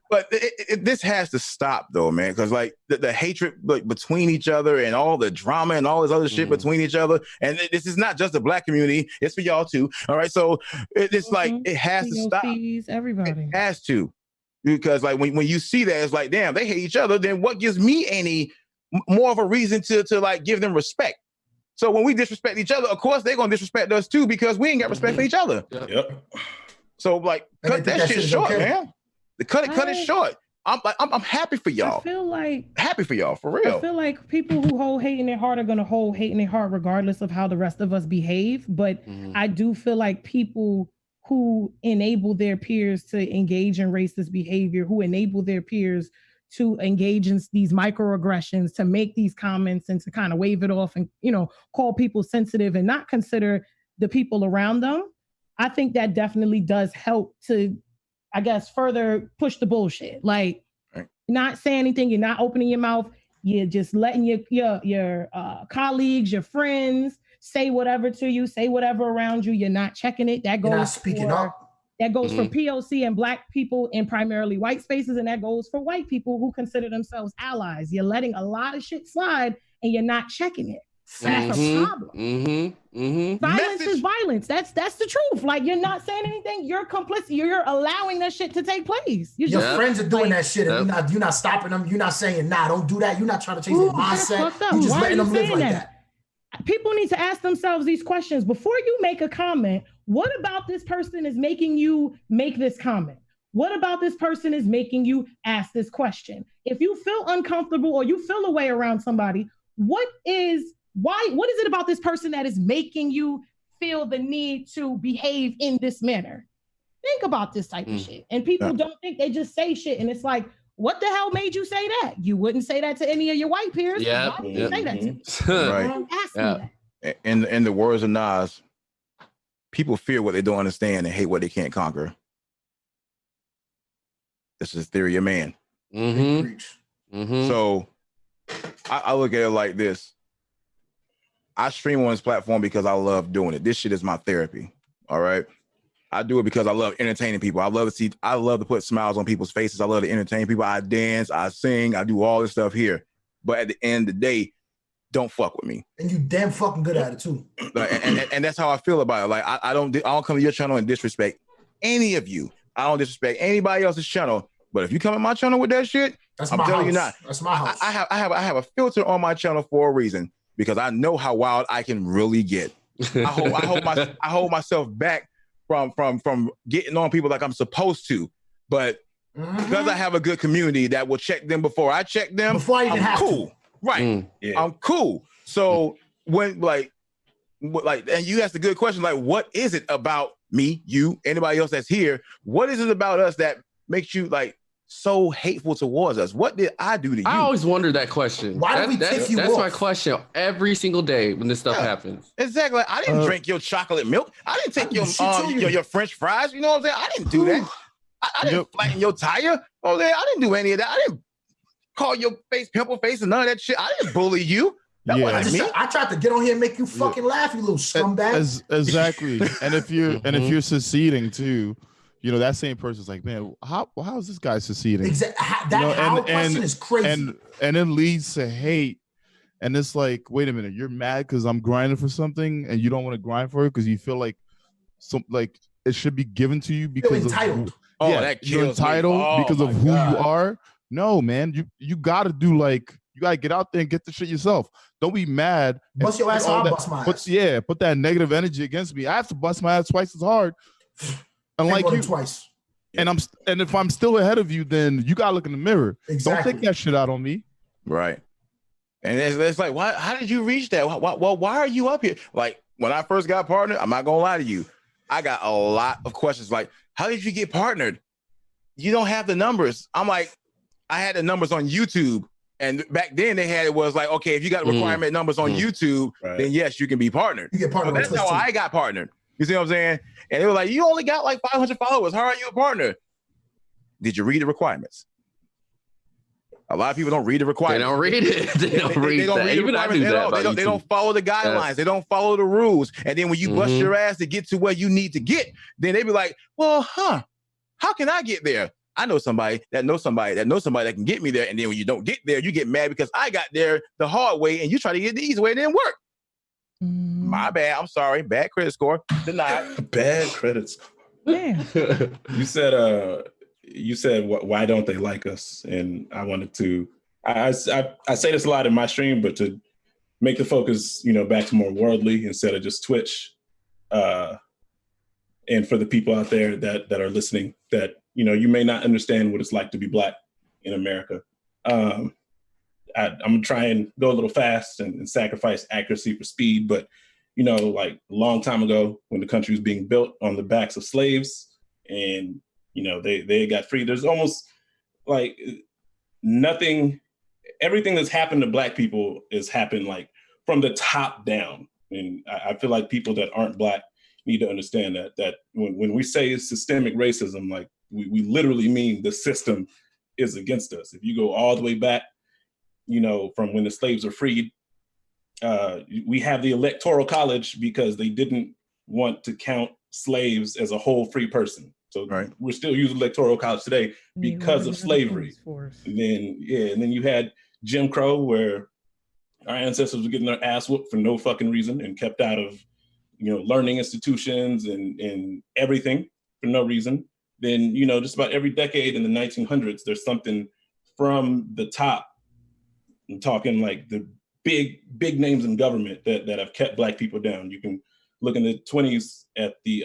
But this has to stop though, man. Because like the hatred between each other and all the drama and all this other shit between each other. And this is not just the Black community. It's for y'all too. All right. So it's like, it has to stop. Everybody. It has to. Because like when you see that, it's like, damn, they hate each other. Then what gives me any more of a reason to like give them respect? So when we disrespect each other, of course they're gonna disrespect us too because we ain't got respect for each other. Yep. So like cut that shit short, man. Cut it short. I'm happy for y'all. I feel like happy for y'all for real. I feel like people who hold hate in their heart are gonna hold hate in their heart regardless of how the rest of us behave. But I do feel like people who enable their peers to engage in racist behavior, who enable their peers to engage in these microaggressions, to make these comments and to kind of wave it off and, call people sensitive and not consider the people around them. I think that definitely does help to, I guess, further push the bullshit. Like not saying anything, you're not opening your mouth, you're just letting your colleagues, your friends, say whatever to you, say whatever around you. You're not checking it. That goes speaking up. That goes for POC and Black people in primarily white spaces, and that goes for white people who consider themselves allies. You're letting a lot of shit slide, and you're not checking it. That's a problem. Violence is violence. That's the truth. Like you're not saying anything. You're complicit. You're allowing that shit to take place. Your friends are doing that shit, and you're not stopping them. You're not saying, nah, don't do that. You're not trying to change their mindset. You're just letting them live like that. People need to ask themselves these questions before you make a comment. What about this person is making you make this comment? What about this person is making you ask this question? If you feel uncomfortable or you feel a way around somebody, what is it about this person that is making you feel the need to behave in this manner? Think about this type of shit. And people don't think, they just say shit. And it's like, what the hell made you say that? You wouldn't say that to any of your white peers. Why would you say that to me? Right. Ask me that. In the words of Nas, people fear what they don't understand and hate what they can't conquer. This is the theory of man. So I look at it like this. I stream on this platform because I love doing it. This shit is my therapy. All right. I do it because I love entertaining people. I love to put smiles on people's faces. I love to entertain people. I dance, I sing, I do all this stuff here. But at the end of the day, don't fuck with me. And you damn fucking good at it too. And that's how I feel about it. Like I don't come to your channel and disrespect any of you. I don't disrespect anybody else's channel. But if you come in my channel with that shit, That's I'm my telling you house. not. That's my house. I have a filter on my channel for a reason, because I know how wild I can really get. I hold myself back from getting on people like I'm supposed to, but because I have a good community that will check them before I check them, Before I even I'm have cool. to. Right. Yeah. I'm cool. So when and you asked a good question, like, what is it about me, you, anybody else that's here? What is it about us that makes you like so hateful towards us? What did I do to you? I always wondered that question. Why did we tick you That's off? my question every single day when this stuff happens. Exactly. Like, I didn't drink your chocolate milk. I didn't take your French fries. You know what I'm saying? I didn't do that. I didn't flatten your tire. You know what I'm saying? I didn't do any of that. I didn't call your face pimple face and none of that shit. I didn't bully you. That wasn't me. I tried to get on here and make you fucking laugh, you little scumbag. Exactly. And if you're seceding too, you know, that same person's like, man, how is this guy seceding? Exactly. That question is crazy. And it leads to hate. And it's like, wait a minute, you're mad because I'm grinding for something and you don't want to grind for it because you feel like it should be given to you because entitled. That you're entitled because of who you are. No, man, you gotta do you gotta get out there and get the shit yourself. Don't be mad. Bust your ass, I'll bust my ass. Put that negative energy against me. I have to bust my ass twice as hard. Unlike you twice. And if I'm still ahead of you, then you gotta look in the mirror. Exactly. Don't take that shit out on me. Right. And it's like, why? How did you reach that? Why are you up here? Like, when I first got partnered, I'm not gonna lie to you, I got a lot of questions. Like, how did you get partnered? You don't have the numbers. I'm like, I had the numbers on YouTube, and back then they had it was like, okay, if you got requirement numbers on YouTube, then yes, you can be partnered. You get partnered. So that's how I got partnered. You see what I'm saying? And they were like, you only got like 500 followers. How are you a partner? Did you read the requirements? A lot of people don't read the requirements. They don't read it. They don't read that. Even I do that. They don't follow the guidelines. Yes. They don't follow the rules. And then when you bust your ass to get to where you need to get, then they be like, well, how can I get there? I know somebody that knows somebody that knows somebody that can get me there. And then when you don't get there, you get mad because I got there the hard way and you try to get the easy way. It didn't work. My bad. I'm sorry. Bad credit score. Denied. Bad credit score. Yeah. You said why don't they like us? And I wanted to. I say this a lot in my stream, but to make the focus, back to more worldly instead of just Twitch. And for the people out there that are listening, that you may not understand what it's like to be Black in America. I'm gonna try and go a little fast and sacrifice accuracy for speed, but like a long time ago when the country was being built on the backs of slaves, and they got free. There's almost like everything that's happened to Black people has happened like from the top down, and I feel like people that aren't Black need to understand that when we say systemic racism, like we literally mean the system is against us. If you go all the way back, from when the slaves are freed, we have the Electoral College because they didn't want to count slaves as a whole free person. So we're still using Electoral College today because of slavery. And then you had Jim Crow, where our ancestors were getting their ass whooped for no fucking reason and kept out of learning institutions and everything for no reason. Then, just about every decade in the 1900s, there's something from the top. I'm talking like the big names in government that have kept Black people down. You can look in the 20s at the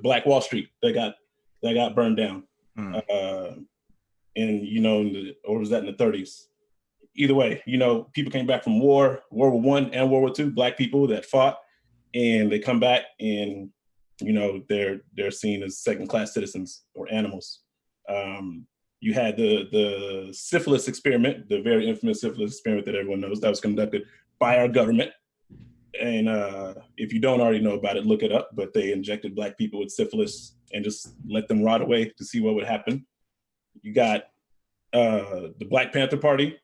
Black Wall Street that got burned down. Or was that in the 30s? Either way, people came back from World War I and World War II, Black people that fought, and they come back and they're seen as second-class citizens or animals. You had the syphilis experiment, the very infamous syphilis experiment that everyone knows, that was conducted by our government. And if you don't already know about it, look it up. But they injected Black people with syphilis and just let them rot away to see what would happen. You got the Black Panther Party.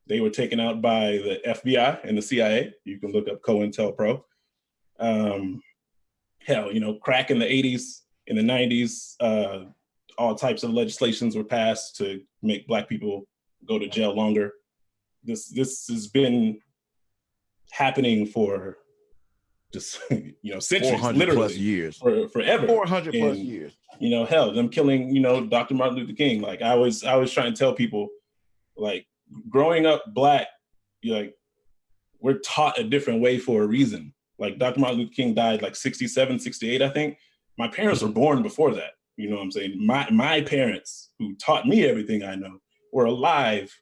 They were taken out by the FBI and the CIA. You can look up COINTELPRO. Crack in the 80s, in the 90s, all types of legislations were passed to make Black people go to jail longer. This has been happening for just centuries, 400 literally plus years, forever, 400 plus years. Hell, them killing Dr. Martin Luther King. Like I was trying to tell people, like growing up Black, we're taught a different way for a reason. Like Dr. Martin Luther King died like 67, 68, I think. My parents were born before that. You know what I'm saying? My parents, who taught me everything I know, were alive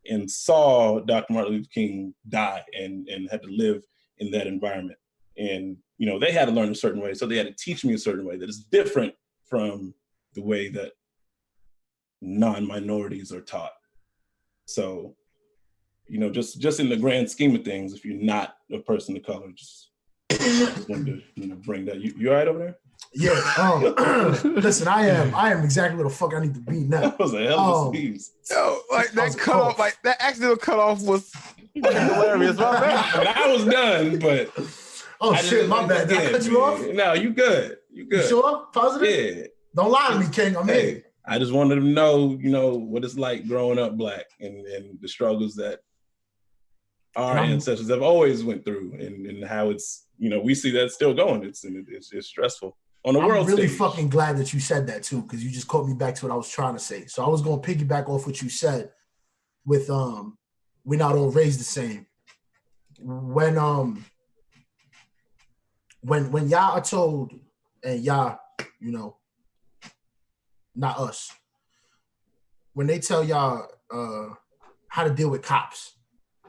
and saw Dr. Martin Luther King die and had to live in that environment. And, they had to learn a certain way. So they had to teach me a certain way that is different from the way that non-minorities are taught. So, just in the grand scheme of things, if you're not a person of color, just wanted to bring that. You all right over there? Yeah. Listen, I am exactly where the fuck I need to be now. That was a hell of a sneeze. Yo, like that cut off, like that accidental cut off was hilarious. My bad. I was done, but shit, my bad. Did I cut you off? No, you good. You good. You sure? Positive? Yeah. Don't lie to me, King. I'm in. I just wanted to know, what it's like growing up Black and the struggles that our ancestors have always went through, and how it's, we see that still going. It's stressful on the world stage. I'm really fucking glad that you said that too, because you just caught me back to what I was trying to say. So I was going to piggyback off what you said with we're not all raised the same. When y'all are told, and y'all, not us, when they tell y'all how to deal with cops,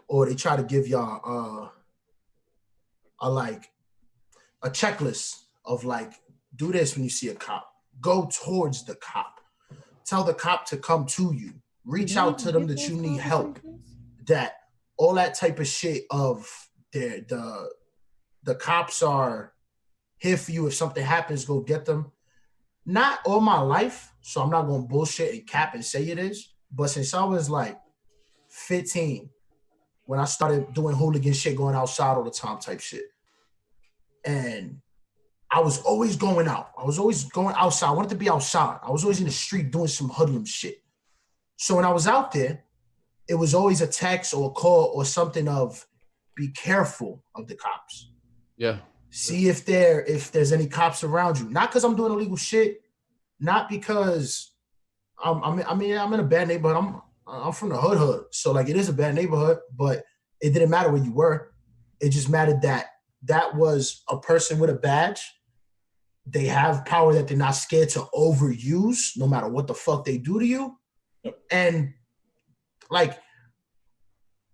or they try to give y'all a checklist of like, do this when you see a cop, go towards the cop, tell the cop to come to you, reach out to them that you need help, that all that type of shit of the cops are here for you if something happens, go get them. Not all my life, so I'm not going to bullshit and cap and say it is, but since I was like 15, when I started doing hooligan shit, going outside all the time type shit, and I was always going out. I was always going outside. I wanted to be outside. I was always in the street doing some hoodlum shit. So when I was out there, it was always a text or a call or something of, be careful of the cops. Yeah. See if there's any cops around you. Not because I'm doing illegal shit, not because I'm in a bad neighborhood. I'm from the hood. So like it is a bad neighborhood, but it didn't matter where you were. It just mattered that was a person with a badge. They have power that they're not scared to overuse no matter what the fuck they do to you. And like,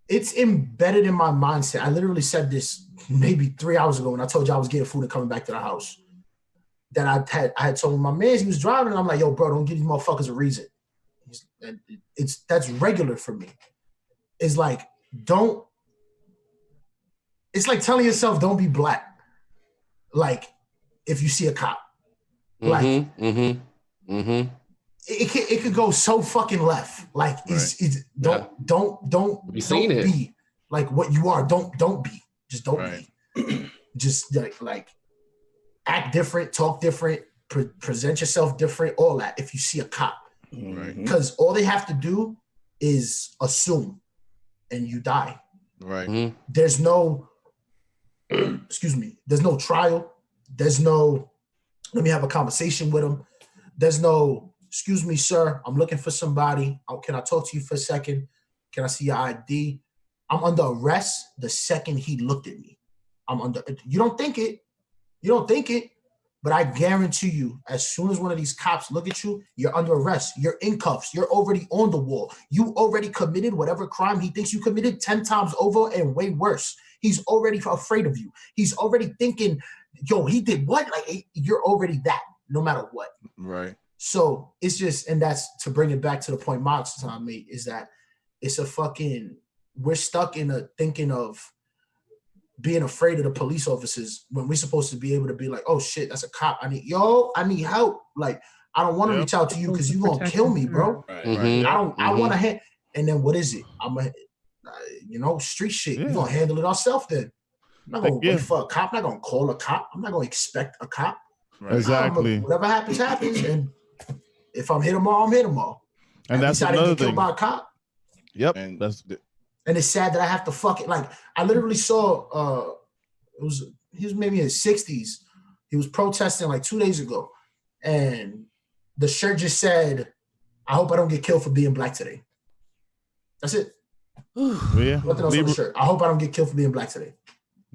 it's embedded in my mindset. I literally said this maybe 3 hours ago when I told you I was getting food and coming back to the house. That I had told my man, he was driving, and I'm like, yo, bro, don't give these motherfuckers a reason. That's regular for me. It's like, it's like telling yourself, don't be Black. Like, if you see a cop. Like, It could go so fucking left. Like, don't be like what you are. Don't be. Just don't be. Just like act different, talk different, present yourself different, all that. If you see a cop, because all they have to do is assume, and you die. Right. Mm-hmm. There's no, there's no trial. There's no, let me have a conversation with him. There's no, excuse me, sir, I'm looking for somebody. Can I talk to you for a second? Can I see your ID? I'm under arrest the second he looked at me. You don't think it, but I guarantee you, as soon as one of these cops look at you, you're under arrest. You're in cuffs. You're already on the wall. You already committed whatever crime he thinks you committed 10 times over and way worse. He's already afraid of you. He's already thinking, yo, he did what? Like, you're already that, no matter what. Right. So it's just, and that's to bring it back to the point Mox made, is that it's a fucking, we're stuck in a thinking of being afraid of the police officers when we're supposed to be able to be like, oh shit, that's a cop. I need help. Like, I don't want to reach out to you because you're going to kill me, bro. Right. I want to and then what is it? Street shit. We're going to handle it ourselves then. I'm not going to wait for a cop. I'm not going to call a cop. I'm not going to expect a cop. Right. Exactly. Whatever happens. And if I'm hit them all, I'm hit them all. And that's another thing. Killed by a cop. Yep. And it's sad that I have to fuck it. Like, I literally saw, it he was maybe in his 60s. He was protesting like 2 days ago, and the shirt just said, "I hope I don't get killed for being black today." That's it. Yeah. Nothing else on the shirt. I hope I don't get killed for being black today.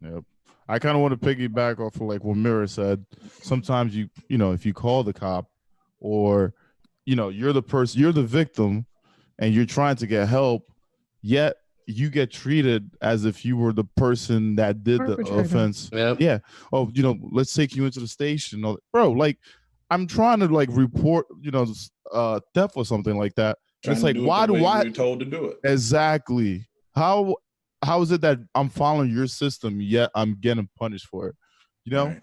Yep. I kind of want to piggyback off of like what Mira said. Sometimes you know, if you call the cop, or you're the person, you're the victim, and you're trying to get help, yet you get treated as if you were the person that did the offense. Yep. Yeah. Oh, let's take you into the station. Bro, like, I'm trying to like report, theft or something like that. It's like, why you're told to do it? Exactly. How is it that I'm following your system yet I'm getting punished for it? Right.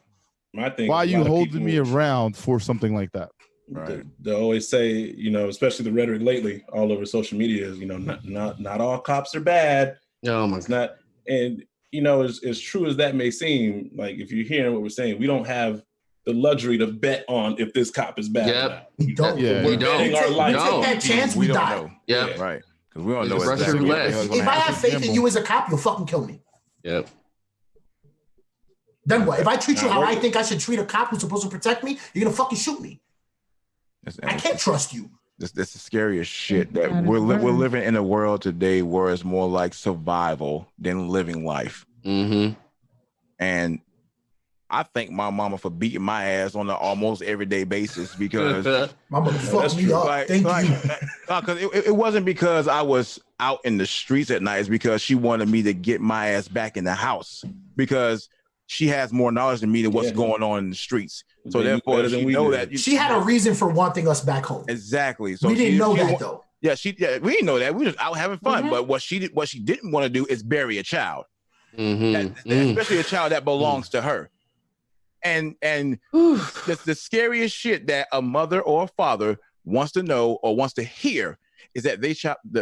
My thing. Why are you holding me around for something like that? Right. They always say, especially the rhetoric lately all over social media is, not all cops are bad. No, it's not. And, as true as that may seem, like if you're hearing what we're saying, we don't have the luxury to bet on if this cop is bad. Yep. We don't. Yeah. We're betting our life. We take that chance, we die. Know. Yeah. Right. Because we don't know It's exactly what the hell's If gonna I have happen. faith in you as a cop, you'll fucking kill me. Yep. Then what? If I treat you how I think I should treat a cop who's supposed to protect me, you're gonna fucking shoot me. I can't trust you. That's the scariest shit that we're living in a world today where it's more like survival than living life. Mm-hmm. And I thank my mama for beating my ass on an almost everyday basis because mama fucked me up. Thank you. Because it wasn't because I was out in the streets at night. It's because she wanted me to get my ass back in the house because she has more knowledge than me than what's going on in the streets. So therefore, she know that she had a reason for wanting us back home. Exactly. So we didn't know that though. Yeah, we didn't know that. We were just out having fun. Mm-hmm. But what she didn't want to do is bury a child, especially a child that belongs to her. And the scariest shit that a mother or a father wants to know or wants to hear is that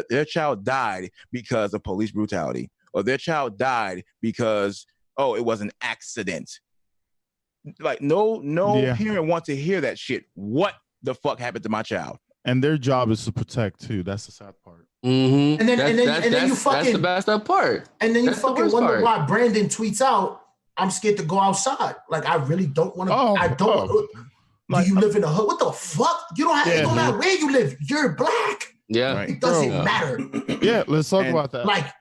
their child died because of police brutality, or their child died because it was an accident. Like no parent wants to hear that shit. What the fuck happened to my child? And their job is to protect too. That's the sad part. Mm-hmm. And then you fucking, that's the best part. And then you fucking wonder why Brandon tweets out, "I'm scared to go outside." Like I really don't want to. Do you live in the hood? What the fuck? You don't have. It don't matter where you live. You're black. Yeah, right. It doesn't matter. Yeah, let's talk about that. Like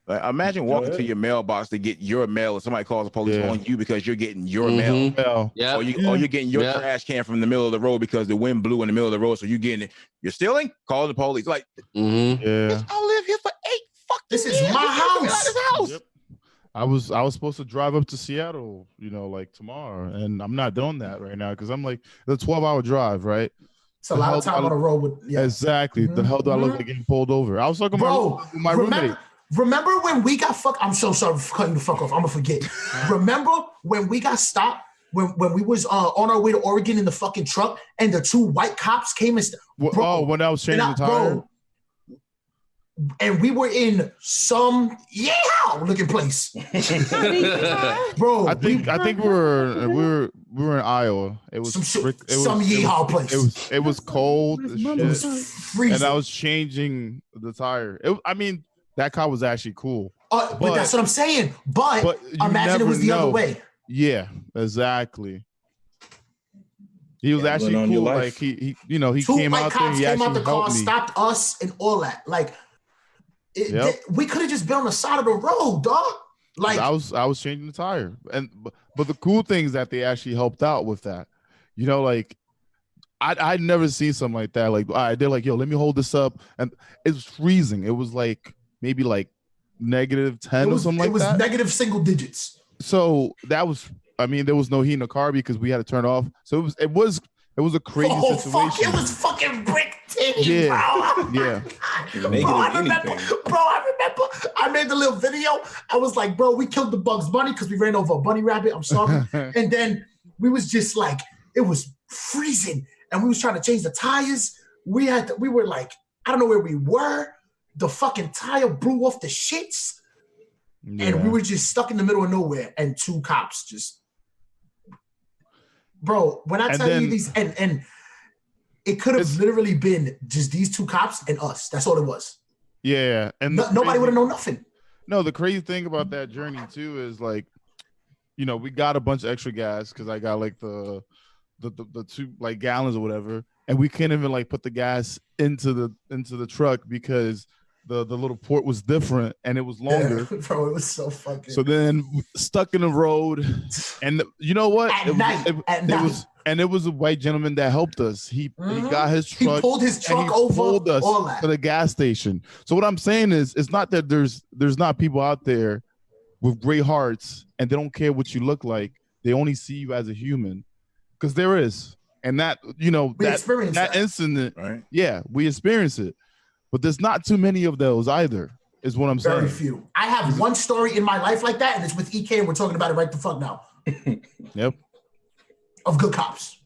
imagine walking to your mailbox to get your mail, and somebody calls the police on you because you're getting your mail. Yeah. Or you're getting your trash can from the middle of the road because the wind blew in the middle of the road, so you're getting it. You're stealing? Call the police. Like, I live here for 8 fucking years. This is my house. Yep. I was supposed to drive up to Seattle, like tomorrow, and I'm not doing that right now because I'm like, it's a 12-hour drive, right? It's a lot of time on the road with exactly. The hell do I look like getting pulled over? I was talking about my roommate. Remember when we got fucked? I'm so sorry for cutting the fuck off. I'm gonna forget. Remember when we got stopped when we was on our way to Oregon in the fucking truck and the 2 white cops came and when I was changing the tire. And we were in some looking place, bro. I think we were in Iowa. It was some yeehaw place. It was cold. It was freezing, and I was changing the tire. That car was actually cool. But that's what I'm saying. But imagine it was the other way. Yeah, exactly. He was actually cool. Like he came out there. He actually out the car, helped me. stopped us, and all that. Like. We could have just been on the side of the road, dog. Like I was changing the tire, but the cool thing is that they actually helped out with that. Like I'd never seen something like that. Like they're like, yo, let me hold this up, and it was freezing. It was like maybe like -10 or something like that. It was negative single digits. So that was, there was no heat in the car because we had to turn off. So it was a crazy situation. Fuck, it was fucking brick tinny, bro. Yeah. I remember. I made the little video. I was like, bro, we killed the Bugs Bunny because we ran over a bunny rabbit. I'm sorry. And then we was just like, it was freezing, and we was trying to change the tires. We were like, I don't know where we were. The fucking tire blew off the shits, and we were just stuck in the middle of nowhere. And 2 cops just. Bro, when I tell you these, and it could have literally been just these 2 cops and us. That's all it was. Yeah, and nobody would have known nothing. No, the crazy thing about that journey too is like, you know, we got a bunch of extra gas because I got like the 2 like gallons or whatever, and we can't even like put the gas into the truck because the little port was different and it was longer. Yeah, bro, it was so fucking. So then stuck in the road, and you know what? At night. It was a white gentleman that helped us. He got his truck. He pulled his truck over. Pulled us all that. to the gas station. So what I'm saying is, it's not that there's not people out there with great hearts and they don't care what you look like. They only see you as a human, because there is, and that, you know, that incident. Right. Yeah, we experience it, but there's not too many of those either. Is what I'm saying. Very few. I have one story in my life like that, and it's with EK, and we're talking about it right the fuck now. Yep. Of good cops.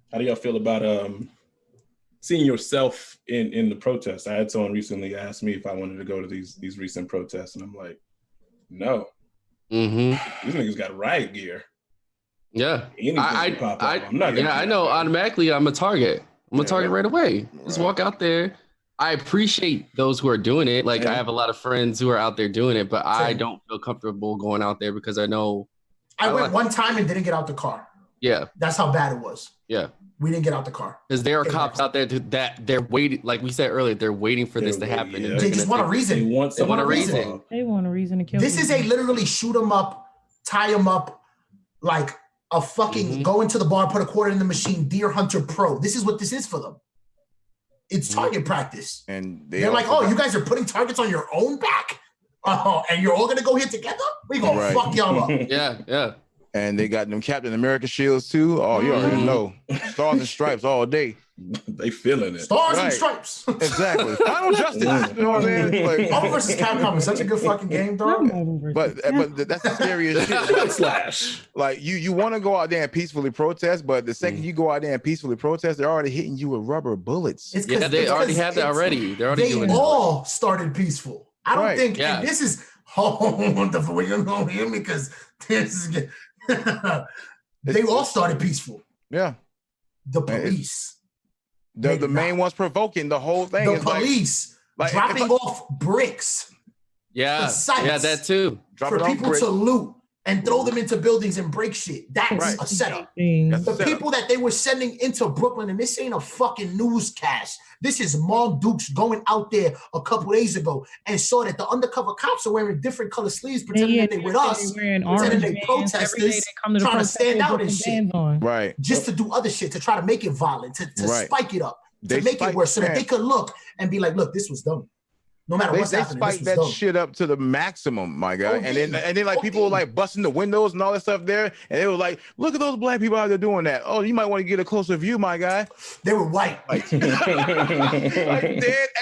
How do y'all feel about seeing yourself in the protests? I had someone recently ask me if I wanted to go to these recent protests, and I'm like, no. These niggas got riot gear. Yeah. Anything pop up. I'm not gonna I know automatically I'm a target. I'm a target right away. Just walk out there. I appreciate those who are doing it. Like, I have a lot of friends who are out there doing it, but I don't feel comfortable going out there because I know. I went one time and didn't get out the car. Yeah. That's how bad it was. Yeah. We didn't get out the car. Because there are cops out there that they're waiting, like we said earlier, they're waiting for this to happen. Yeah. They just want a reason. They want a reason. They want a reason to kill This people. is a literally shoot them up, tie them up, like a fucking go into the bar, put a quarter in the machine, Deer Hunter Pro. This is what this is for them. It's target practice. And they're like, oh, you guys are putting targets on your own back? Oh, and you're all going to go here together? We going to fuck y'all up. Yeah. And they got them Captain America shields too. Oh, you already know. Stars and stripes all day. They feeling it. Stars and stripes. Exactly. Final justice. You know what I'm saying? Like, Marvel vs. Capcom is such a good fucking game, dog. But that's the scariest shit. Slash. Like you want to go out there and peacefully protest, but the second you go out there and peacefully protest, they're already hitting you with rubber bullets. They already have that already. They're already doing it. They all started peaceful. I don't think, and this is wonderful when you know him, because this is they all started peaceful. Yeah. The police. The main ones provoking the whole thing. The police like dropping off bricks. Yeah. That too. For people to loot and throw them into buildings and break shit. That's a setup. The people that they were sending into Brooklyn, and this ain't a fucking newscast. This is Mom Dukes going out there a couple days ago and saw that the undercover cops are wearing different color sleeves, pretending that they with us, pretending they protesters, trying to stand out and shit. Right. Just to do other shit, to try to make it violent, to spike it up, to make it worse, so that they could look and be like, look, this was dumb. No matter what's happening, they spiked that shit up to the maximum, my guy. And then like people were like busting the windows and all that stuff there, and they were like, "Look at those black people out there doing that. Oh, you might want to get a closer view, my guy." They were white, like dead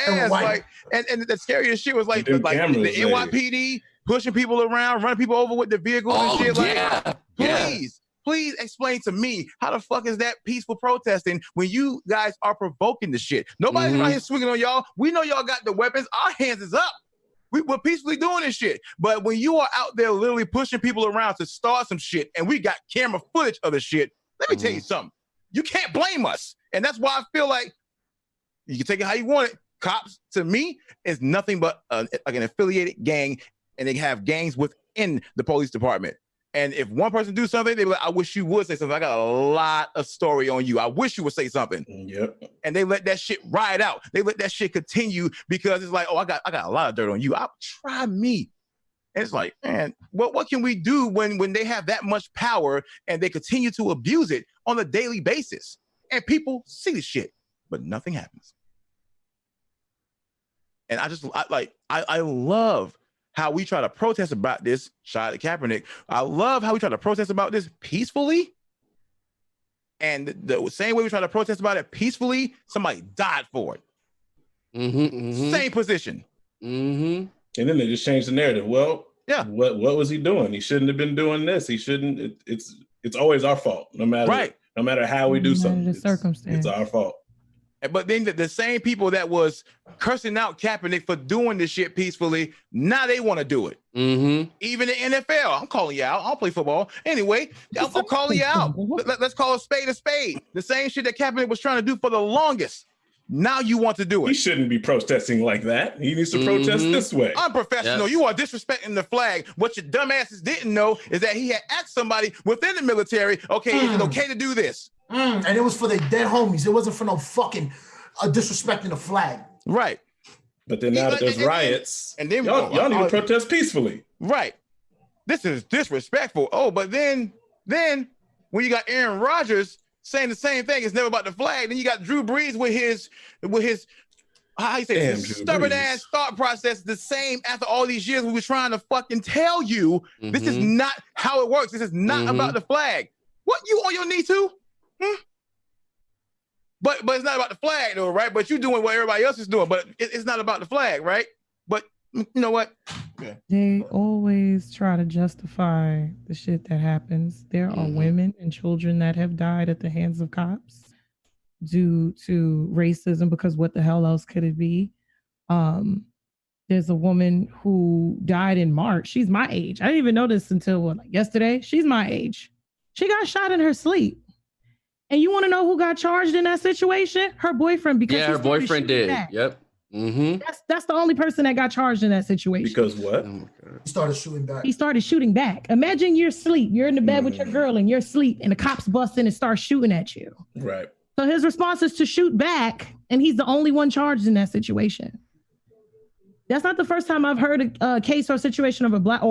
ass. Like, and the scariest shit was like the NYPD pushing people around, running people over with the vehicles and shit. Like, please explain to me, how the fuck is that peaceful protesting when you guys are provoking the shit? Nobody's out here swinging on y'all. We know y'all got the weapons. Our hands is up. We're peacefully doing this shit. But when you are out there literally pushing people around to start some shit, and we got camera footage of the shit, let me tell you something. You can't blame us. And that's why I feel like you can take it how you want it. Cops, to me, is nothing but like an affiliated gang, and they have gangs within the police department. And if one person do something, they be like, I wish you would say something. I got a lot of story on you. I wish you would say something. Yep. And they let that shit ride out. They let that shit continue because it's like, oh, I got a lot of dirt on you. I'll try me. And it's like, man, what can we do when they have that much power and they continue to abuse it on a daily basis? And people see the shit, but nothing happens. And I love how we try to protest about this, shout out to Kaepernick. I love how we try to protest about this peacefully. And the same way we try to protest about it peacefully, somebody died for it. Same position. And then they just changed the narrative. Well, yeah. What was he doing? He shouldn't have been doing this. He shouldn't. It's always our fault, no matter how we do something. It's our fault. But then the same people that was cursing out Kaepernick for doing this shit peacefully, now they want to do it. Even the NFL, I'm calling you out. I don't play football. Anyway, I'm calling you out. Let's call a spade a spade. The same shit that Kaepernick was trying to do for the longest. Now you want to do it. He shouldn't be protesting like that. He needs to protest this way. Unprofessional. You are disrespecting the flag. What your dumbasses didn't know is that he had asked somebody within the military, okay, is it okay to do this? And it was for the dead homies. It wasn't for no fucking disrespecting the flag. Right. But then now that there's riots, and then y'all need to protest peacefully. Right. This is disrespectful. Oh, but then when you got Aaron Rodgers saying the same thing, it's never about the flag. Then you got Drew Brees with his how you say this, stubborn ass thought process, the same after all these years we were trying to fucking tell you this is not how it works. This is not about the flag. What, you on your knee too? But it's not about the flag though, right? But you doing what everybody else is doing, but it's not about the flag, right? But you know what? They always try to justify the shit that happens. There are women and children that have died at the hands of cops due to racism, because what the hell else could it be? There's a woman who died in March. She's my age. I didn't even know this until yesterday. She's my age. She got shot in her sleep. And you want to know who got charged in that situation? Her boyfriend. Because her boyfriend did. Back. Yep. That's the only person that got charged in that situation. Because what? He started shooting back. He started shooting back. Imagine you're asleep. You're in the bed with your girl and you're asleep and the cops bust in and start shooting at you. Right. So his response is to shoot back, and he's the only one charged in that situation. That's not the first time I've heard a case or a situation of a black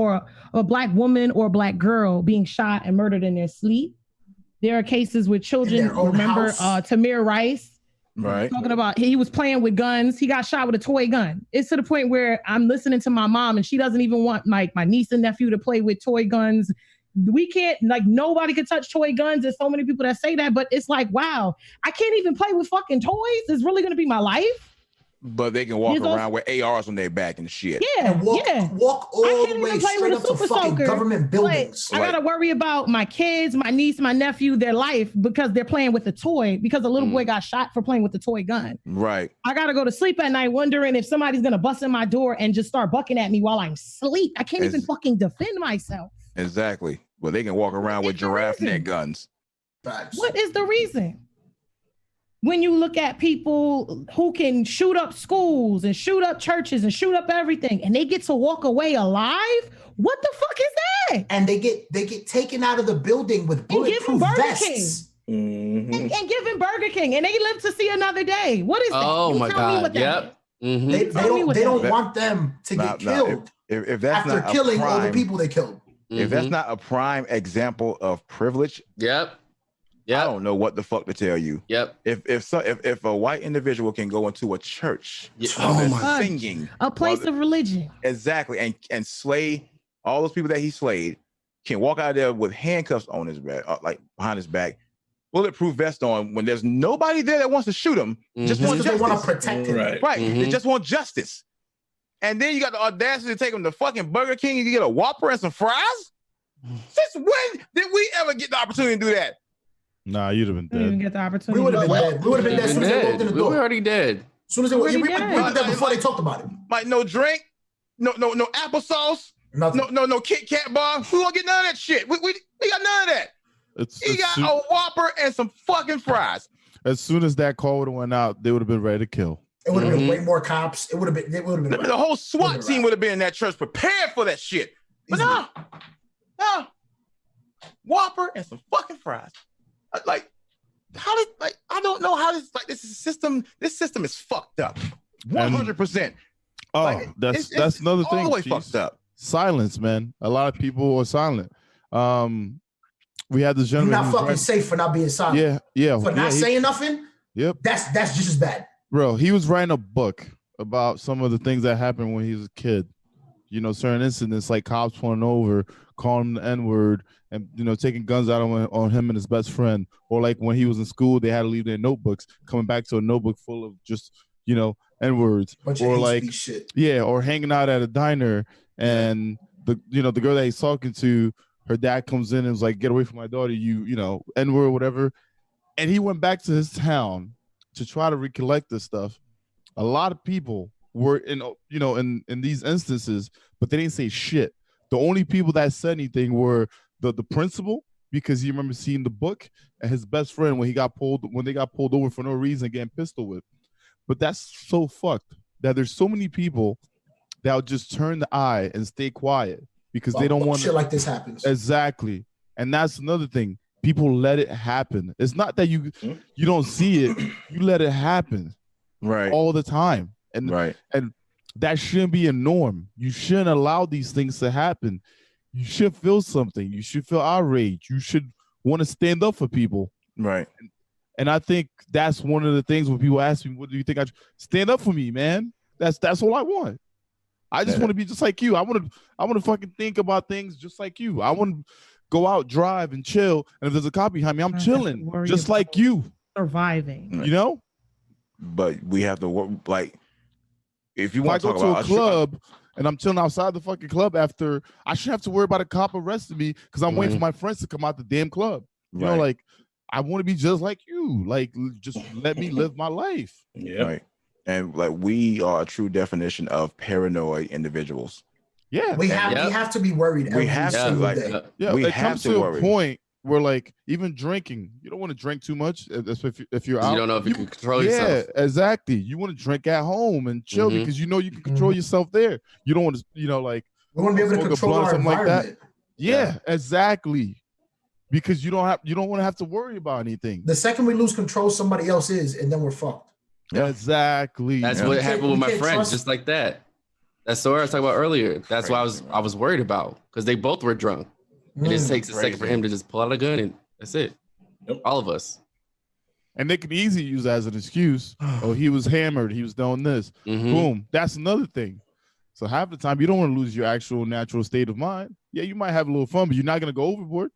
woman or a black girl being shot and murdered in their sleep. There are cases with children. Remember Tamir Rice? Right. Talking about he was playing with guns. He got shot with a toy gun. It's to the point where I'm listening to my mom and she doesn't even want my niece and nephew to play with toy guns. We can't, nobody can touch toy guns. There's so many people that say that, but it's like, wow, I can't even play with fucking toys. It's really going to be my life. But they can walk around with ARs on their back and shit. Yeah, and walk all the way straight up to fucking government buildings. I gotta worry about my kids, my niece, my nephew, their life because they're playing with a toy, because a little boy got shot for playing with a toy gun. Right. I gotta go to sleep at night wondering if somebody's gonna bust in my door and just start bucking at me while I'm asleep. I can't even fucking defend myself. Exactly. Well, they can walk around with giraffe neck guns. What is the reason? When you look at people who can shoot up schools and shoot up churches and shoot up everything, and they get to walk away alive, what the fuck is that? And they get taken out of the building with bulletproof vests. And given Burger King, and they live to see another day. What is that? Oh my God! Yep. They don't want them to get killed. If that's after not killing all the people they killed. If that's not a prime example of privilege, I don't know what the fuck to tell you. If a white individual can go into a church, singing, a place of religion, exactly, and slay all those people that he slayed, can walk out there with handcuffs on his back, like behind his back, bulletproof vest on, when there's nobody there that wants to shoot him, just want justice. They want to protect him, right? They just want justice. And then you got the audacity to take him to fucking Burger King and you get a Whopper and some fries. Since when did we ever get the opportunity to do that? Nah, you'd have been dead. We didn't get the opportunity. We would have been dead. We would have been dead as soon as they walked in the door. We were already dead. As soon as they we did that before they talked about it. Like no drink, no applesauce, no Kit Kat bar. We won't get none of that shit. We got none of that. He got a Whopper and some fucking fries. As soon as that call would have went out, they would have been ready to kill. It would have been way more cops. It would have been. The whole SWAT team would have been in that church prepared for that shit. But no, Whopper and some fucking fries. Like, I don't know how this system is fucked up. 100%. Oh, that's another thing. All the way fucked up. Silence, man. A lot of people are silent. We had this gentleman. You're not fucking safe for not being silent. Yeah. For not saying nothing. Yep. That's just as bad. Bro, he was writing a book about some of the things that happened when he was a kid. You know, certain incidents like cops pulling over, calling him the N-word, and taking guns out on him and his best friend. Or like when he was in school, they had to leave their notebooks, coming back to a notebook full of just N-words. Or like shit. Yeah, or hanging out at a diner and the girl that he's talking to, her dad comes in and is like, "Get away from my daughter, you N-word, whatever." And he went back to his town to try to recollect this stuff. A lot of people were in these instances, but they didn't say shit. The only people that said anything were the principal, because he remembers seeing the book, and his best friend when they got pulled over for no reason, getting pistol whipped. But that's so fucked that there's so many people that'll just turn the eye and stay quiet because they don't want shit like this happens. Exactly. And that's another thing. People let it happen. It's not that you don't see it. You let it happen all the time. And that shouldn't be a norm. You shouldn't allow these things to happen. You should feel something. You should feel outraged. You should want to stand up for people. Right. And I think that's one of the things when people ask me, what do you think? Stand up for me, man. That's all I want. I just want to be just like you. I want to fucking think about things just like you. I want to go out, drive, and chill. And if there's a cop behind me, I'm chilling, just like you. Surviving. You know? But we have to work, like, if you want to go to a club and I'm chilling outside the fucking club after, I shouldn't have to worry about a cop arresting me because I'm waiting for my friends to come out the damn club. You know, like, I want to be just like you. Like, just let me live my life. Yeah. Right. And like, we are a true definition of paranoid individuals. Yeah. We have to be worried. We have to, like, it comes to a point where, like, even drinking, you don't want to drink too much if you're out. You don't know if you can control yourself. Yeah, exactly. You want to drink at home and chill because you know you can control yourself there. You don't want to, you know, like, we want to be able to control our environment. Like that. Yeah, exactly. Because you don't want to have to worry about anything. The second we lose control, somebody else is, and then we're fucked. Yeah, exactly. That's what happened with my friends, just like that. That's what I was talking about earlier. That's why I was worried about, because they both were drunk. It just takes a second for him to just pull out a gun, and that's it. All of us. And they can easily use that as an excuse. Oh, he was hammered. He was doing this. Boom. That's another thing. So half the time, you don't want to lose your actual natural state of mind. Yeah, you might have a little fun, but you're not going to go overboard,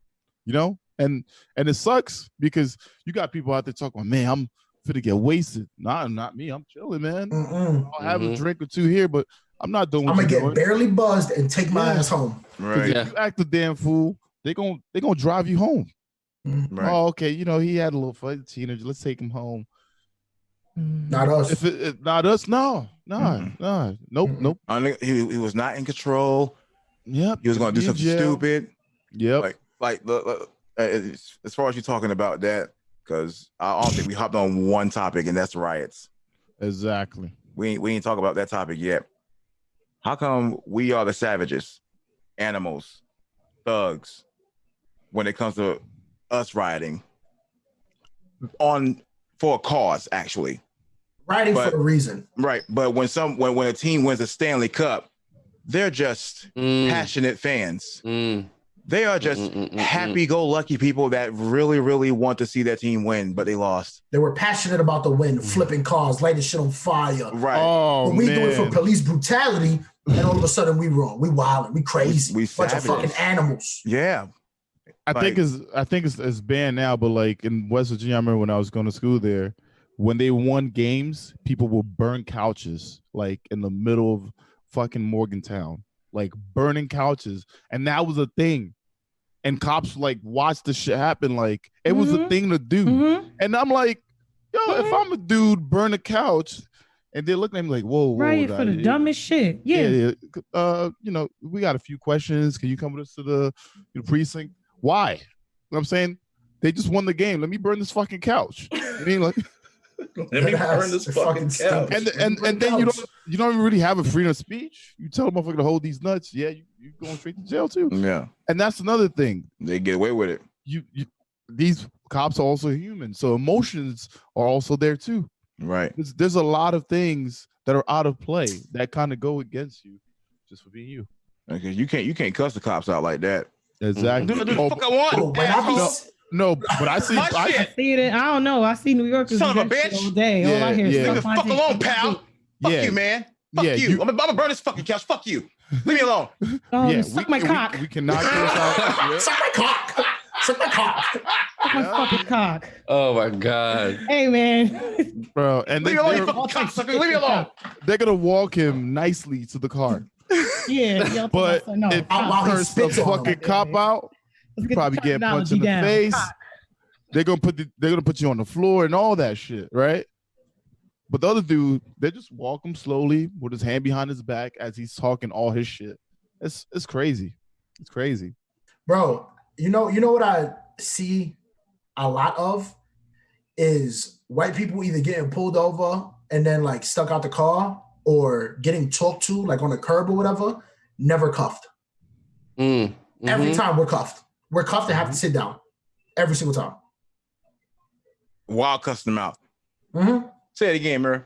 you know? And it sucks because you got people out there talking, man, I'm finna get wasted. Nah, not me. I'm chilling, man. I'll have a drink or two here, but I'm not doing what I'm gonna get barely buzzed and take my ass home. Right. If you act a damn fool, they gonna drive you home. Right. Oh, okay. You know, he had a little fun, teenager. Let's take him home. Not us. If not us, no. Nope. He was not in control. Yep. He was gonna do something stupid. Yep. Like as far as you talking about that, because I don't think we hopped on one topic, and that's riots. Exactly. We ain't talk about that topic yet. How come we are the savages, animals, thugs, when it comes to us rioting for a cause, actually? Rioting for a reason. Right. But when a team wins a Stanley Cup, they're just passionate fans. They are just happy-go-lucky people that really, really want to see their team win, but they lost. They were passionate about the win, flipping cars, lighting shit on fire. Right. Oh, but we do it for police brutality, and all of a sudden we wrong. We wilding. We crazy. We bunch of fucking animals. Yeah. I think it's banned now, but like in West Virginia, I remember when I was going to school there, when they won games, people will burn couches like in the middle of fucking Morgantown, like burning couches, and that was a thing. And cops like watched the shit happen, like it was a thing to do. And I'm like, yo, if I'm a dude, burn a couch, and they're looking at me like, whoa, right, for the dumbest shit. Yeah. You know, we got a few questions. Can you come with us to the precinct? Why? You know what I'm saying? They just won the game. Let me burn this fucking couch. I mean, like, let me burn this fucking couch. And then you don't really have a freedom of speech. You tell a motherfucker to hold these nuts. Yeah, you going straight to jail too. Yeah. And that's another thing. They get away with it. These cops are also human, so emotions are also there too. Right. There's a lot of things that are out of play that kind of go against you just for being you. Because you can't cuss the cops out like that. Exactly. Do the fuck I want. No, but I see. I see it. I don't know. I see New Yorkers. Son of a bitch. All day. All I hear is leave the fuck alone, pal. Fuck you, man. Fuck you. I'm gonna burn this fucking couch. Fuck you. Leave me alone. Suck my cock. We cannot curse out. Suck my cock. Suck my cock. Suck my fucking cock. Oh my god. Hey man. Bro, and leave me alone, you fucking cocksucker. Leave me alone. They're gonna walk him nicely to the car. Yeah, but if you curse the fucking cop out, you probably get punched in the face. They're gonna put you on the floor and all that shit, right? But the other dude, they just walk him slowly with his hand behind his back as he's talking all his shit. It's crazy. It's crazy. Bro, you know what I see a lot of is white people either getting pulled over and then like stuck out the car or getting talked to like on a curb or whatever, never cuffed. Every time we're cuffed. We're cuffed and have to sit down every single time. While cussing them out. Say it again, Mira.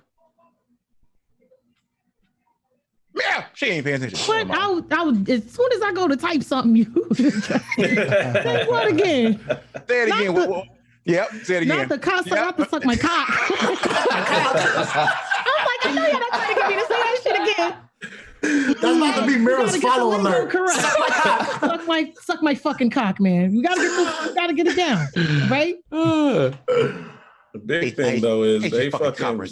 Yeah, she ain't paying attention. But I would, as soon as I go to type something, you say what again? Say it again. Yep, say it again. Not the cock, not to suck my cock. I'm like, I know you're not trying to get me to say that shit again. That's not to be Mira's follow alert. Correct. Suck my fucking cock, man. You gotta get it down, right? The big thing though is they fucking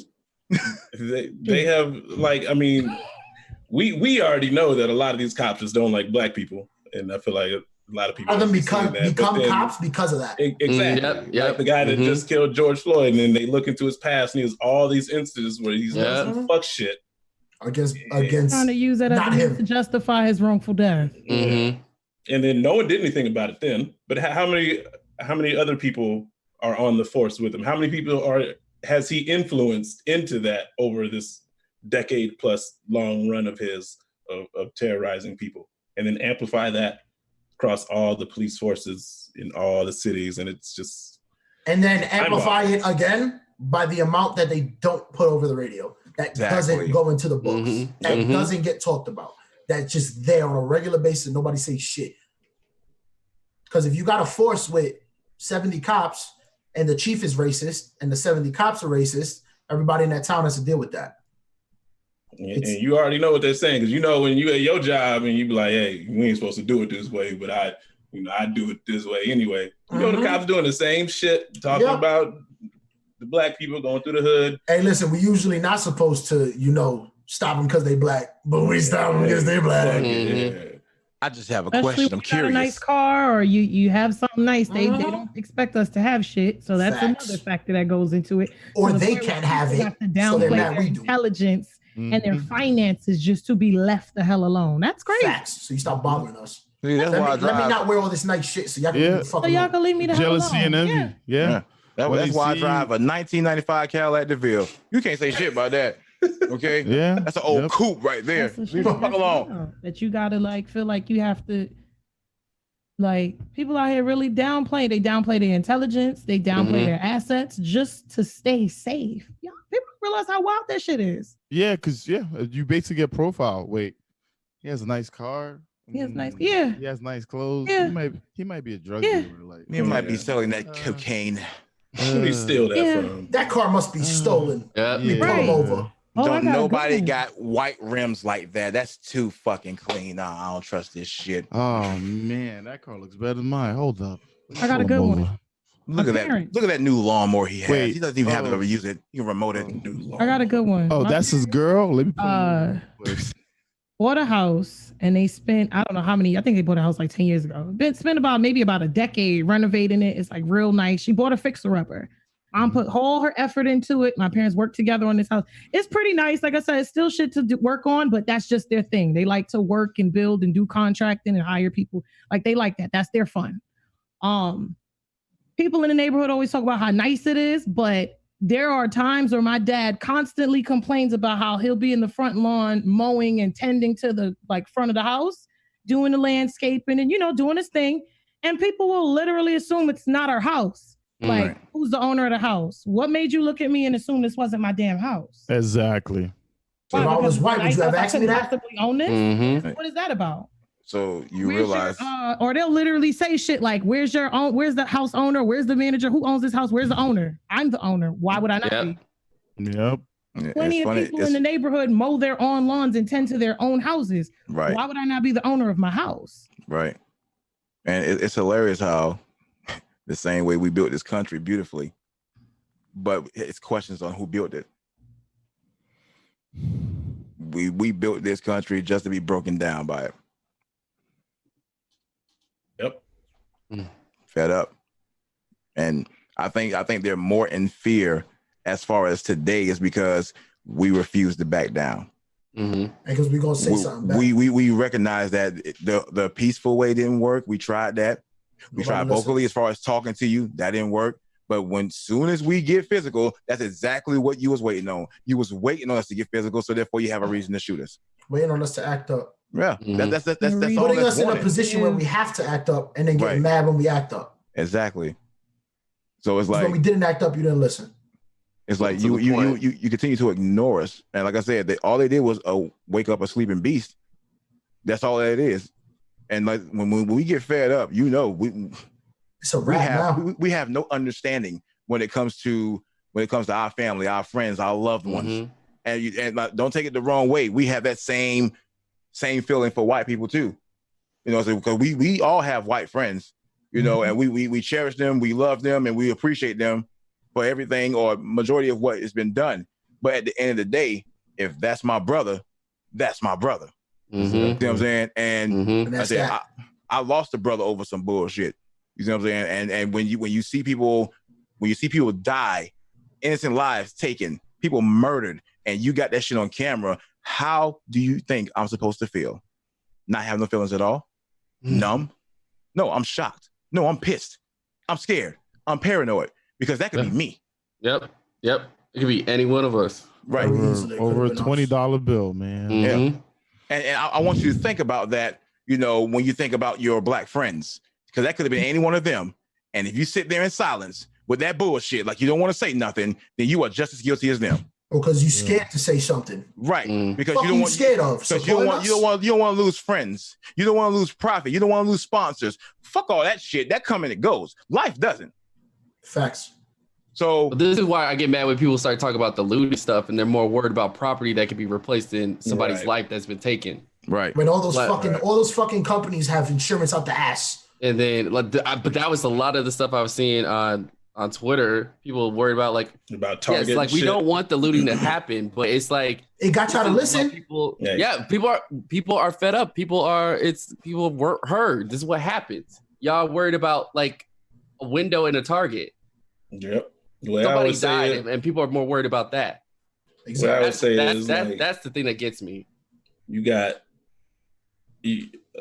they have like, I mean, we already know that a lot of these cops just don't like black people, and I feel like a lot of people become cops because of that. Exactly. Like the guy that just killed George Floyd, and then they look into his past, and he has all these instances where he's done some fuck shit against trying to use that as a means to justify his wrongful death. And then no one did anything about it then. But how many other people are on the force with him? How many people has he influenced into that over this decade plus long run of his of terrorizing people, and then amplify that across all the police forces in all the cities, and it's just, and then amplify it again by the amount that they don't put over the radio, that doesn't go into the books, that doesn't get talked about, that's just there on a regular basis. Nobody says shit. Because if you got a force with 70 cops and the chief is racist and the 70 cops are racist, everybody in that town has to deal with that. And you already know what they're saying, because you know when you at your job and you be like, hey, we ain't supposed to do it this way, but I do it this way anyway. You know the cops doing the same shit, talking about the black people going through the hood. Hey, listen, we usually not supposed to, stop them because they black, but we stop them because they black. I just have a Especially question. I'm curious. Got a nice car, or you have something nice. They don't expect us to have shit, so that's another factor that goes into it. Or so they can't have it. Have to downplay their intelligence and their finances just to be left the hell alone. That's crazy. Facts. So you stop bothering us. See, that's let me not wear all this nice shit so y'all can leave me the hell alone. Jealousy and envy. Yeah. That's why I drive a 1995 Cadillac DeVille. You can't say shit about that. Okay? Yeah. That's an old coupe right there. Leave the fuck alone. That you gotta feel like you have to, people out here really downplay. They downplay their intelligence. They downplay their assets just to stay safe. Yeah, people realize how wild that shit is. Yeah, because you basically get profile. Wait, he has a nice car. He has nice, He has nice clothes. Yeah. He might be a drug dealer. He might be selling that cocaine. Who do you steal that from? That car must be stolen. We pull him over. Don't nobody got white rims like that. That's too fucking clean. Nah, I don't trust this shit. Oh man, that car looks better than mine. Hold up. I got a good one. Look at that. Look at that new lawnmower he has. Wait, he doesn't even have to ever use it. He can remote it and do lawnmower. I got a good one. Oh, that's his girl? Let me bought a house and they spent, I don't know how many, I think they bought a house like 10 years ago. Spent about a decade renovating it. It's like real nice. She bought a fixer-upper. Mom put all her effort into it. My parents worked together on this house. It's pretty nice. Like I said, it's still shit to work on, but that's just their thing. They like to work and build and do contracting and hire people. Like they like that. That's their fun. People in the neighborhood always talk about how nice it is, but there are times where my dad constantly complains about how he'll be in the front lawn mowing and tending to the front of the house, doing the landscaping and, doing his thing. And people will literally assume it's not our house. Who's the owner of the house? What made you look at me and assume this wasn't my damn house? Exactly. So if I was white, would you have asked me that? Own this? What is that about? So you realize, or they'll literally say shit like, "Where's the house owner? Where's the manager? Who owns this house? Where's the owner? I'm the owner. Why would I not be?" Yep. Plenty of people in the neighborhood mow their own lawns and tend to their own houses. Right. Why would I not be the owner of my house? Right. And it's hilarious how the same way we built this country beautifully, but it's questions on who built it. We built this country just to be broken down by it. Yep. Fed up. And I think they're more in fear as far as today is because we refuse to back down. Because we're gonna say something back. We recognize that the peaceful way didn't work. We tried that. We tried vocally as far as talking to you. That didn't work. But when soon as we get physical, that's exactly what you was waiting on. You was waiting on us to get physical, so therefore you have a reason to shoot us. Waiting on us to act up. Yeah, that's all. Putting us in a position where we have to act up and then getting mad when we act up. Exactly. So it's like when we didn't act up, you didn't listen. It's like you continue to ignore us, and like I said, all they did was wake up a sleeping beast. That's all that it is. And like when we get fed up, it's a wrap now. We have no understanding when it comes to our family, our friends, our loved ones. And don't take it the wrong way. We have that same feeling for white people too. Because we all have white friends, and we cherish them, we love them, and we appreciate them for everything or majority of what has been done. But at the end of the day, if that's my brother, that's my brother. You know what I'm saying? And I said, I lost a brother over some bullshit. You know what I'm saying? And when you see people die, innocent lives taken, people murdered, and you got that shit on camera, how do you think I'm supposed to feel? Not having no feelings at all? Numb? No, I'm shocked. No, I'm pissed. I'm scared. I'm paranoid because that could be me. Yep. It could be any one of us. Right. Over a $20 bill, man. Yeah. And I want you to think about that, when you think about your black friends, because that could have been any one of them. And if you sit there in silence with that bullshit, like you don't want to say nothing, then you are just as guilty as them. Because you're scared to say something. Right. Because you don't want scared of. Because you don't want to lose friends. You don't want to lose profit. You don't want to lose sponsors. Fuck all that shit. That come and it goes. Life doesn't. Facts. So but this is why I get mad when people start talking about the looting stuff and they're more worried about property that could be replaced in somebody's life that's been taken. Right. When all those fucking companies have insurance out the ass. And then but that was a lot of the stuff I was seeing on Twitter. People worried about Target. Yes, like we don't want the looting to happen, but it's like it got y'all to listen. People are fed up. People were heard. This is what happens. Y'all worried about like a window in a Target. Yep. Somebody died, and people are more worried about that. Exactly. That's the thing that gets me. You got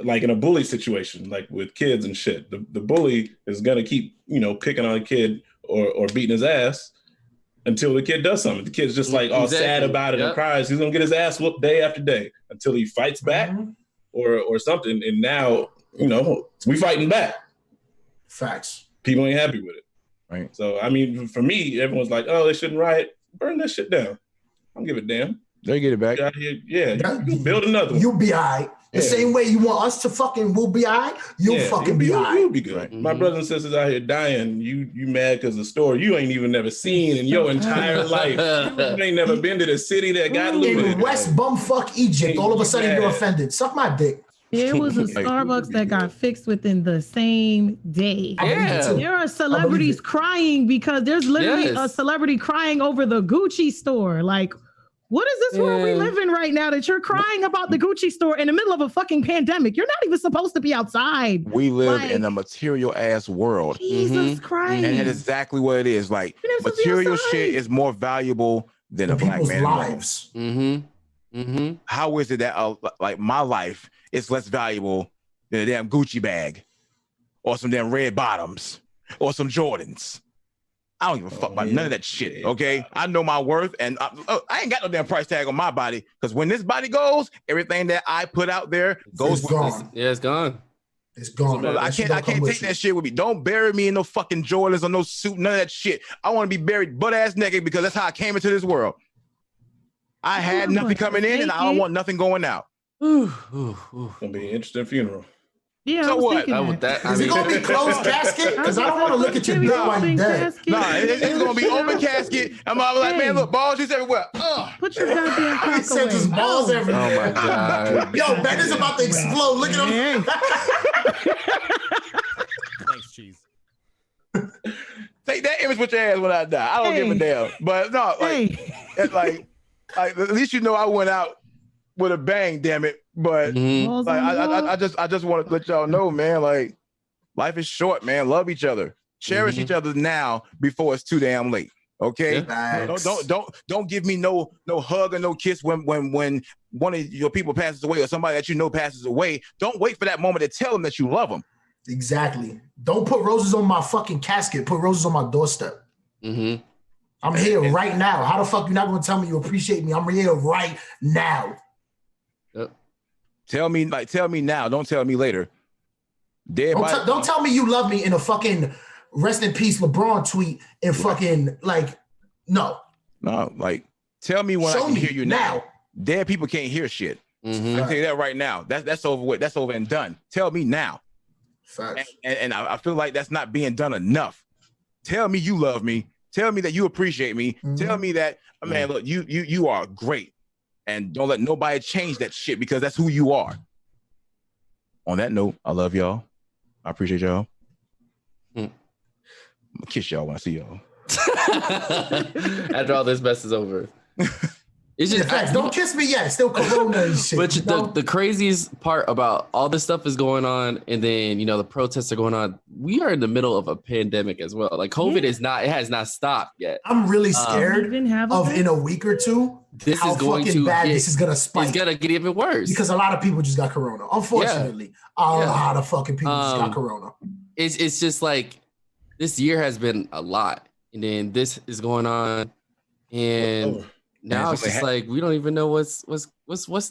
like in a bully situation, like with kids and shit. The bully is gonna keep picking on a kid or beating his ass until the kid does something. The kid's just like all sad about it and cries. He's gonna get his ass whooped day after day until he fights back or something. And now we fighting back. Facts. People ain't happy with it. Right. So, I mean, for me, everyone's like, oh, they shouldn't riot. Burn that shit down. I don't give a damn. They get it back. You build another one. You'll be all right. The same way you want us to we'll be all right, you'll be all right. You'll be good. Right. My brothers and sisters out here dying, you mad because the store you ain't even never seen in your entire life. You ain't never been to the city that got looted. In West Bumfuck Egypt, all of a sudden you're offended. Suck my dick. It was a Starbucks that got fixed within the same day. Yeah. There are celebrities crying because there's literally a celebrity crying over the Gucci store. Like, what is this world we live in right now that you're crying about the Gucci store in the middle of a fucking pandemic? You're not even supposed to be outside. We live in a material ass world. Jesus Christ. And that's exactly what it is. Like material shit is more valuable than a black man's lives. How is it that like my life is less valuable than a damn Gucci bag or some damn red bottoms or some Jordans? I don't give a fuck about none of that shit, okay? I know my worth, and I ain't got no damn price tag on my body, because when this body goes, everything that I put out there goes with it. Yeah, it's gone. It's gone. I can't take that shit with me. Don't bury me in no fucking Jordans or no suit, none of that shit. I want to be buried butt-ass naked because that's how I came into this world. I had nothing coming in, and I don't want nothing going out. It's gonna be an interesting funeral. Yeah. So what? Is it gonna be closed casket? Because I don't want to look at your dick while you're dead. Nah, it's gonna be open casket. I'm like, man, look, balls just everywhere. Put your goddamn cock away. He said there's balls everywhere. Oh my god. Yo, Ben is about to explode. Look at him. Thanks, Cheese. Take that image with your ass when I die. I don't give a damn. But no, like at least I went out with a bang, damn it. But I just want to let y'all know, man, like life is short, man. Love each other. Cherish each other now before it's too damn late. Okay? Don't give me no hug or no kiss when one of your people passes away or somebody that passes away. Don't wait for that moment to tell them that you love them. Exactly. Don't put roses on my fucking casket. Put roses on my doorstep. Mm-hmm. I'm here right now. How the fuck you not gonna tell me you appreciate me? I'm here right now. Yep. Tell me now. Don't tell me later. Don't tell me you love me in a fucking rest in peace LeBron tweet and fucking like no. No, like tell me when I can hear you now. Dead people can't hear shit. Mm-hmm. I can tell you that right now. That's over with. That's over and done. Tell me now. Facts. And I feel like that's not being done enough. Tell me you love me. Tell me that you appreciate me. Mm-hmm. Tell me that, man, look, you are great. And don't let nobody change that shit because that's who you are. On that note, I love y'all. I appreciate y'all. I'm gonna kiss y'all when I see y'all. After all this mess is over. It's just don't kiss me yet. Still corona and shit. But the craziest part about all this stuff is going on, and then the protests are going on. We are in the middle of a pandemic as well. Like COVID it has not stopped yet. I'm really scared of in a week or two. This is going to bad this is gonna spike. It's gonna get even worse because a lot of people just got corona. Unfortunately, a lot of fucking people just got corona. It's just like this year has been a lot, and then this is going on, and. Now it's just like we don't even know what's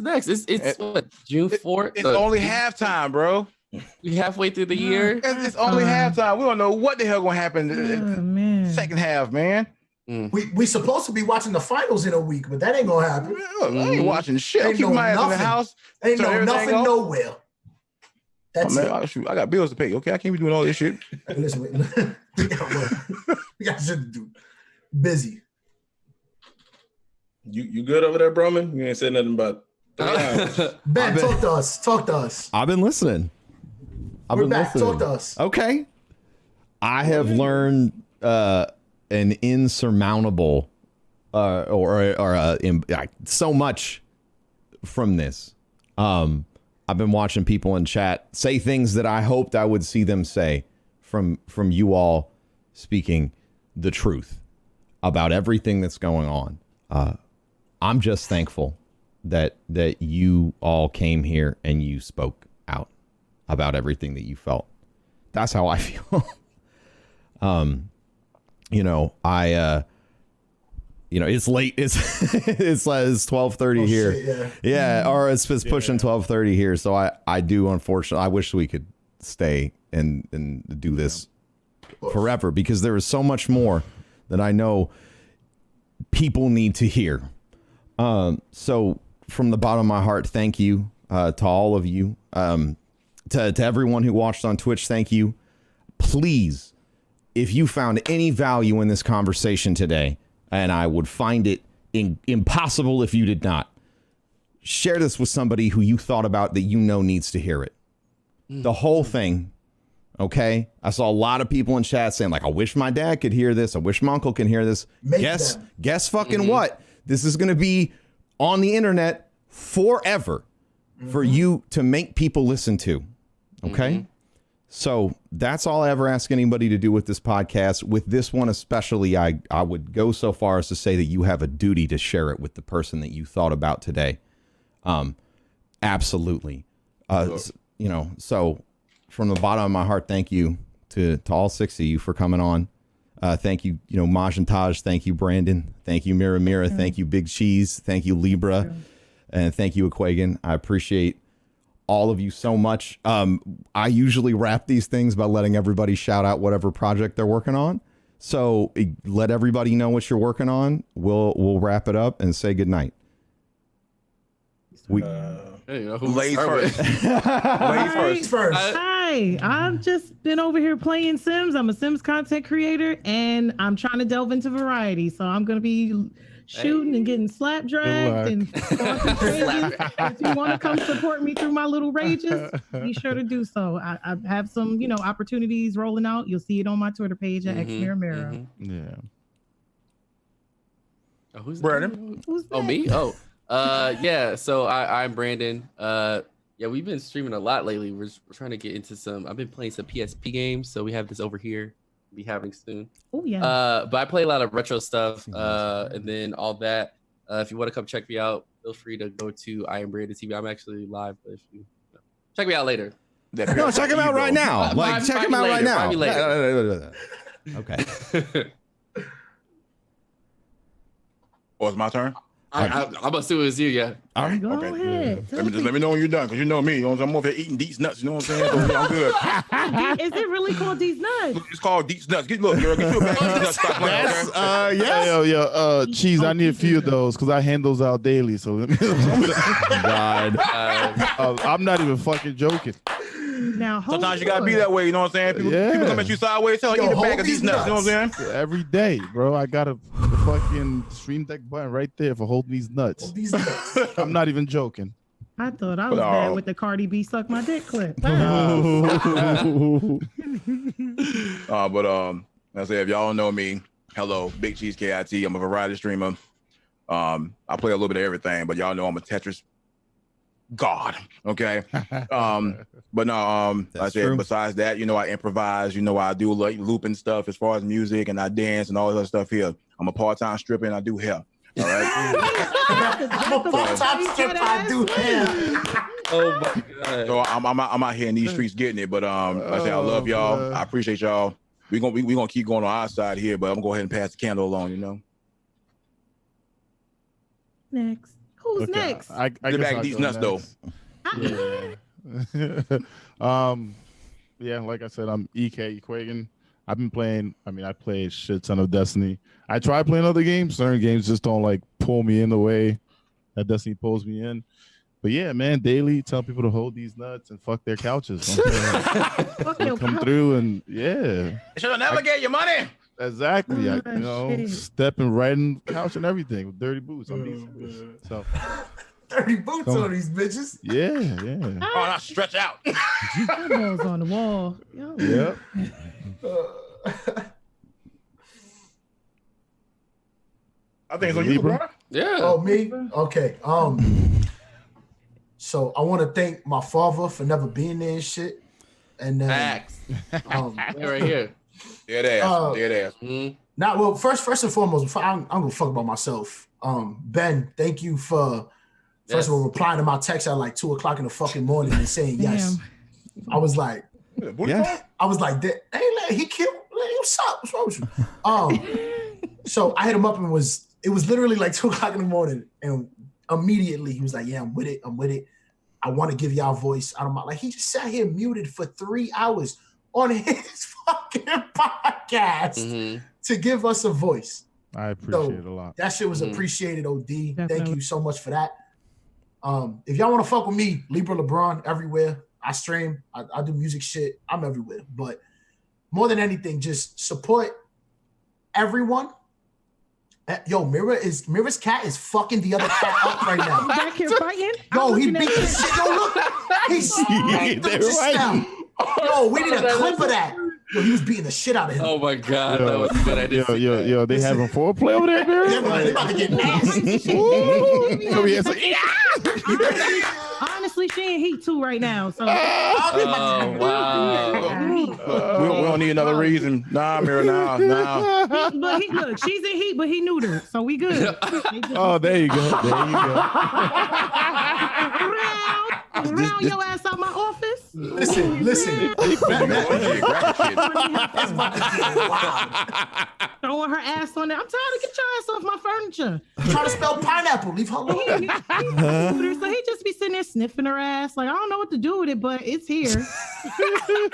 next. It's what, June 4th? It's only halftime, bro. We halfway through the year. It's only halftime. We don't know what the hell gonna happen second half, man. We supposed to be watching the finals in a week, but that ain't gonna happen. I ain't watching shit. I keep my ass in the house. Ain't no nothing nowhere. That's it. I got bills to pay. Okay, I can't be doing all this shit. Listen, we got shit to do. Busy. You good over there, Broman? You ain't said nothing about Ben, talk to us. I've been listening. We're back. Talk to us. Okay. I have learned an insurmountable so much from this. I've been watching people in chat say things that I hoped I would see them say from you all speaking the truth about everything that's going on. I'm just thankful that you all came here and you spoke out about everything that you felt. That's how I feel. It's late. It's 12:30 here. Shit, yeah, or it's pushing 12:30 here. So I do, unfortunately, I wish we could stay and do this forever because there is so much more that I know people need to hear. So from the bottom of my heart, thank you to all of you, to everyone who watched on Twitch. Thank you. Please, if you found any value in this conversation today, and I would find it impossible if you did not, share this with somebody who you thought about that needs to hear it. The whole thing. Okay. I saw a lot of people in chat saying like, I wish my dad could hear this. I wish my uncle can hear this. Guess fucking what? This is going to be on the internet forever for you to make people listen to. Okay. So that's all I ever ask anybody to do with this podcast. With this one especially, I would go so far as to say that you have a duty to share it with the person that you thought about today. Absolutely. So from the bottom of my heart, thank you to all 6 of you for coming on. Thank you, MajinTaj. Thank you, Brandon. Thank you, MajinMira. Thank you, Big Cheese. Thank you, Libra. And thank you, Ekuegan. I appreciate all of you so much. I usually wrap these things by letting everybody shout out whatever project they're working on. So let everybody know what you're working on. We'll wrap it up and say goodnight. Ladies first. Ladies first. Hi, I've just been over here playing Sims. I'm a Sims content creator, and I'm trying to delve into variety. So I'm going to be shooting and getting slap dragged and going through rages. If you want to come support me through my little rages, be sure to do so. I have some, opportunities rolling out. You'll see it on my Twitter page at Xmiramira. Yeah. Oh, who's Brandon? Who's that? Oh, me? Oh. Yeah, so I'm Brandon. Yeah, we've been streaming a lot lately. We're trying to get into I've been playing some PSP games, so we have this over here we'll be having soon. Oh yeah. But I play a lot of retro stuff, and then all that. If you want to come check me out, feel free to go to iamBrandonTV. I'm actually live, but if you check me out later. No, check him out right now. Like, check him out right now. Okay. Oh, it's my turn? I'm gonna see it's you, yeah. All right. Go Okay. ahead. Let me know when you're done, because you know me. You know what I'm over here eating Deets nuts. You know what I'm saying? So, I'm good. Is it really called these nuts? It's called Deets nuts. Look, girl, get you a bag of Deets nuts. Stop playing, okay? Yes. Yo, Cheese, I need a few of those because I hand those out daily. So let me. God. I'm not even fucking joking. Now, Sometimes you gotta be that way. You know what I'm saying? People come at you sideways. Tell eat a bag of Deets nuts. You know what I'm saying? Every day, bro. I got a fucking stream deck button right there for holding these nuts. I'm not even joking. I thought I was bad with the Cardi B suck my dick clip. But I say, if y'all don't know me, hello, BigCheeseKIT. I'm a variety streamer. I play a little bit of everything, but y'all know I'm a Tetris god. Okay. But no, I said, besides that, you know, I improvise, you know, I do like looping stuff as far as music, and I dance and all this other stuff here. I'm a part-time stripper and I do hair. All right. I'm a part-time stripper. I do hair. Oh my God. So I'm out here in these streets getting it. But I say I love y'all. God. I appreciate y'all. We gonna keep going on our side here, but I'm gonna go ahead and pass the candle along, you know. Next. Who's next? I Get back these nuts though. Yeah, like I said, I'm Ekuegan. I've been playing. I mean, I play a shit ton of Destiny. I try playing other games. Certain games just don't like pull me in the way that Destiny pulls me in. But yeah, man, daily tell people to hold these nuts and fuck their couches. Come through and yeah. Should never get your money. Exactly. Stepping right in the couch and everything with dirty boots. So dirty boots on these bitches. Yeah. Oh, now stretch out. Balls on the wall. Yo. Yep. I think it's on you, bro. Yeah. Oh, me? Okay. So I want to thank my father for never being there and shit. And then Facts. Right here. Dead ass. Mm-hmm. Now, well, first and foremost, before I'm gonna fuck about myself. Ben, thank you for first of all replying to my text at like 2:00 in the fucking morning and saying yes. I was like, I was like, hey, he killed. What's up? What's wrong with you? So I hit him up and it was literally like 2:00 in the morning, and immediately he was like, yeah, I'm with it. I want to give y'all a voice. I don't mind. Like, he just sat here muted for 3 hours on his fucking podcast to give us a voice. I appreciate it a lot. That shit was appreciated, OD. Definitely. Thank you so much for that. If y'all want to fuck with me, LibraLebron everywhere. I stream. I do music shit. I'm everywhere. But more than anything, just support everyone. Yo, Mira's cat is fucking the other cat up right now. Back here fighting? Yo, he beat the shit. Yo, look. He's right. Yo, we need a clip of that. Yo, he was beating the shit out of him. Oh my God, that was good. I didn't see that. Yo, they having foreplay over there, Mira? Yeah, they about to get nasty. Honestly, she in heat too right now. So. Oh wow. We don't need another reason. Nah, Mira, nah. But look, she's in heat, but he neutered, so we good. Oh, there you go. Round your ass out my office. Listen. Throwing her ass on there. I'm trying to get your ass off my furniture. Trying to spell pineapple. Leave her alone. So he just be sitting there sniffing her ass. Like, I don't know what to do with it, but it's here. I'm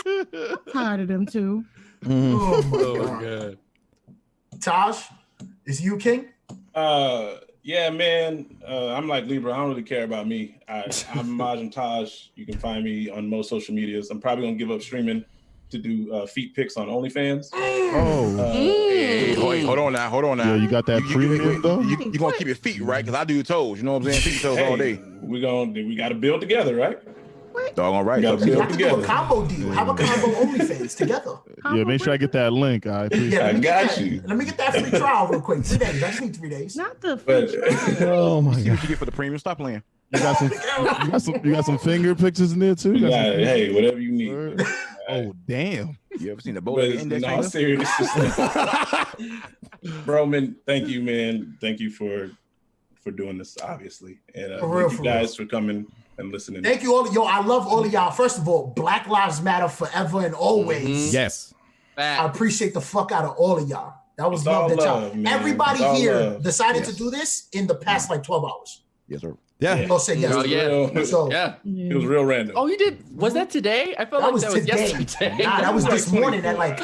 tired of them too. Oh my God. Taj, is you king? Yeah, man. I'm like Libra. I don't really care about me. I'm MajinTaj. You can find me on most social medias. I'm probably gonna give up streaming to do feet pics on OnlyFans. Hey, hold on now. Yeah, you got that premium though. You gonna keep your feet right? Because I do toes. You know what I'm saying? Feet toes all day. We got to build together, right? Doggone right. We got to build Do a combo deal. Have a combo OnlyFans together. Yeah, make sure I get that link. I got you. Let me get that free trial real quick. 3 days. I just need 3 days. Not the free Oh my See God. what you get for the premium. Stop playing. You got some finger pictures in there too. Hey, whatever you need. Oh damn! You ever seen the But boat index no, finger? serious. Bro, man, thank you, man. Thank you for doing this, obviously, and For real, thank you guys for coming and listening. Thank you all. Yo, I love all of y'all. First of all, Black Lives Matter forever and always. Yes. I appreciate the fuck out of all of y'all. That was It's love all that y'all. love, man. Everybody It's all here love. decided to do this in the past like 12 hours. Yes, sir. Yeah. I'll say yes. Oh, yeah. So Yeah. It was real random. Oh, you did? Was that today? I felt that like was that was today. yesterday. Nah, that was like this morning at 24. like.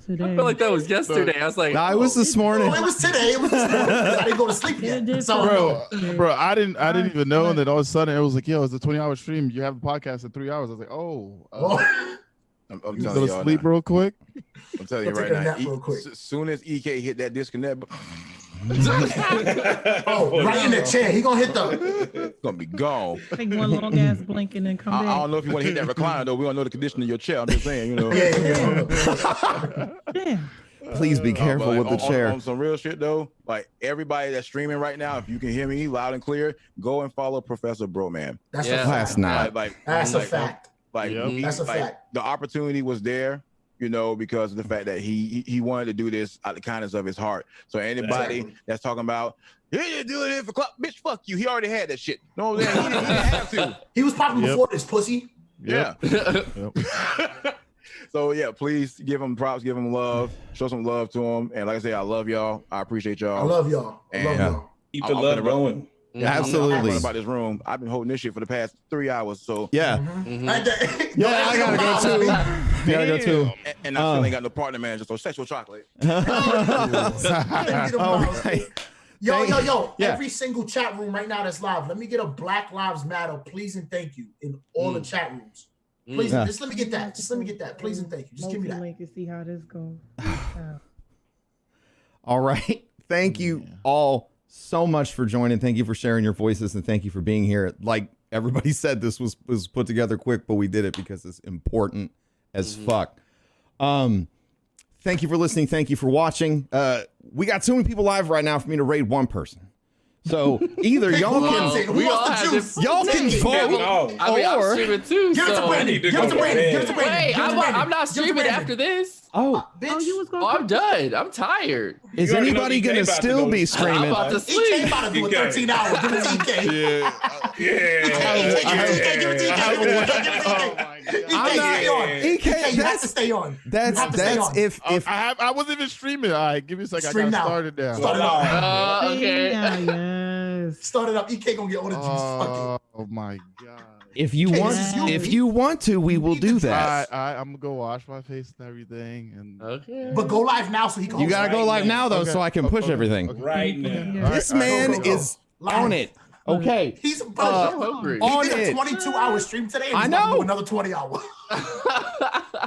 Today. I felt like that was yesterday. I was like, Nah, it was this morning. Oh, it was today. It was this morning. I didn't go to sleep yet. So Bro, I didn't even know, and then all of a sudden it was like, yo, it's a 20-hour stream. You have a podcast in 3 hours. I was like, I'm go telling to y'all sleep now. real quick. I'm telling you Go right take a now. nap real quick. As soon as EK hit that disconnect, oh, right in the chair. He gonna hit the. it's gonna be gone. Take one long ass blink and then come I back. don't know if you want to hit that recliner though. We don't know the condition of your chair. I'm just saying, you know. Yeah. Damn. Please be careful But with the on chair. some real shit though, like everybody that's streaming right now, if you can hear me loud and clear, go and follow Professor Bro Man. That's Yeah. a fact. That's not. That's a fact. Like, Yep. That's a like, fact. the opportunity was there, you know, because of the fact that he wanted to do this out of the kindness of his heart. So anybody Exactly. that's talking about he doing it for club, bitch, fuck you. He already had that shit. No, he didn't have to. He was popping Yep. before this pussy. Yeah. Yep. So yeah, please give him props, give him love, show some love to him. And like I say, I love y'all. I appreciate y'all. I love y'all. I love And- y'all. Keep I'm the love finna run- going. Absolutely. I'm about this room. I've been holding this shit for the past 3 hours. So Yeah. Mm-hmm. Yeah, I gotta go too. I gotta go too. and I still ain't got no partner manager. So sexual chocolate. All right. Yo. Yeah. Every single chat room right now that's live. Let me get a Black Lives Matter, please and thank you in all the chat rooms. Please, Yeah. just let me get that. Just let me get that. Please and thank you. Just give me that. Link and see how this goes. All right. Thank you all so much for joining. Thank you for sharing your voices, and thank you for being here. Like everybody said, this was put together quick, but we did it because it's important as fuck. Thank you for listening. Thank you for watching. We got too many people live right now for me to raid one person. So either y'all can Who wants the juice? y'all can vote, I mean, I'm or streaming too. Give it to So. Brandon. Give it to Brandon. Give it to Brandon. Wait, Give it to Brandon. I'm not Give it to streaming Brandon. after this. oh, Bitch. You was Oh, gonna I'm done. I'm tired. is You already know anybody EK gonna about to still go. be I'm streaming? about to EK sleep. about to do a 13 hours. Give it to EK. Yeah. Give it to EK. I'm not- Stay on. EK, You have to that's stay on. You that's have to stay on. if I wasn't even streaming. All right, give me a second. Stream I got now. started now. Start it up. Okay. Yeah, yes. Start it up. EK gonna get all the juice. Fuck Oh my god. if you Okay, want this is you. if you want to, we will do that. I'm gonna go wash my face and everything, and Okay. it. But go live now so he can. You host gotta it. go live now though, Okay. so I can push Okay. everything. Okay. Right now. Yeah. This All right, man go, go. is Live. on it. Okay. He's I'm hungry. on he did a it. 22-hour stream today. And I he's about to know. do another 20 hours.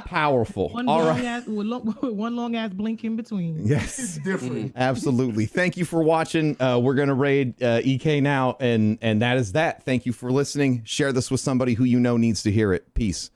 Powerful. One All long right. ass, one long ass blink in between. Yes. It's different. Absolutely. Thank you for watching. We're gonna raid EK now, and that is that. Thank you for listening. Share this with somebody who you know needs to hear it. Peace.